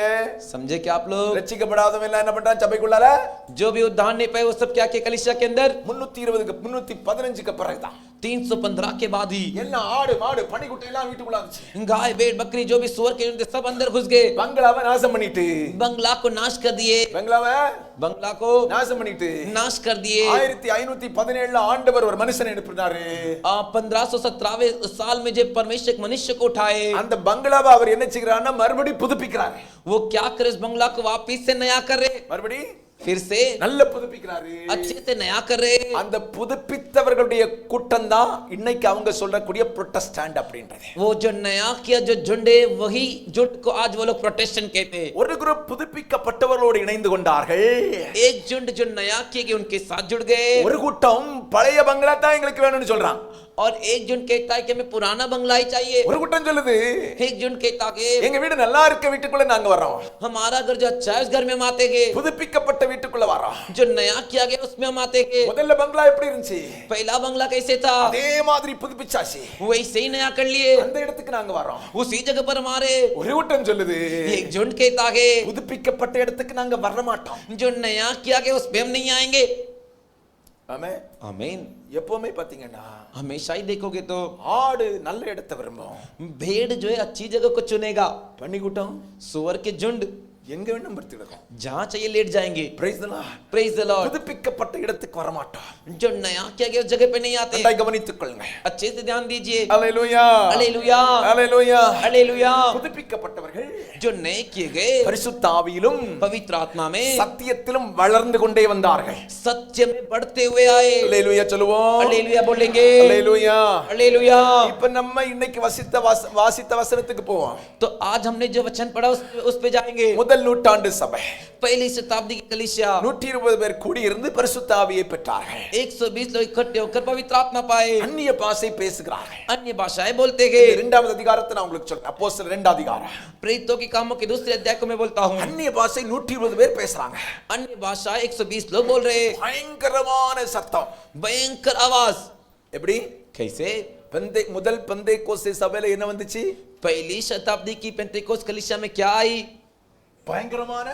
समझे क्या आप लोग? ரட்சிக்கப்படாதவன் எல்லாம் என்ன பண்றான் சபைக்குள்ளால? जो भी उद्धार नहीं पाए वो सब क्या किया कलीसिया के अंदर? 315க்கு பிறகுதான் 315 के बाद ही என்ன ஆடு மாடு பன்னி குட்டை எல்லாம் வீட்டுக்குள்ள வந்துச்சு. गाय भेड़ बकरी जो भी सुअर के झुंड थे, सब अंदर घुस गए। பங்களாவை நாசம் பண்ணிட்டு, बंगला को नाश कर दिए। பங்களாவை बंगला को நாசம் பண்ணிட்டு नाश कर दिए। 1517 ஆண்டவர் ஒரு மனுஷனை அனுப்பினாரு. 1517 साल में जब परमेश्वर एक मनुष्य को उठाए, அந்த பங்களாவை அவர் என்ன செய்யறாருன்னா மறுபடி புதுப்பிக்கிறாரு. वो क्या करे इस बंगला को वापस से नया कर रहे, மறுபடி फिर से நல்ல புதுப்பிக்கிறாரு. अच्छे से नया कर रहे। அந்த புதுப்பித்தவர்களுடைய கூட்டம் தான் இன்னைக்கு அவங்க சொல்லக்கூடிய புரோட்டஸ்டன்ட் அப்படின்றது. वो जो नया किया जो झुंड है, वही झुंड को आज वो लोग प्रोटेस्टेंट कहते हैं। ஒரு குரூப் புதுப்பிக்கப்பட்டவர்களோடு இணைந்து கொண்டார்கள். एक झुंड जो नया किए गए उनके साथ जुड़ गए। ஒரு கூட்டம் பழைய பங்களா தான் எங்களுக்கு வேணும்னு சொல்றான். और एक झुंड कहता है कि हमें पुराना बंगला ही चाहिए। ஒரு கூட்டம் சொல்லுது एक झुंड कहता है எங்க வீடு நல்லா இருக்க வீட்டுக்குள்ள நாங்க வரோம். हमारा घर जो अच्छा है उस घर में हम आते हैं। புதுப்பிக்கப்பட்ட வீட்டுக்குள்ள வரோம். जो नया किया गया उसमें हम आते हैं। முதல்ல பங்களா எப்படி இருந்துச்சு? पहला बंगला कैसे था, அதே மாதிரி புதுப்பிச்சாச்சு. वैसे ही नया कर लिए। அந்த இடத்துக்கு நாங்க வரோம். उसी जगह पर हमारे ஒரு கூட்டம் சொல்லுது एक झुंड कहता है புதுப்பிக்கப்பட்ட இடத்துக்கு நாங்க வர மாட்டோம். जो नया किया गया उसमें हम नहीं आएंगे। ஆமென். आमीन। எப்பவுமே பாத்தீங்கன்னா हमेशा ही देखोगे तो ஆடு நல்ல இடத்தை விரும்பும். भेड़ जो है अच्छी जगह को चुनेगा। பன்னி கூட்டம் सुअर के झुंड எங்க வேணும் படுத்திடுறோம். जहां चाहिए लेट जाएंगे। Price the Lord. Praise the Lord. புதுப்பிக்கப்பட்ட இடத்துக்கு வர மாட்டோம். जो नया किया गया उस जगह पे नहीं आते। நன்றாய் கவனித்துக் கொள்ளுங்க. अच्छे से ध्यान दीजिए। ஹalleluya हालेलुया ஹalleluya. हालेलुया। புதுப்பிக்கப்பட்டவர்கள் जो नए किए गए பரிசுத்த ஆவியிலும் पवित्र आत्मा में சத்தியத்திலும் வளர்ந்து கொண்டே வந்தார்கள். सत्य में बढ़ते हुए आए। ஹalleluya சொல்லுவோம். हालेलुया बोलेंगे। ஹalleluya. हालेलुया। இப்ப நம்ம இன்னைக்கு வாசித்த வசனத்துக்கு போவோம். तो आज हमने जो वचन पढ़ा उस पे जाएंगे। முதல் நூற்றாண்டு சபை पहली शताब्दी की कलीसिया 120 பேர் கூடி இருந்து பரிசுத்த ஆவியை பெற்றார்கள். 120 लोग इकट्ठे होकर पवित्र आत्मा पाए। அந்நிய பாஷை பேசுகிறார்கள். अन्य भाषाएं बोलते गए। இரண்டாவது அதிகாரத்தை நான் உங்களுக்கு சொல்றேன். அப்போஸ்தலர் 2 அதிகாரம். प्रेरितों के कामों के दूसरे अध्याय को मैं बोलता हूँ। அந்நிய பாஷை 120 பேர் பேசுறாங்க. अन्य भाषा 120 लोग बोल रहे। பயங்கரமான சத்தம். भयंकर आवाज। எப்படி? कैसे? முதல் பெந்தேகோஸ்தே சபையில என்ன வந்துச்சு? पहली शताब्दी की पेंतेकोस्त कलीसिया में क्या आई? பயங்கரமான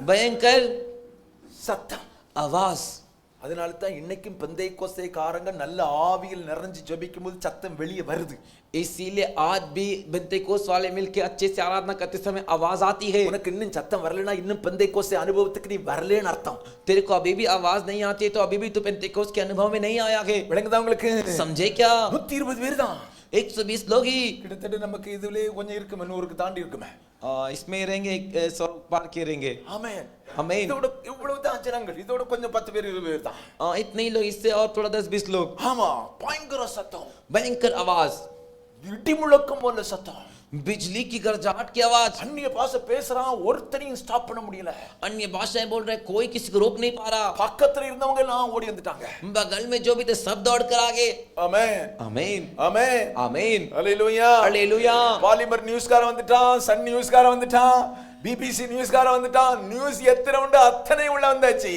भयंकर சத்தம், आवाज। அதனால தான் இன்னைக்கும் பெந்தேகோஸ்தே காரங்க நல்ல ஆவியில் நிறைஞ்சு ஜெபிக்கும்போது சத்தம் வெளியே வருது. इसीलिए आज भी पेंतेकोस्त वाले मिलके अच्छे से आराधना करते समय आवाज आती है। உனக்கு இன்னும் சத்தம் வரலனா இன்னும் பெந்தேகோஸ்தே அனுபவத்துக்கு நீ வரலன்னு அர்த்தம். तेरे को अभी भी आवाज नहीं आती है तो अभी भी तू पेंतेकोस्त के अनुभव में नहीं आया है। விளங்குதா உங்களுக்கு? समझे क्या? 120 பேர் தான். 120 लोग ही கிட்டத்தட்ட நமக்கு இதுலயே கொஞ்சம் இருக்குமே, 100க்கு தாண்டி இருக்குமே. इसमें रहेंगे 100 पार के रहेंगे। ஆமென். आमीन। இதோட இவ்வளவு தான் ஜனங்கள். இதோட கொஞ்சம் 10 பேர் 20 பேர் தான். इतने ही लोग, इससे और थोड़ा 10-20 लोग। ஆமா, பயங்கர சத்தம், भयंकर आवाज, இடி முழக்கம் போல சத்தம், बिजली की गरजाहट की आवाज। அந்நிய பாஷை பேசுறான், ஒருத்தனையும் ஸ்டாப் பண்ண முடியல. अन्य भाषाएं बोल रहे, कोई किसी को रोक नहीं पा रहा। பக்கத்துல இருந்தவங்க எல்லாம் ஓடி வந்துட்டாங்க. बगल में जो भी थे सब दौड़ कर आगे। ஆமென் आमीन ஆமென் आमीन ஹalleluya हालेलुया। பாலிமர் நியூஸ்கார வந்துட்டான், சன் நியூஸ்கார வந்துட்டான், பிபிசி நியூஸ்கார வந்துட்டான். நியூஸ் எத்தனை உண்டு அத்தனை உள்ள வந்தாச்சு.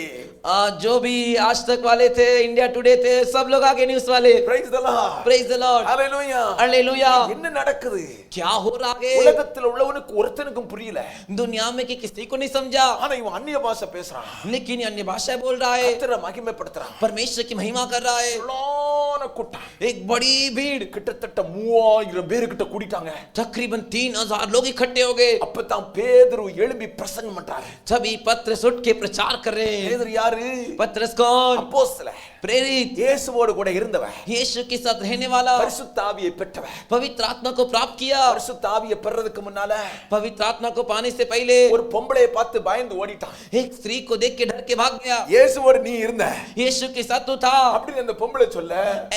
जो भी आज तक वाले थे, इंडिया टुडे थे, सब लोग आगे न्यूज़ वाले। praise the lord praise the Lord hallelujah hallelujah. என்ன நடக்குது? क्या हो रहा है? உலகத்துல உள்ளவனுக்கு ஒருத்தனுக்கும் புரியல. दुनिया में कि किसी को नहीं समझा, ஆனா இவன் அந்நிய பாஷை பேசுறான், लेकिन अन्य भाषा बोल रहा है, கர்த்தரை மகிமைப்படுத்துறான். परमेश्वर की महिमा कर रहा है। திரளான கூட்டம், एक बड़ी भीड़, கிட்டத்தட்ட 3000 பேர் கிட்ட கூடிட்டாங்க. तकरीबन 3000 लोग इकट्ठे हो गए। அப்பதான் பேதுரு எழும்பி பிரசங்கம் பண்றாரு. सभी पत्रस उठ के प्रचार कर रहे हैं। பேதுரு யாரு? पत्रस कौन? அப்போஸ்தலர், प्रेरित, இயேசுவோடு கூட இருந்தவன், यीशु के साथ रहने वाला, பரிசுத்த ஆவியை பெற்றவன். पवित्र आत्मा को प्राप्त किया। பரிசுத்த ஆவியை பெறதுக்கு முன்னால पवित्र आत्मा को पाने से पहले ஒரு பொம்பளையை பார்த்து பயந்து ஓடிட்டான். एक स्त्री को देख के डर के भाग गया। இயேசுவோடு நீ இருந்த यीशु के साथ तू था, அப்படி அந்த பொம்பளை சொல்ல,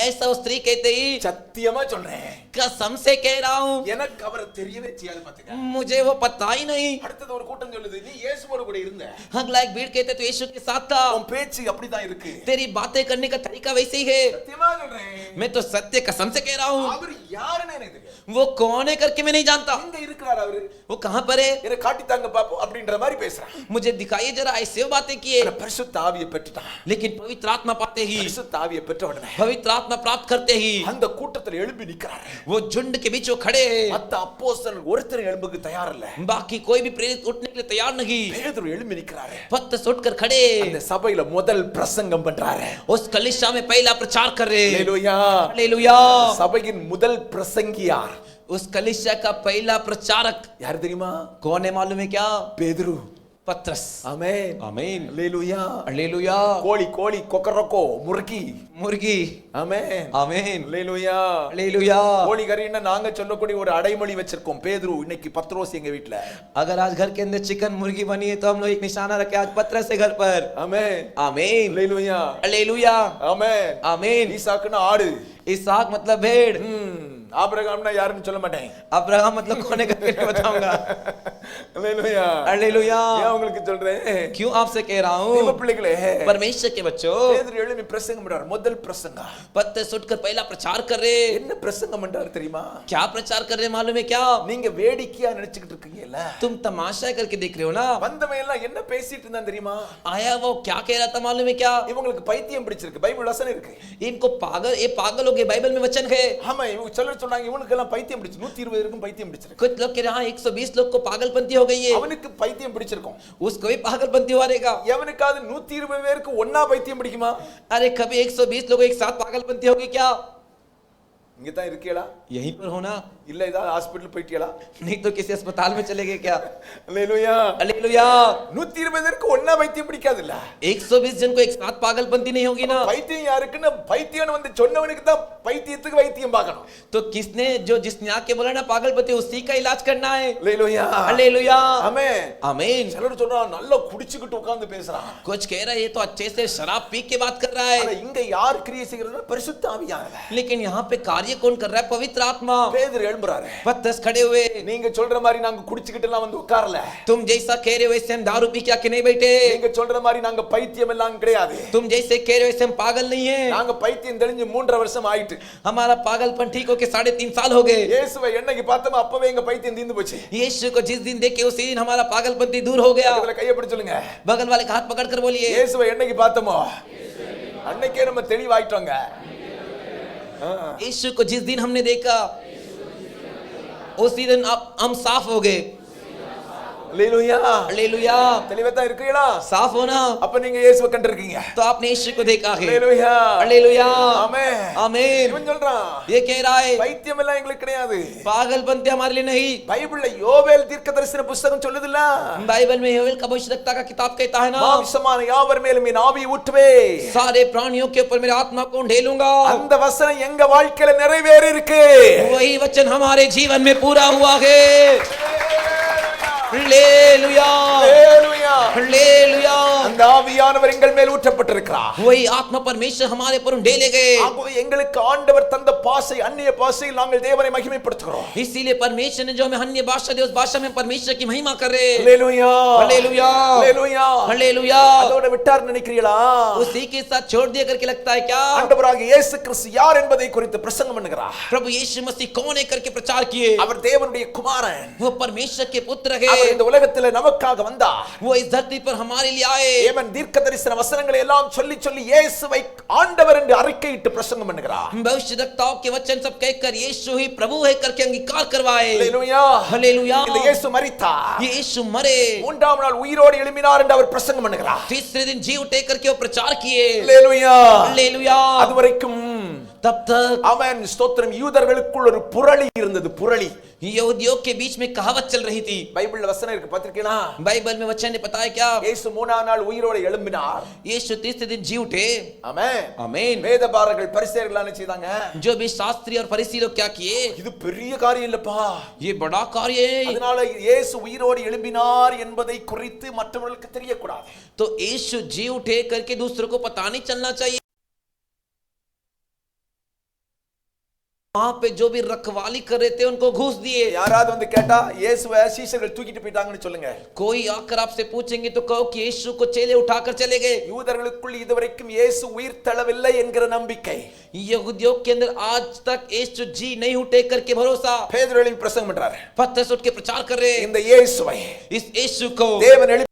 ऐसा उस स्त्री कहते ही, சத்தியமா சொல்றேன், कसम से कह रहा हूँ, எனக்கு அவரை தெரியவே செய்யாது. பாத்துக்க, मुझे वो पता ही नहीं। அடுத்தது ஒரு கூட்டம் சொல்லுது, நீ இயேசுவோடு கூட இருந்த, अगला एक भीड़ कहते तो यीशु के साथ था, உன் பேச்சு அப்படிதான் இருக்கு. तेरी बातें करने का तरीका वैसे ही है। சத்தியமா சொல்றேன், मैं तो सत्य कसम से कह रहा हूँ, அவர் யாருன்னு எனக்கு தெரியாது. वो कौन है करके मैं नहीं जानता। எங்க இருக்கிறார் அவரு, वो कहां पर है, இத காட்டித்தாங்க பாப்போம் அப்படின்ற மாதிரி பேசுறான். मुझे दिखाइए जरा, ऐसे बातें किए। ஆனா பரிசுத்த ஆவியை பெற்றுட்டான். लेकिन पवित्र आत्मा पाते ही, பரிசுத்த ஆவியை பெற்ற உடனே पवित्र आत्मा प्राप्त करते ही அந்த கூட்டத்துல எழும்பி நிக்கிறார். वो झुंड के बीच वो खड़े हैं। மத்த அப்போஸ்தலர்கள் ஒருத்தர் எழும்புக்கு தயார் இல்ல. बाकी कोई भी प्रेरित उठने के लिए तैयार नहीं। பேதுரு எழும்பி நிக்கிறாரு. पत्थर उठकर खड़े, அந்த சபையில முதல் பிரசங்கம் பண்றாரு. उस कलीसिया में पहला प्रचार कर रहे। ஹalleluya. हालेलुया। சபையின் முதல் பிரசங்கி யார்? उस कलीसिया का पहला प्रचारक யார் தெரியுமா? कौन है मालूम है क्या? பேதுரு. पत्रस। ஆமென். आमीन। ஹalleluya. हालेलुया। கோழி கோழி கொக்கரக்கோ முர்கி. मुर्गी। ஆமென். आमीन। ஹalleluya. हालेलुया। கோழி கறின்னா நாங்க சொல்லக்கூடிய ஒரு அடைமொழி வச்சிருக்கோம். பேதுரு இன்னைக்கு பத்ரோஸ் எங்க வீட்ல. अगर आज घर के अंदर चिकन मुर्गी बनी है तो हम लोग एक निशाना रखे आज पत्रस है घर पर। ஆமென். आमीन। ஹalleluya. हालेलुया। ஆமென். आमीन। ஈசாக்குன்னா ஆடு. इसहाक मतलब भेड़। ஆபிரகாம்னா யாருன்னு சொல்ல மாட்டேன். अब्राहम मतलब कौन है करके नहीं बताऊंगा। ஹalleluya. हालेलुया। ஏன் உங்களுக்கு சொல்றேன்? क्यों आपसे कह रहा தேவ हूँ, பிள்ளைகளே, परमेश्वर के बच्चों, பேதுரு எழும்பி பிரசங்கம் பண்றார். முதல் பிரசங்கம். पत्थर उठकर पहला प्रचार कर रहे। என்ன பிரசங்கம் பண்றாரு தெரியுமா? क्या प्रचार कर रहे मालूम है क्या? நீங்க வேடிக்கையா நினைச்சுக்கிட்டு இருக்கீங்கல்ல, तुम तमाशा करके देख रहे हो ना। வந்தவன் எல்லாம் என்ன பேசிட்டு இருந்தான் தெரியுமா? आया वो क्या कह रहा था मालूम है क्या? இவங்களுக்கு பைத்தியம் பிடிச்சிருக்கு. பைபிள் வசனம் இருக்கு. इनको पागल, ये पागल हो गए, बाइबल में वचन है। ஆமா, இவங்க சிலர் சொன்னாங்க இவனுக்கு எல்லாம் பைத்தியம் பிடிச்சு 120 பேருக்கும் பைத்தியம் பிடிச்சிருக்கு. कुछ लोग कह रहे हैं 120 लोग को पागलपंती हो गई है। அவனுக்கு பைத்தியம் பிடிச்சிருக்கும். उसको भी पागलपंती हो रहेगा। எவனுக்காவது 120 பேருக்கு ஒண்ணா பைத்தியம் பிடிக்குமா? अरे कभी 120 लोग एक साथ पागलपंती होगी क्या? இங்க தான் இருக்கீங்களா? यहीं पर होना, இல்ல ஏதாவது ஹாஸ்பிடல் போயிட்டீங்களா? नहीं तो किसी अस्पताल में चले गए क्या? ஹalleluya. हालेलुया। 120 பேருக்கு ஒண்ணா பைத்தியம் பிடிக்காது இல்ல. 120 जन को एक साथ पागलपंती नहीं होगी ना। பைத்தியம் யாருக்குன்னு பைத்தியம் வந்து சொன்னவனுக்கு தான் பைத்தியத்துக்கு வைத்தியம் பார்க்கணும். तो किसने, जो जिसने आके बोला ना पागलपंती, उसी का इलाज करना है। ஹalleluya. हालेलुया। ஆமென். आमीन। சிலர் சொல்றா நல்லா குடிச்சிட்டு உட்கார்ந்து பேசுறான். कुछ कह रहा है ये तो अच्छे से शराब पी के बात कर रहा ஆனா है, இங்க யார் கிரியை செய்கிறதுனா பரிசுத்த ஆவியானவர். लेकिन यहाँ पे कार्य कौन कर रहा है? पवित्र आत्मा। பேதுரு எழும்புறாரு. पत्थर खड़े हुए। நீங்க சொல்ற மாதிரி நாங்க குடிச்சிட்டு எல்லாம் வந்து உட்காரல. तुम जैसा कह रहे हो वैसे हम दारू पी के आके नहीं बैठे। நீங்க சொல்ற மாதிரி நாங்க பைத்தியம் எல்லாம் கிடையாது. तुम जैसे कह रहे हो वैसे हम पागल नहीं है। நாங்க பைத்தியம் தெளிஞ்சு 3.5 வருஷம் ஆயிட்டு. हमारा पागलपन ठीक होके 3.5 साल हो गए। இயேசுவை என்னைக்கு பார்த்தோமோ அப்பவே எங்க பைத்தியம் தீந்து போச்சு. यीशु को जिस दिन देखे उसी दिन हमारा पागलपंती दूर हो गया। இதுல கையை பிடிச்சு சொல்லுங்க. बगल वाले का हाथ पकड़कर बोलिए, இயேசுவை என்னைக்கு பார்த்தோமோ அன்னைக்கே நம்ம தெளிவாயிட்டோங்க. यीशु को जिस दिन हमने देखा उसी दिन आप हम साफ हो गए। ஹalleluya. हालेलुया। தெளிவா தான் இருக்கீங்களா? साफ होना, அப்ப நீங்க இயேசுவை கண்டிருக்கீங்க. तो आपने यीशु को देखा है। ஹalleluya. हालेलुया। ஆமென். आमीन। இவன் சொல்றான் ये कह रहा है பைத்தியம் எல்லாம் எங்களுக்கு கிடையாது. पागलपंती हमारे लिए नहीं। பைபிள்ல யோவேல் தீர்க்கதரிசன புத்தகம் சொல்லுதுல்ல, बाइबल में योएल का भविष्यद्वक्ता का किताब कहता है ना, மாம்சமான யாவர் மேலும் என் ஆவியை ஊற்றுவே. सारे प्राणियों के ऊपर मेरे आत्मा को ढेलूंगा। அந்த வசனம் எங்க வாழ்க்கையில நிறைவேறி இருக்கு. वही वचन हमारे जीवन में पूरा हुआ है। हालेलुया। ஹalleluya. हालेलुया। அந்த ஆவியானவர் எங்கள் மேல் ஊற்றப்பட்டிருக்கிறார். वही आत्मा परमेश्वर हमारे पर ढेले गए। ஆகவே எங்களுக்கு ஆண்டவர் தந்த பாஷை அந்நிய பாஷையில் நாங்கள் தேவனை மகிமைப்படுத்துகிறோம். इसीलिए परमेश्वर ने जो हमें अन्य भाषा दी उस भाषा में परमेश्वर की महिमा कर रहे। ஹalleluya. हालेलुया। ஹalleluya. हालेलुया। அதோட விட்டார் நினைக்கிறீங்களா? उसी के साथ छोड़ दिया करके लगता है क्या? ஆண்டவராகிய இயேசு கிறிஸ்து யார் என்பதை குறித்து பிரசங்கம் பண்ணுகிறார். प्रभु यीशु मसीह कौन है करके प्रचार किए। அவர் தேவனுடைய குமாரன். वो परमेश्वर के पुत्र है। அவர் இந்த உலகத்தில் நமக்காக வந்தார். वो इस धरती पर हमारे लिए आए। தேவன் தீர்க்கதரிசன வசனங்களை எல்லாம் சொல்லி சொல்லி இயேசுவை ஆண்டவர் என்று அறிக்கையிட்டு பிரசங்கம் பண்ணுகிறார். भविष्यद्वक्ताओं के वचन सब कहकर यीशु ही प्रभु है करके अंगीकार करवाए। ஹalleluya. हालेलुया। இந்த இயேசு மரித்தார், यीशु मरे, மூன்றாம் நாள் உயிரோடு எழும்பினார் என்று அவர் பிரசங்கம் பண்ணுகிறார். तीसरे दिन जी उठे करके वो प्रचार किए। ஹalleluya. हालेलुया। அதுவரைக்கும் तब तक ஆமென் ஸ்தோத்திரம் யூதர்களுக்குள் ஒரு புரளி இருந்தது. புரளி यहूदियों के बीच में कहावत चल रही थी। பைபிள்ல வசனம் இருக்கு பாத்திருக்கீங்களா? बाइबल में वचन ने बताया क्या? இயேசு மூணாம் நாள் உயிரோடு எழும்பினார். यीशु तीसरे दिन जी उठे। ஆமென். आमीन। வேதபாரகர்கள் பரிசேயர்கள் என்ன செய்தாங்க? जो भी शास्त्री और फरीसी लोग क्या किए? இது பெரிய காரியம் இல்லப்பா, ये बड़ा कार्य है। அதனால இயேசு உயிரோடு எழும்பினார் என்பதை குறித்து மற்றவர்களுக்கு தெரியக்கூடாது. तो यीशु जी उठे करके दूसरों को पता नहीं चलना चाहिए। वहां पे जो भी रखवाली कर रहे थे उनको घूस दिए। யாராவது வந்து கேட்டா இயேசுவை சீஷர்கள் தூக்கிட்டு போயிட்டாங்கன்னு சொல்லுங்க. कोई आकर आपसे पूछेंगे तो कहो कि यीशु को चेले उठाकर चले गए। யூதர்களுக்குள் இதுவரைக்கும் இயேசு உயிர் தளவில்லை என்கிற நம்பிக்கை, यहूदियों के अंदर आज तक यीशु जी नहीं उठे करके भरोसा। பேதுரு எழுப்பி பிரசங்கம் பண்றாரு. पतरस उठ के प्रचार कर रहे இந்த இயேசுவை, इस यीशु को தேவன் எழுப்பி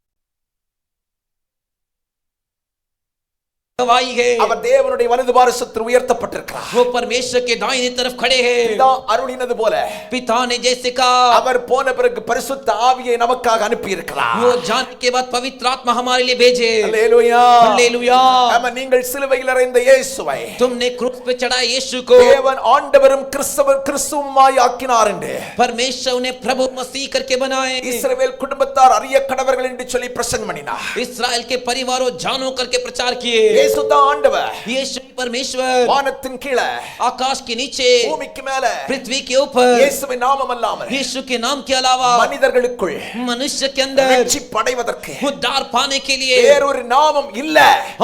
गवाही है। அவர் தேவனுடைய வலது பாரசத்தில் உயர்த்தப்பட்டிருக்கிறார். वो परमेश्वर के दाहिनी तरफ खड़े हैं। பிதா அருளினது போல पिता ने जैसे कहा, அவர் போன பிறகு பரிசுத்த ஆவியை நமக்காக அனுப்பி இருக்கிறார். वो जाने के बाद पवित्र आत्मा हमारे लिए भेजे। அல்லேலூயா, हालेलुया। ஆமென். நீங்கள் சிலுவையில் அறைந்த இயேசுவை तुमने क्रूस पे चढ़ाए यीशु को தேவன் ஆண்டவரும் கிறிஸ்துவுமாய் ஆக்கினார் என்று परमेश्वर उन्हें प्रभु मसीह करके बनाए। இஸ்ரவேல் குடும்பத்தார் அறிய கடவர்கள் என்று சொல்லி பிரசங்கம் பண்ணினார். इस्राएल के परिवारों जानो करके प्रचार किए। இயேசு தான் ஆண்டவர். यीशु परमेश्वर வானத்தின் கீழே, आकाश के नीचे, பூமிக்கு மேலே, पृथ्वी के ऊपर, இயேசுவின் நாமம் அல்லாமல் यीशु के नाम के अलावा மனிதர்களுக்குள் मनुष्य के अंदर ரட்சிப்பு அடைவதற்கு उद्धार पाने के लिए வேறொரு நாமம் இல்ல.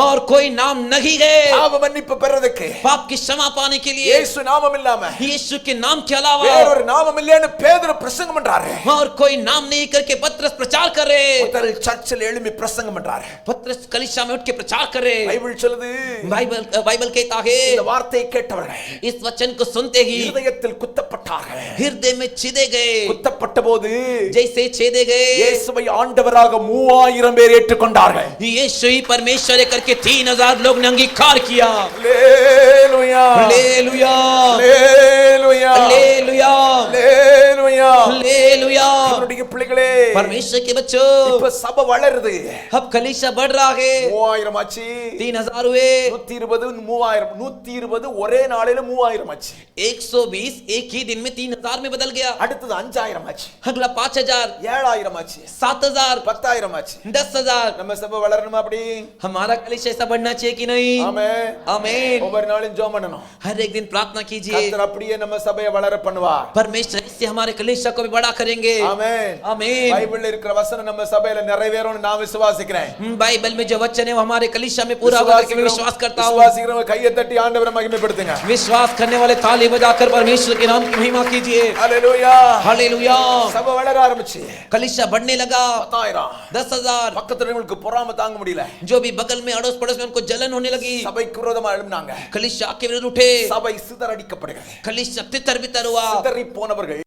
और कोई नाम नहीं है। பாவ மன்னிப்பு பெறதுக்கு पाप की क्षमा पाने के लिए இயேசு நாமம் இல்லாம यीशु के नाम के अलावा வேறொரு நாமம் இல்லைன்னு பேதுரு பிரசங்கம் பண்றாரு. और कोई नाम नहीं करके पतरस प्रचार कर रहे। முதல் சர்ச்சில் எழும்பி பிரசங்கம் பண்றாரு. पतरस कलीसिया में उठ के प्रचार कर रहे। பைபிள் சொல்லுது, बाइबल कहता है இந்த வார்த்தையை கேட்டவர்கள் इस वचन को सुनते ही இதயத்தில் குத்தப்பட்டார்கள். हृदय में छेदे गए। குத்தப்பட்ட போது जैसे छेदे गए இயேசுவை ஆண்டவராக 3000 பேர் ஏற்றுக்கொண்டார்கள். यीशु ही परमेश्वर है करके 3000 लोग ने अंगीकार किया। அல்லேலூயா, हालेलुया, அல்லேலூயா, हालेलुया, அல்லேலூயா. हालेलुया। அவருடைய பிள்ளைகளே, परमेश्वर के बच्चों, இப்ப சபை வளருது. अब कलीसिया बढ़ रहा है। 3000 ஆச்சு, 3000 हुए, 120, 3000, 120 ஒரே நாளில 3000 ஆச்சு. 120 एक ही दिन में 3000 में बदल गया। அடுத்தது 5000 ஆச்சு, अगला 5000, 7000 ஆச்சு, 7000, 10000 ஆச்சு. 10000। நம்ம சபை வளரணுமா அப்படி? हमारा कलीसिया ऐसा बढ़ना चाहिए कि नहीं? ஆமென், आमीन। ஒவ்வொரு நாளும் ஜெபம் பண்ணணும். हर एक दिन प्रार्थना कीजिए। கர்த்தர் அப்படியே நம்ம சபையை வளர பண்ணுவார். परमेश्वर इससे हमारे कलीसिया को भी बड़ा करेंगे। ஆமென், आमीन। பைபிள்ல இருக்கிற வசனம் நம்ம சபையில நிறைவேறும்னு நான் விசுவாசிக்கிறேன். बाइबल में जो वचन है वो हमारे कलीसिया में पूरा होगा करके मैं विश्वास करता हूँ। விசுவாசிக்கிறவங்க கையை தட்டி ஆண்டவரை மகிமைப்படுத்துங்க. विश्वास करने वाले ताली बजाकर परमेश्वर के नाम की महिमा कीजिए। அல்லேலூயா, हालेलुया। சபை வளர ஆரம்பிச்சு. कलीसिया बढ़ने लगा। 10000, 10,000। பக்கத்துல இருக்கவங்களுக்கு பொறாம தாங்க முடியல. जो भी बगल में अड़ोस पड़ोस में उनको जलन होने लगी। சபைக்கு விரோதமா எழும்பினாங்க. कलीसिया के विरुद्ध उठे। சபை சிதறடிக்கப்படுகிறது. कलीसिया तितर बितर हुआ। சிதறி போனவர்கள்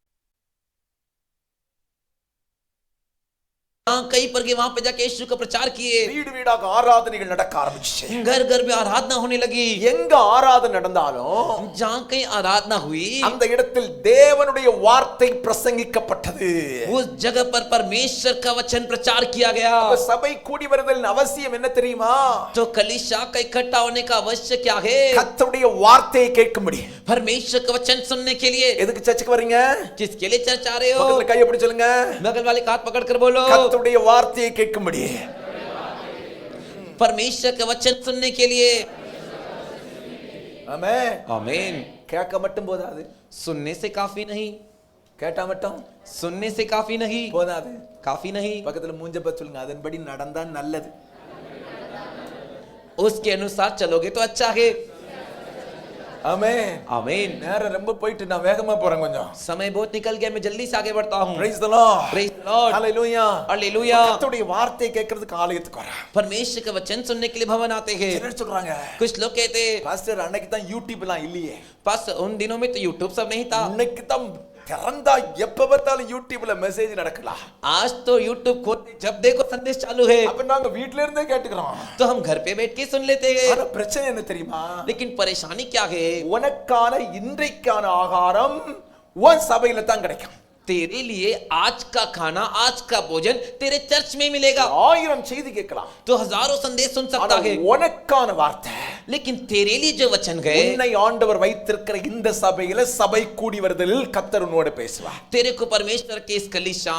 कहीं पर गए, वहां पे जाके यीशु का प्रचार किए। வீடு வீடாக ஆராதனைகள் நடக்க ஆரம்பிச்சு. घर घर में आराधना होने लगी। எங்க ஆராதனை நடந்தாலும் जहाँ कहीं आराधना हुई அந்த இடத்தில் தேவனுடைய வார்த்தை பிரசங்கிக்கப்பட்டது. उस जगह पर परमेश्वर का वचन प्रचार किया गया। அப்ப சபை கூடி வருதலின் அவசியம் என்ன தெரியுமா? तो कलीसिया का इकट्ठा होने का अवश्य क्या है? கர்த்தருடைய வார்த்தையை கேட்கும்படி. परमेश्वर का वचन सुनने के लिए। எதுக்கு சர்ச்சுக்கு வரீங்க? किसके लिए चर्च आ रहे हो? பக்கத்துல கையை பிடிச்சு சொல்லுங்க. बगल वाले का हाथ पकड़ कर बोलो। கர்த்தருடைய வார்த்தையை கேட்கும்படி. परमेश्वर का वचन सुनने के लिए। ஆமென். आमीन। கேட்க மட்டும் போதாது. सुनने से काफी नहीं। கேட்டா மட்டும் सुनने से काफी नहीं। போதாது. काफी नहीं। பக்கத்துல மூஞ்ச பார்த்து சொல்லுங்க, அதன்படி நடந்தா நல்லது. उसके अनुसार चलोगे तो अच्छा है। ஆமென். आमीन। நேரம் ரொம்ப போயிட்டு நான் வேகமா போறேன் கொஞ்சம். समय बहुत निकल गया, मैं जल्दी से आगे बढ़ता हूँ। Praise the Lord. Praise the Lord. Hallelujah. Hallelujah. கர்த்தருடைய வார்த்தையை கேட்கிறதுக்கு ஆலயத்துக்கு வரேன். परमेश्वर का वचन सुनने के लिए भवन आते हैं। சிலர் சொல்றாங்க, कुछ लोग कहते பாஸ்டர் அன்னைக்கு தான் யூடியூப்லாம் இல்லையே. पास उन दिनों में तो यूट्यूब सब नहीं था। இன்னைக்கு தான் திறந்தா எப்ப பார்த்தாலும் யூடியூப்ல மெசேஜ் நடக்கலாம். आज तो यूट्यूब खोलते जब देखो संदेश चालू है। அப்ப நாங்க வீட்ல இருந்தே கேட்டுக்கிறோம். तो हम घर पे बैठ के सुन लेते हैं। ஆனா பிரச்சனை என்ன தெரியுமா? लेकिन परेशानी क्या है? உனக்கான இன்றைக்கான ஆகாரம் உன் சபையில தான் கிடைக்கும். तेरे लिए आज का खाना, आज का भोजन तेरे चर्च में मिलेगा। 1000 செய்தி கேட்கலாம். तो हजारों संदेश सुन सकता है। உனக்கான வார்த்தை, लेकिन तेरे लिए जो वचन गए, உன்னை ஆண்டவர் வைத்திருக்கிற இந்த சபையில சபை கூடி வருதலில் கர்த்தர் உன்னோடு பேசுவார். तेरे को परमेश्वर के इस कलीसिया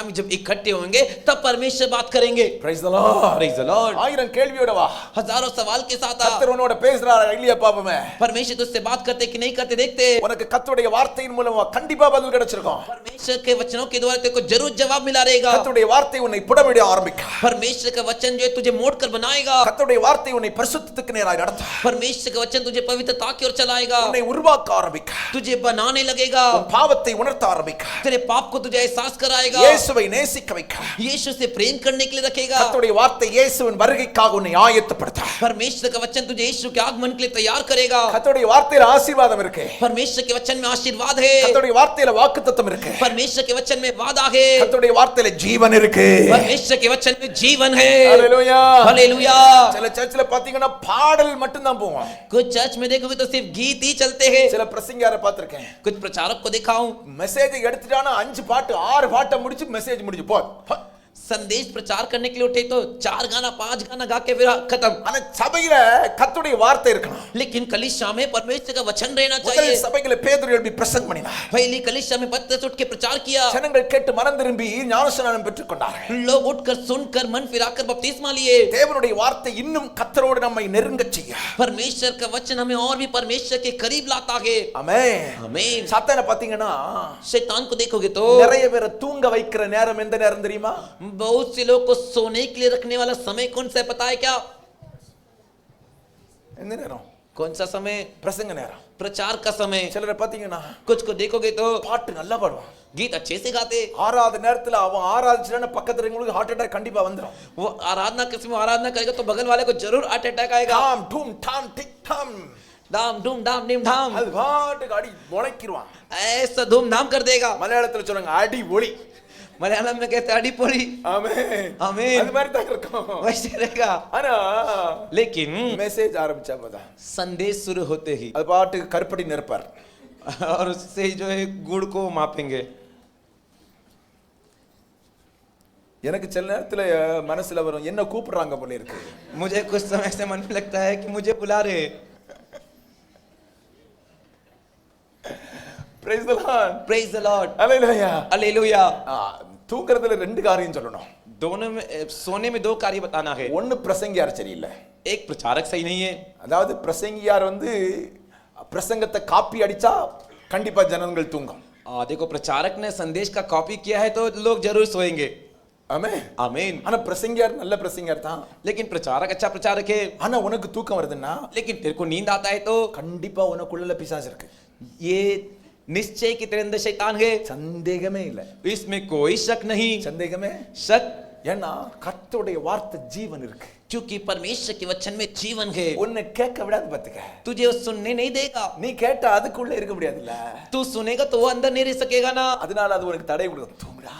में जब इकट्ठे होंगे तब परमेश्वर बात करेंगे। Praise the Lord. Praise the Lord. 1000 கேள்வியோட வா. हजारों सवाल के साथ आ। கர்த்தர் உன்னோட பேசுறாரா இல்லையா பாப்போமே. परमेश्वर तुझसे बात करते कि नहीं करते देखते। உனக்கு கர்த்தருடைய வார்த்தையின் மூலமா கண்டிப்பா பதில் கிடைச்சிருக்கும். परमेश्वर के वचनों के द्वारा तेरे को जरूर जवाब मिला रहेगा। கர்த்தருடைய வார்த்தை உன்னை புடமிட ஆரம்பிக்கும். परमेश्वर का वचन जो है तुझे मोड़कर बनाएगा। கர்த்தருடைய வார்த்தை உன்னை பரிசுத்தத்துக்கு நேராக நடத்தும். परमेश्वर का वचन तुझे पवित्रता की ओर चलाएगा। உன்னை உருவாக்க ஆரம்பிக்கும். तुझे बनाने लगेगा। உன் பாவத்தை உணர்த்த ஆரம்பிக்கும். तेरे पाप को तुझे एहसास कराएगा। இயேசுவை நேசிக்க வைக்கும். यीशु से प्रेम करने के लिए रखेगा। கர்த்தருடைய வார்த்தை இயேசுவின் வருகைக்காக உன்னை ஆயத்தப்படுத்தும். परमेश्वर का वचन तुझे यीशु के आगमन के लिए तैयार करेगा। கர்த்தருடைய வார்த்தையில ஆசீர்வாதம் இருக்கு. परमेश्वर के वचन में आशीर्वाद है। கர்த்தருடைய வார்த்தையில வாக்குத்தத்தம் இருக்கு. परमेश्वर के वचन में वादा है। கர்த்தருடைய வார்த்தையில ஜீவன் இருக்கு. परमेश्वर के वचन में जीवन है। ஹalleluya हालेलुया। சில சர்ச்சில பாத்தீங்கன்னா பாடல் மட்டும் தான் போவோம். कुछ चर्च में देखोगे तो सिर्फ गीत ही चलते हैं। சில பிரசங்கியாரை பார்த்திருக்கேன். कुछ प्रचारक को देखा हूं, மெசேஜ் எடுத்துட்டானா 5 பாட்டு 6 பாட்டை முடிச்சு மெசேஜ் முடிஞ்சு போ. संदेश प्रचार करने के लिए उठे तो 4 गाना 5 गाना गा के फिर खत्म। ஆனா சபையில கர்த்தருடைய வார்த்தை இருக்கணும். लेकिन कलीसिया में परमेश्वर का वचन रहना முதல் चाहिए। சபையில பேதுரு எழுப்பி பிரசங்கம் பண்ணினார். पहली कलीसिया में पतरस उठ के प्रचार किया। ஜனங்கள் கேட்டு மனம் திரும்பி ஞானஸ்நானம் பெற்றுக்கொண்டார்கள். लोग उठकर सुनकर मन फिराकर बपतिस्मा लिए। தேவனுடைய வார்த்தை இன்னும் கர்த்தரோடு நம்மை நெருங்கச் செய்ய. परमेश्वर का वचन हमें और भी परमेश्वर के करीब लाता है। ஆமென். आमीन। சாத்தானை பாத்தீங்கன்னா शैतान को देखोगे तो நிறைய பேரை தூங்க வைக்கிற நேரம் எந்த நேரம் தெரியுமா? बहुत से लोग को सोने के लिए रखने वाला समय कौन सा है पता है क्या? எந்த நேரம்? कौन सा समय? பிரசங்க நேரம். प्रचार का समय। சிலரை பாத்தீங்கன்னா कुछ को देखोगे तो பாட்டு நல்லா பாடுவான். गीत अच्छे से गाते। ஆறாவது நேரத்துல அவன் ஆராதிச்சான பக்கத்துல இருக்கவங்களுக்கு ஹார்ட் அட்டாக் கண்டிப்பா வந்துரும். वो आराधना किस में आराधना करेगा तो बगल वाले को जरूर हार्ट अटैक आएगा। டாம் டும் டாம் டிக் டாம் दाम डूम दाम डिम धाम அது பாட்டுக்கு அடி முளைக்கிடுவான். ऐसा धूमधाम कर देगा। மலையாளத்துல சொல்லுங்க அடி ஒளி. मलयालम में कहते हैं अड़ी पोड़ी। ஆமென். आमीन। அது மாதிரி தான் இருக்கும். वैसे रहेगा। ஆனா लेकिन மெசேஜ் ஆரம்பிச்சா போதா संदेश शुरू होते ही அது பாட்டுக்கு கருப்படி நிற்பார். और उससे ही जो है गुड़ को मापेंगे। எனக்கு சில நேரத்துல மனசுல வரும் என்ன கூப்பிடுறாங்க போல இருக்கு. मुझे कुछ समय से मन में लगता है कि मुझे बुला रहे। Praise the Lord. Praise the Lord. Hallelujah. Hallelujah. தூங்குறதுல ரெண்டு காரியம் சொல்லணும். दोनों में सोने में 2 कार्य बताना है। ஒன்னு பிரசங்கியார் சரியில்லை. एक प्रचारक सही नहीं है। அதாவது பிரசங்கியார் பிரசங்கத்தை காப்பி அடிச்சா கண்டிப்பா ஜனங்கள் தூங்கும். देखो प्रचारक ने संदेश का कॉपी किया है तो लोग जरूर सोएंगे। ஆமென். आमीन। ஆனா பிரசங்கியார் நல்ல பிரசங்கியார் தான். लेकिन प्रचारक अच्छा प्रचारक है। ஆனா உனக்கு தூக்கம் வருதுன்னா लेकिन तेरे को नींद आता है तो கண்டிப்பா உனக்குள்ள பிசாசு இருக்கு. ये निश्चय की तेरे अंदर शैतान है। சந்தேகமே இல்ல. इसमें कोई शक नहीं। சந்தேகமே शक ஏன்னா கர்த்தருடைய வார்த்தை ஜீவன் இருக்கு. क्योंकि परमेश्वर के वचन में जीवन है। உன்னை கேட்க விடாது பாத்துக்க. तुझे वो सुनने नहीं देगा। நீ கேட்டா அதுக்குள்ள இருக்க முடியாதுல்ல. तू सुनेगा तो वो अंदर नहीं रह सकेगा ना। அதனால அது உனக்கு தடை கொடுக்கும். தூங்குடா.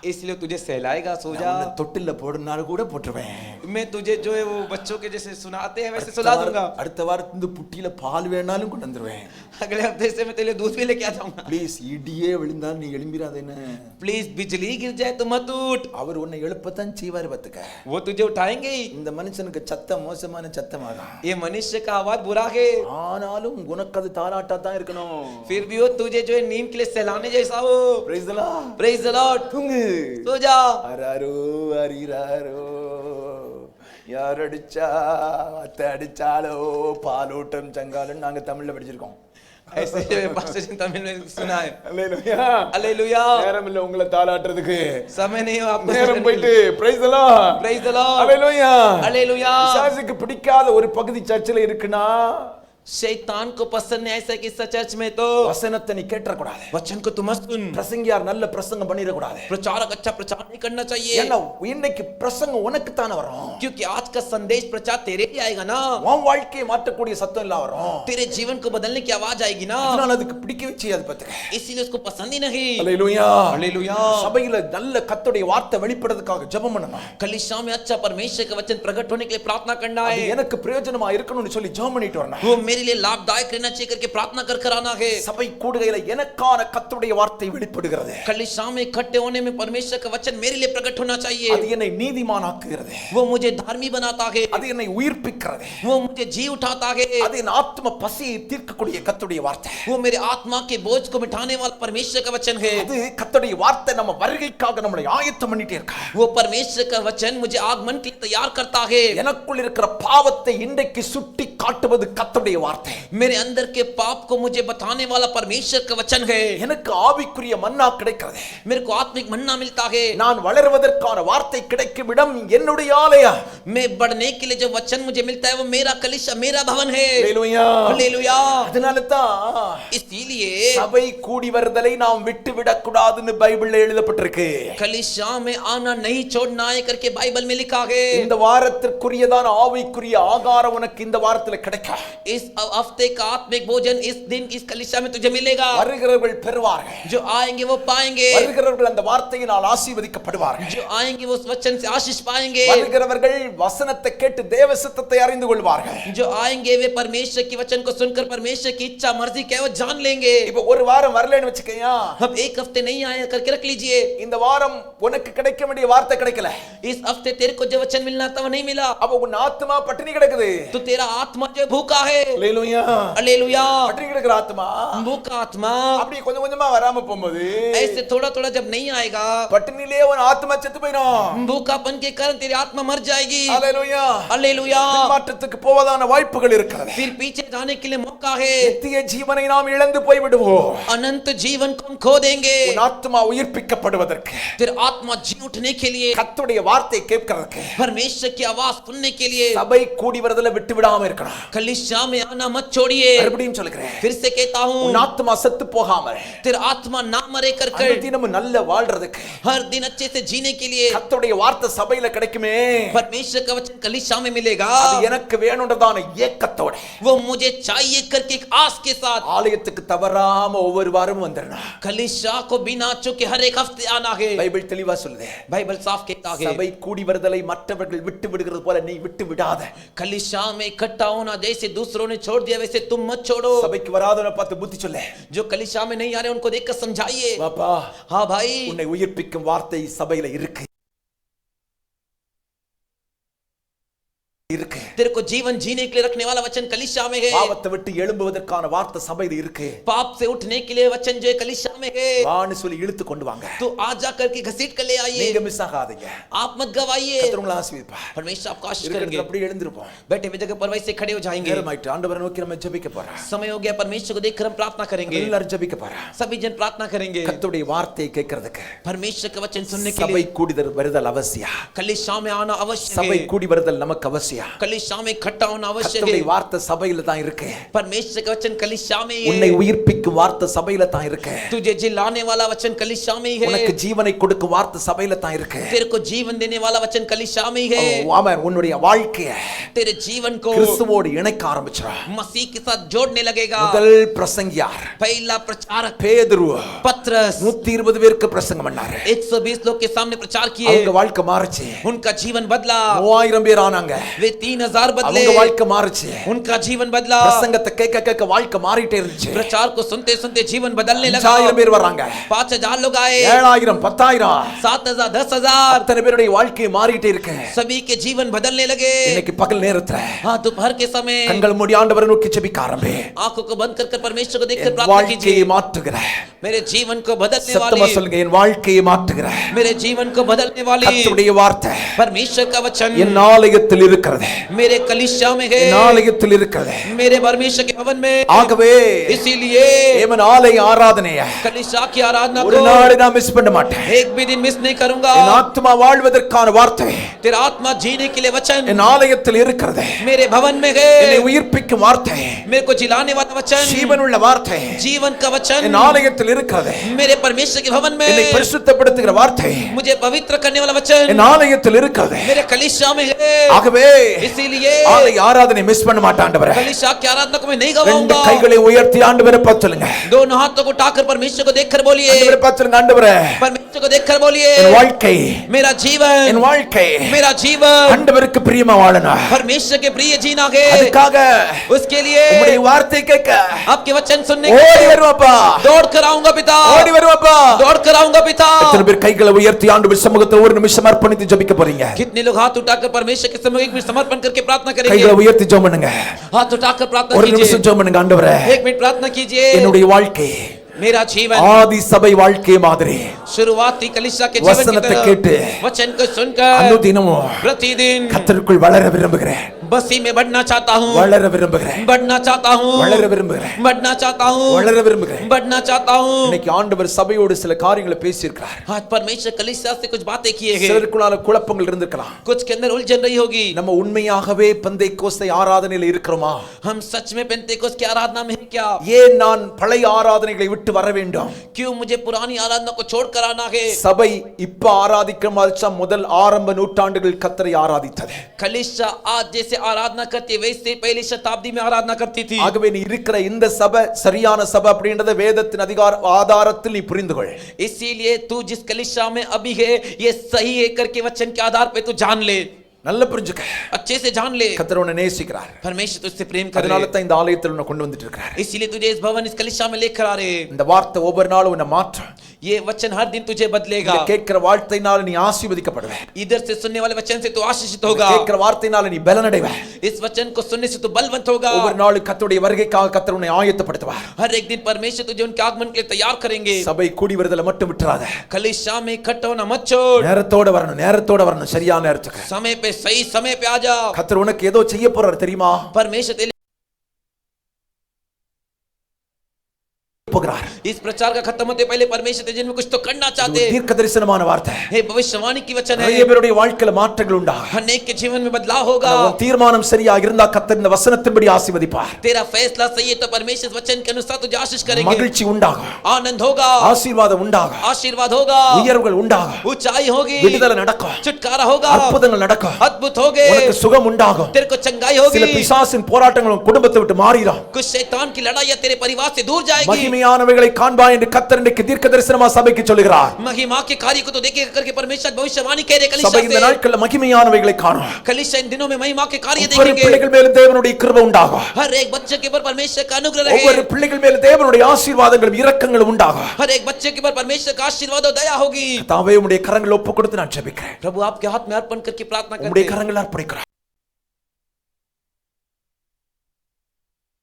इसलिए तुझे सहलाएगा, सो जा। நான் தொட்டில்ல போடுனாலும் கூட போட்டுருவேன். मैं तुझे जो है वो बच्चों के जैसे सुनाते हैं वैसे सुला दूंगा। அடுத்த வாரத்துல புட்டியில பால் வேணாலும் கொண்டு வந்துருவேன். अगले हफ्ते से मैं तेरे लिए दूध भी लेके आ जाऊंगा। ப்ளீஸ் இடியே விழுந்தாலும் நீ எழும்பிராதேன்னு. प्लीज बिजली गिर जाए तो मत उठ। அவர் உன்னை எழுப்பத்தான் செய்வார் பாத்துக்க. वो तुझे उठाएंगे ही। இந்த மனுஷனுக்கு சத்தம் மோசமான சத்தமாகும். ये मनुष्य का आवाज बुरा है। ஆனாலும் உனக்கு அது தாலாட்டா தான் இருக்கணும். फिर भी वो तुझे जो है नींद के लिए सहलाने जैसा हो। Praise the Lord. Praise the Lord. தூங்கு. सो जा। அரரோ அரிராரோ யார் அடிச்சா அத்தை அடிச்சாலோ பாலூட்டம் சங்காலும் நாங்க தமிழ்ல படிச்சிருக்கோம். ऐसे जो है पास्टर जी तमिल में सुना है। அல்லேலூயா. हालेलुया। நேரம் இல்ல உங்களை தாலாட்டுறதுக்கு. समय नहीं हो आपको। நேரம் போயிட்டு. Praise the Lord. Praise the Lord. Hallelujah. Hallelujah. பிசாசுக்கு பிடிக்காத ஒரு பகுதி சர்ச்சில் இருக்குனா शैतान को पसंद नहीं ऐसा कि चर्च में तो வசனத்தை நீ கேட்ற கூடாது. वचन को तुम सुन। பிரசங்கியார் நல்ல பிரசங்கம் பண்ணிர கூடாது. प्रचारक अच्छा प्रचार नहीं करना चाहिए। ஏன்னா இன்னைக்கு பிரசங்கம் உனக்கு தான வரும். क्योंकि आज का संदेश प्रचार तेरे लिए आएगा ना। உன் வாழ்க்கையை மாற்றக்கூடிய சத்தம் இல்ல வரும். तेरे जीवन को बदलने की आवाज आएगी ना। அதனால அதுக்கு பிடிக்கவே செய்யாது பாத்துக்க. इसीलिए उसको पसंद ही नहीं। அல்லேலூயா. हालेलुया। சபையில நல்ல கர்த்தருடைய வார்த்தை வெளிப்படுறதுக்காக ஜெபம் பண்ணணும். कलीसिया में अच्छा परमेश्वर का वचन प्रकट होने के लिए प्रार्थना करना அது है। எனக்கு பிரயோஜனமா இருக்கணும்னு சொல்லி ஜெபம் பண்ணிட்டு வரணும். वो मेरे लिए लाभदायक रहना चाहिए करके प्रार्थना कर आना है। சபை கூடுகையில எனக்கான கர்த்தருடைய வார்த்தை வெளிப்படுகிறது. कलीसिया में इकट्ठे होने में परमेश्वर का वचन मेरे लिए प्रकट होना चाहिए। அது என்னை நீதிமானாக்குகிறது. वो मुझे धार्मिक बनाता है। அது என்னை உயிர்ப்பிக்கிறது. वो मुझे जी उठाता है। அது என் ஆத்ம பசியை தீர்க்கக்கூடிய கர்த்தருடைய வார்த்தை. वो मेरे आत्मा के बोझ को मिटाने वाला परमेश्वर का वचन है। அது கர்த்தருடைய வார்த்தை நம்ம வருகைக்காக நம்மளை ஆயத்தம் பண்ணிட்டே இருக்கு. वो परमेश्वर का वचन मुझे आगमन के लिए तैयार करता है। எனக்குள் இருக்கிற பாவத்தை இன்றைக்கு சுட்டி காட்டுவது கர்த்தருடைய வார்த்தை. मेरे अंदर के पाप को मुझे बताने वाला परमेश्वर का वचन है. எனக்கு ஆவிக்குரிய மன்னா கிடைக்கிறது. मेरे को आत्मिक मन्ना मिलता है. நான் வளருவதற்கான வார்த்தை கிடைக்கும் இடம் என்னுடைய ஆலயம். मैं बढ़ने के लिए जो वचन मुझे मिलता है वो मेरा कलीसिया, मेरा भवन है. ஹalleluya. हालेलुया. அதனால தான் इसीलिए சபை கூடி வருதலை நாம் விட்டு விடக்கூடாதுன்னு பைபிள்ல எழுதப்பட்டிருக்கு. कलीसिया में आना नहीं छोड़ना है करके बाइबल में लिखा है. இந்த வாரத்திற்குரியதான ஆவிக்குரிய ஆகாரம் உனக்கு இந்த வாரத்துல கிடைக்கும். इस हफ्ते का आत्मिक भोजन इस दिन इस कलीसिया में तुझे मिलेगा. வருகிறவர்கள் பெறுவார்கள். जो आएंगे वो पाएंगे. வருகிறவர்கள் அந்த வார்த்தையினால் ஆசீர்வதிக்கப்படுவார்கள். जो आएंगे वो उस वचन से आशीष पाएंगे. வருகிறவர்கள் வசனத்தை கேட்டு தேவ சித்தத்தை அறிந்து கொள்வார்கள். जो आएंगे वे परमेश्वर की वचन को सुनकर परमेश्वर की इच्छा मर्जी क्या है वो जान लेंगे. இப்போ ஒரு வாரம் வரலன்னு வெச்சுக்கயா, अब एक हफ्ते नहीं आए करके रख लीजिए. இந்த வாரம் உனக்கு கிடைக்க வேண்டிய வார்த்தை கிடைக்கல. इस हफ्ते तेरे को जो वचन मिलना था वो नहीं मिला. அப்ப உன் ஆத்மா பட்டினி கிடக்குது. तो तेरा आत्मा जो भूखा है. ஹalleluya. हालेलुया. பட்டினி கிடக்குற ஆத்மா भूखा आत्मा அப்படி கொஞ்சம் கொஞ்சமா வராம போகும்போது ऐसे थोड़ा थोड़ा जब नहीं आएगा, பட்டினிலே உன் ஆத்மா செத்து போயிடும். भूखापन के कारण तेरी आत्मा मर जाएगी. ஹalleluya. हालेलुया. மாற்றத்துக்கு போவதான வாய்ப்புகள் இருக்கிறது. फिर पीछे जाने के लिए मौका है. நித்திய ஜீவனை நாம் இழந்து போய் விடுவோம். अनंत जीवन को हम खो देंगे. உன் ஆத்மா உயிர்ப்பிக்கப்படுவதற்கு, फिर आत्मा जी उठने के लिए, கர்த்தருடைய வார்த்தை கேட்கிறதுக்கு, परमेश्वर की आवाज सुनने के लिए சபை கூடி வரதல விட்டு விடாம இருக்கணும். कलीसिया में आना मत छोड़िए. மறுபடியும் சொல்லுகிறேன், फिर से कहता हूँ, உன் ஆத்மா செத்து போகாம तेरा आत्मा ना मरे कर தினமும் நல்ல வாழ்றதுக்கு, हर दिन अच्छे से जीने के लिए கர்த்தருடைய வார்த்தை சபையில கிடைக்குமே, परमेश्वर का वचन कलीसिया में मिलेगा. அது எனக்கு வேணும்ன்றதான ஏக்கத்தோட, वो मुझे चाहिए करके एक आस के साथ ஆலயத்துக்கு தவறாம ஒவ்வொரு வாரமும் வந்துடணும். कलीसिया को बिना चूके हर एक हफ्ते आना है. பைபிள் தெளிவா சொல்லுது. बाइबल साफ कहता है, சபை கூடி வருதலை மற்றவர்கள் விட்டு விடுகிறது போல நீ விட்டு விடாத. कलीसिया में इकट्ठा होना जैसे दूसरों ने छोड़ दिया वैसे तुम मत छोड़ो. சபைக்கு வராதவனை பார்த்து புத்தி சொல்லு. जो कलीसिया में नहीं आ रहे उनको देखकर समझाइए. பாப்பா, हाँ भाई, உன்னை உயிர்ப்பிக்கும் வார்த்தை சபையில இருக்கு. இருக்கு. तेरे को जीवन जीने के लिए रखने वाला वचन कलीसिया में है. பாவத்தை விட்டு எழும்புவதற்கான வார்த்தை சபையில இருக்கு. पाप से उठने के लिए वचन जो है कलीसिया में है. வான்னு சொல்லி இழுத்து கொண்டு வாங்க. तो आज जा करके घसीट कर ले आइए. நீங்க மிஸ் ஆகாதீங்க. आप मत गवाइए. கர்த்தர் உங்களை ஆசீர்வதிப்பார். परमेश्वर आपको आशीष இருக்கிறது करेंगे. அப்படியே எழுந்திருப்போம். बैठे हुए जगह पर वैसे खड़े हो जाएंगे. நேரமாயிட்டு ஆண்டவரை நோக்கி நம்ம ஜெபிக்க போறோம். समय हो गया, परमेश्वर को देखकर हम प्रार्थना करेंगे. எல்லாரும் ஜெபிக்க போறோம். सभी जन प्रार्थना करेंगे. கர்த்தருடைய வார்த்தையை கேட்கிறதுக்கு परमेश्वर का वचन सुनने के சபை लिए கூடிதல் வருதல் அவசியம். कलीसिया में आना अवश्य சபை है. கூடி வருதல் நமக்கு அவசியம். कलीसिया में इकट्ठा होना अवश्य கர்த்தருடைய है. வார்த்தை சபையில தான் இருக்கு. परमेश्वर का वचन कलीसिया में ही உன்னை है. உயிர்ப்பிக்கும் வார்த்தை சபையில தான் இருக்கு. तुझे जिलाने वाला वचन कलीसिया में ही உனக்கு है. ஜீவனை கொடுக்கும் வார்த்தை சபையில தான் இருக்கு. तेरे को जीवन देने वाला वचन कलीसिया में ही है. ஆமென். உன்னுடைய வாழ்க்கையை तेरे जीवन को கிறிஸ்துவோடு இணைக்க ஆரம்பிச்சா मसीह के साथ जोड़ने लगेगा. முதல் பிரசங்கியார் पहला प्रचारक பேதுரு पत्रस 120 பேருக்கு பிரசங்கம் பண்ணாரு. 120 लोग के सामने प्रचार किए. அவங்க வாழ்க்கை மாறுச்சு. उनका जीवन बदला. 3000 பேர் ஆனாங்க. वे 3000 बदले. அவங்க வாழ்க்கை மாறுச்சு. उनका जीवन बदला. பிரசங்கத்தை கேட்க கேட்க வாழ்க்கை மாறிட்டே இருந்துச்சு. प्रचार को सुनते सुनते जीवन बदलने लगा. 5000 பேர் வராங்க. 5000 लोग आए. 7000 10000 7000 10000 அத்தனை பேருடைய வாழ்க்கை மாறிட்டே இருக்கு. सभी के जीवन बदलने लगे. இன்னைக்கு பகல் நேரத்துல हाँ, दोपहर के समय கண்கள் மூடி ஆண்டவரை நோக்கி ஜெபிக்க ஆரம்பி. आंखों को बंद कर परमेश्वर को देखकर என் प्रार्थना வாழ்க்கையை कीजिए. மாற்றுகிற, मेरे जीवन को बदलने சத்தமா वाली, சொல்லுங்க, என் வாழ்க்கையை மாற்றுகிற मेरे जीवन को बदलने वाली கர்த்தருடைய வார்த்தை परमेश्वर का वचन என் ஆலயத்தில் இருக்கிறது. मेरे कलीसिया में है. என் ஆலயத்தில் இருக்கிறது. मेरे परमेश्वर के भवन में. ஆகவே इसीलिए என் ஆலய ஆராதனைய कलीसिया की आराधना ஒரு को நாள் நான் மிஸ் பண்ண மாட்டேன். एक भी दिन मिस नहीं करूंगा. என் ஆத்மா வாழ்வதற்கான வார்த்தை तेरा आत्मा जीने के लिए वचन என் ஆலயத்தில் இருக்கிறது. मेरे भवन में என்னை है. உயிர்ப்பிக்கும் வார்த்தை, मेरे को जिलाने वाला वचन, ஜீவனுள்ள வார்த்தை जीवन का वचन என் ஆலயத்தில் இருக்கிறது. मेरे परमेश्वर के भवन में. என்னை பரிசுத்தப்படுத்துகிற வார்த்தை मुझे पवित्र करने वाला वचन என் ஆலயத்தில் இருக்கிறது. मेरे कलीसिया में है. ஆகவே इसीलिए ஆலய ஆராதனை மிஸ் பண்ண மாட்டேன் ஆண்டவரே. कलीसिया की आराधना को मैं नहीं ரெண்டு गवाऊंगा. கைகளை உயர்த்தி ஆண்டவரை பார்த்து சொல்லுங்க. दोनों हाथों को उठाकर परमेश्वर को देखकर बोलिए. ஆண்டவரை பார்த்து சொல்லுங்க, ஆண்டவரே परमेश्वर को देखकर बोलिए. என் வாழ்க்கை, मेरा जीवन, என் வாழ்க்கை मेरा जीवन ஆண்டவருக்கு பிரியமா வாழணும். परमेश्वर के प्रिय जीना है. அதுக்காக उसके लिए உம்முடைய வார்த்தை கேட்க आपके वचन सुनने के ஓடி लिए வருவாப்பா, दौड़ कर आऊंगा पिता. ஓடி வருவாப்பா. दौड़ कर आऊंगा पिता. எத்தனை பேர் கைகளை உயர்த்தி ஆண்டவர் சமூகத்தில் ஒரு நிமிஷம் அர்ப்பணித்து ஜெபிக்க போறீங்க? कितने लोग हाथ उठाकर परमेश्वर के सम्मुख एक मिनट समर्पण करके प्रार्थना करेंगे? கைகளை உயர்த்தி ஜெபம் பண்ணுங்க. हाथ उठाकर प्रार्थना ஒரு कीजिए. நிமிஷம் ஜெபம் பண்ணுங்க. ஆண்டவரே, एक मिनट प्रार्थना कीजिए. என்னுடைய வாழ்க்கை मेरा जीवन ஆதி சபை வாழ்க்கை மாதிரி शुरुआती कलीसिया के जीवन की வசனத்தை तरह கேட்டு वचन को सुनकर அனுதினமும் प्रतिदिन கர்த்தருக்குள் வளர விரும்புகிறேன். मसीह में बढ़ना चाहता हूँ, வளர விரும்புகிறேன், बढ़ना चाहता हूँ, வளர விரும்புகிறேன், बढ़ना चाहता हूँ, வளர விரும்புகிறேன். बढ़ना चाहता हूँ। இன்னைக்கு ஆண்டவர் சபையோடு சில காரியங்களை பேசியிருக்கிறார். आज परमेश्वर कलीसिया से कुछ बातें किए हैं, சிலருக்குள்ளால குழப்பங்கள் இருந்திருக்கலாம். कुछ के अंदर उलझन रही होगी। நம்ம உண்மையாகவே பெந்தேகோஸ்தை ஆராதனையில் இருக்கிறோமா? हम सच में पेंतेकोस्त की आराधना में हैं क्या? ஏன் நான் பழைய ஆராதனைகளை விட்டு வர வேண்டும்? क्यों मुझे पुरानी आराधना को छोड़कर आना है? சபை இப்ப ஆராதிக்கிற மாதிரி முதல் ஆரம்ப நூற்றாண்டுகள் கர்த்தரை ஆராதித்தது. कलीसिया आज जैसे आराधना करती है वैसे पहली शताब्दी में आराधना करती थी। ஆகவே நீ இருக்கிற இந்த சபை சரியான சபை அப்படின்றத வேதத்தின் ஆதாரத்தில் நீ புரிந்துகொள். इसीलिए तू जिस कलीसिया में अभी है ये सही है करके वचन के आधार पे तू जान ले, நல்லா புரிஞ்சுக்க. अच्छे से जान ले। கர்த்தர் உன்னை நேசிக்கிறார். परमेश्वर तुझसे प्रेम कर रहे அதனால हैं, தான் இந்த ஆலயத்தில் உன்னை கொண்டு வந்துட்டு இருக்கிறார். इसीलिए तुझे इस भवन इस कलीसिया में लेकर आ रहे हैं। இந்த வார்த்தை ஒவ்வொரு நாளும் உன்னை மாற்றும். ये वचन हर दिन तुझे बदलेगा। இங்க கேட்கிற வார்த்தையினால நீ ஆசீர்வதிக்கப்படுவ. इधर से सुनने वाले वचन से तू आशीषित होगा, கேட்கிற வார்த்தையினால நீ பலனடைவ. इस वचन को सुनने से तू बलवंत होगा। ஒவ்வொரு நாளும் கர்த்தருடைய வருகைக்காக கர்த்தர் உன்னை ஆயத்தப்படுத்துவார். हर एक दिन परमेश्वर तुझे उनके आगमन के लिए तैयार करेंगे। சபை கூடி வருதல மட்டும் விட்டுறாத. कलीसिया में इकट्ठा होना मत छोड़, நேரத்தோட வரணும் சரியான நேரத்துக்கு. समय पे सही समय पे आ जा। கர்த்தர் உனக்கு ஏதோ செய்ய போறார் தெரியுமா? परमेश्वर तेरे போகிறார். इस प्रचार का खत्म होते पहले परमेश्वर तेरे जिनमें कुछ तो करना चाहते हैं। தீர்க்க தரிசனமான வார்த்தை. हे भविष्यवाणी की वचन நிறைய है, பேருடைய வாழ்க்கையில மாற்றங்கள் உண்டாகும். अनेक के जीवन में बदलाव होगा। உன் தீர்மானம் சரியாக இருந்தா கர்த்தர் இந்த வசனத்தின்படி ஆசீர்வதிப்பார். तेरा फैसला सही है तो परमेश्वर इस वचन के अनुसार तुझे आशीष करेंगे। மகிழ்ச்சி உண்டாகும், आनंद होगा, ஆசீர்வாதம் உண்டாகும், आशीर्वाद होगा, உயர்வுகள் உண்டாகும், ऊंचाई होगी, விடுதலை நடக்கும், छुटकारा होगा, அற்புதங்கள் நடக்கும், अद्भुत होगे, உனக்கு சுகம் உண்டாகும். तेरे को चंगाई சில होगी, பிசாசின் போராட்டங்களும் குடும்பத்தை விட்டு மாறிடும். कुछ शैतान की लड़ाई तेरे परिवार से दूर जाएगी। மகிமையானவைகளை காண்பாய் என்று கர்த்தர் இன்றைக்கு தீர்க்க தரிசனமா சபைக்கு சொல்லுகிறார். महिमा के कार्य को तो देखेगा करके परमेश्वर भविष्यवाणी कह रहे சபை இந்த कलीसिया से। நாட்களில் மகிமையானவைகளை காணும். कलीसिया इन दिनों में महिमा के कार्य ஒவ்வொரு देखेंगे। பிள்ளைகள் மேலும் தேவனுடைய கிருபை உண்டாகும். हर एक बच्चे के ऊपर परमेश्वर का अनुग्रह ஒவ்வொரு रहे। பிள்ளைகள் மேலும் தேவனுடைய ஆசீர்வாதங்களும் இரக்கங்களும் உண்டாகும். हर एक बच्चे के ऊपर परमेश्वर का आशीर्वाद और दया होगी। தாவே உம்முடைய கரங்களை ஒப்புக் கொடுத்து நான் ஜெபிக்கிறேன். प्रभु आपके हाथ में अर्पण करके प्रार्थना करते உம்முடைய हैं। கரங்களை அர்ப்பணிக்கிறேன்.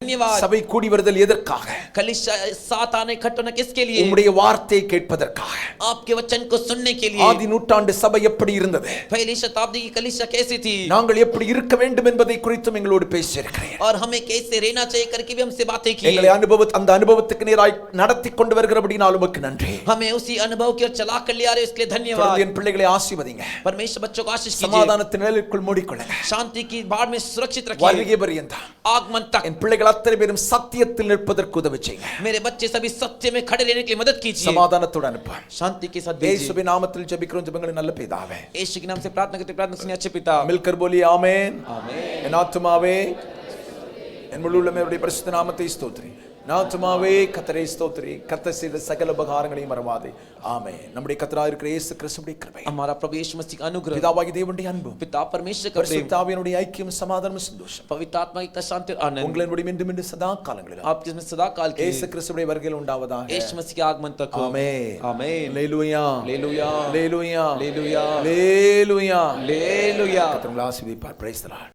धन्यवाद। சபை கூடி வருதல் எதற்காக? कलीसिया साथ आने इकट्ठा होना किसके लिए? உம்முடைய வார்த்தையை கேட்பதற்காக. आपके वचन को सुनने के लिए। ஆதி நூற்றாண்டு சபை எப்படி இருந்தது? पहली शताब्दी की कलीसिया कैसी थी நாங்கள் எப்படி இருக்க வேண்டும் என்பதை குறித்தும் எங்களோடு பேசியிருக்கிறேன். और हमें कैसे रहना चाहिए करके भी हमसे बातें की। எங்களை அந்த அனுபவத்துக்கு நேராய் நடத்தி கொண்டு வருகிறபடியால் உமக்கு நன்றி. हमें उसी अनुभव की ओर चला कर ले आ रहे इसके लिए धन्यवाद। தொடர்ந்து என் பிள்ளைகளை ஆசீர்வதிங்க. परमेश्वर बच्चों को आशीष कीजिए, சமாதானத்தின் நிழலுக்குள் மூடிக்கொள்ளுங்க. शांति की बाढ़ में सुरक्षित रखिए வருகை பரியந்தம் आगमन तक। என் பிள்ளைகள் அத்தனை பேரும் சத்தியத்தில் நிற்பதற்கு உதவி செய்யுங்க. मेरे बच्चे सभी सत्य में खड़े रहने के लिए मदद कीजिए, சமாதானத்தோடு அனுப்பு. शांति के साथ भेजिए। இயேசுவின் நாமத்தில் ஜெபிக்கிறோம் ஜெபங்களை நல்ல பிதாவே. यीशु के नाम से प्रार्थना करते प्रार्थना सुनिए अच्छे पिता। மில்கர் போலியே ஆமென். आमीन। என் ஆத்துமாவே என் முழு உள்ளமே அவருடைய பரிசுத்த நாமத்தை ஸ்தோத்திரி. நாத்துமாவே கர்த்தரை ஸ்தோத்திரி. கர்த்தர் செய்த சகல உபகாரங்களையும் மறவாதே. ஆமென். நம்முடைய கர்த்தராகிய இருக்கிற இயேசு கிறிஸ்துவின் கிருபை, हमारा प्रभु यीशु मसीह का अनुग्रह, பிதாவாகிய தேவனுடைய அன்பு, पिता परमेश्वर का प्रेम, பரிசுத்த ஆவியானுடைய ஐக்கியம், சமாதானம், சந்தோஷம் पवित्र आत्मा की शांति और आनंद உங்களோடு மீண்டும் சதா காலங்களிலும் आपके इसमें सदा काल के இயேசு கிறிஸ்துவின் வருகையில் உண்டாவதாக. यीशु मसीह के आगमन तक हो। ஆமென். आमीन। அல்லேலூயா. हालेलुया அல்லேலூயா. हालेलुया அல்லேலூயா. हालेलुया। கர்த்தர் உங்களை ஆசீர்வதிப்பார். Price the Lord.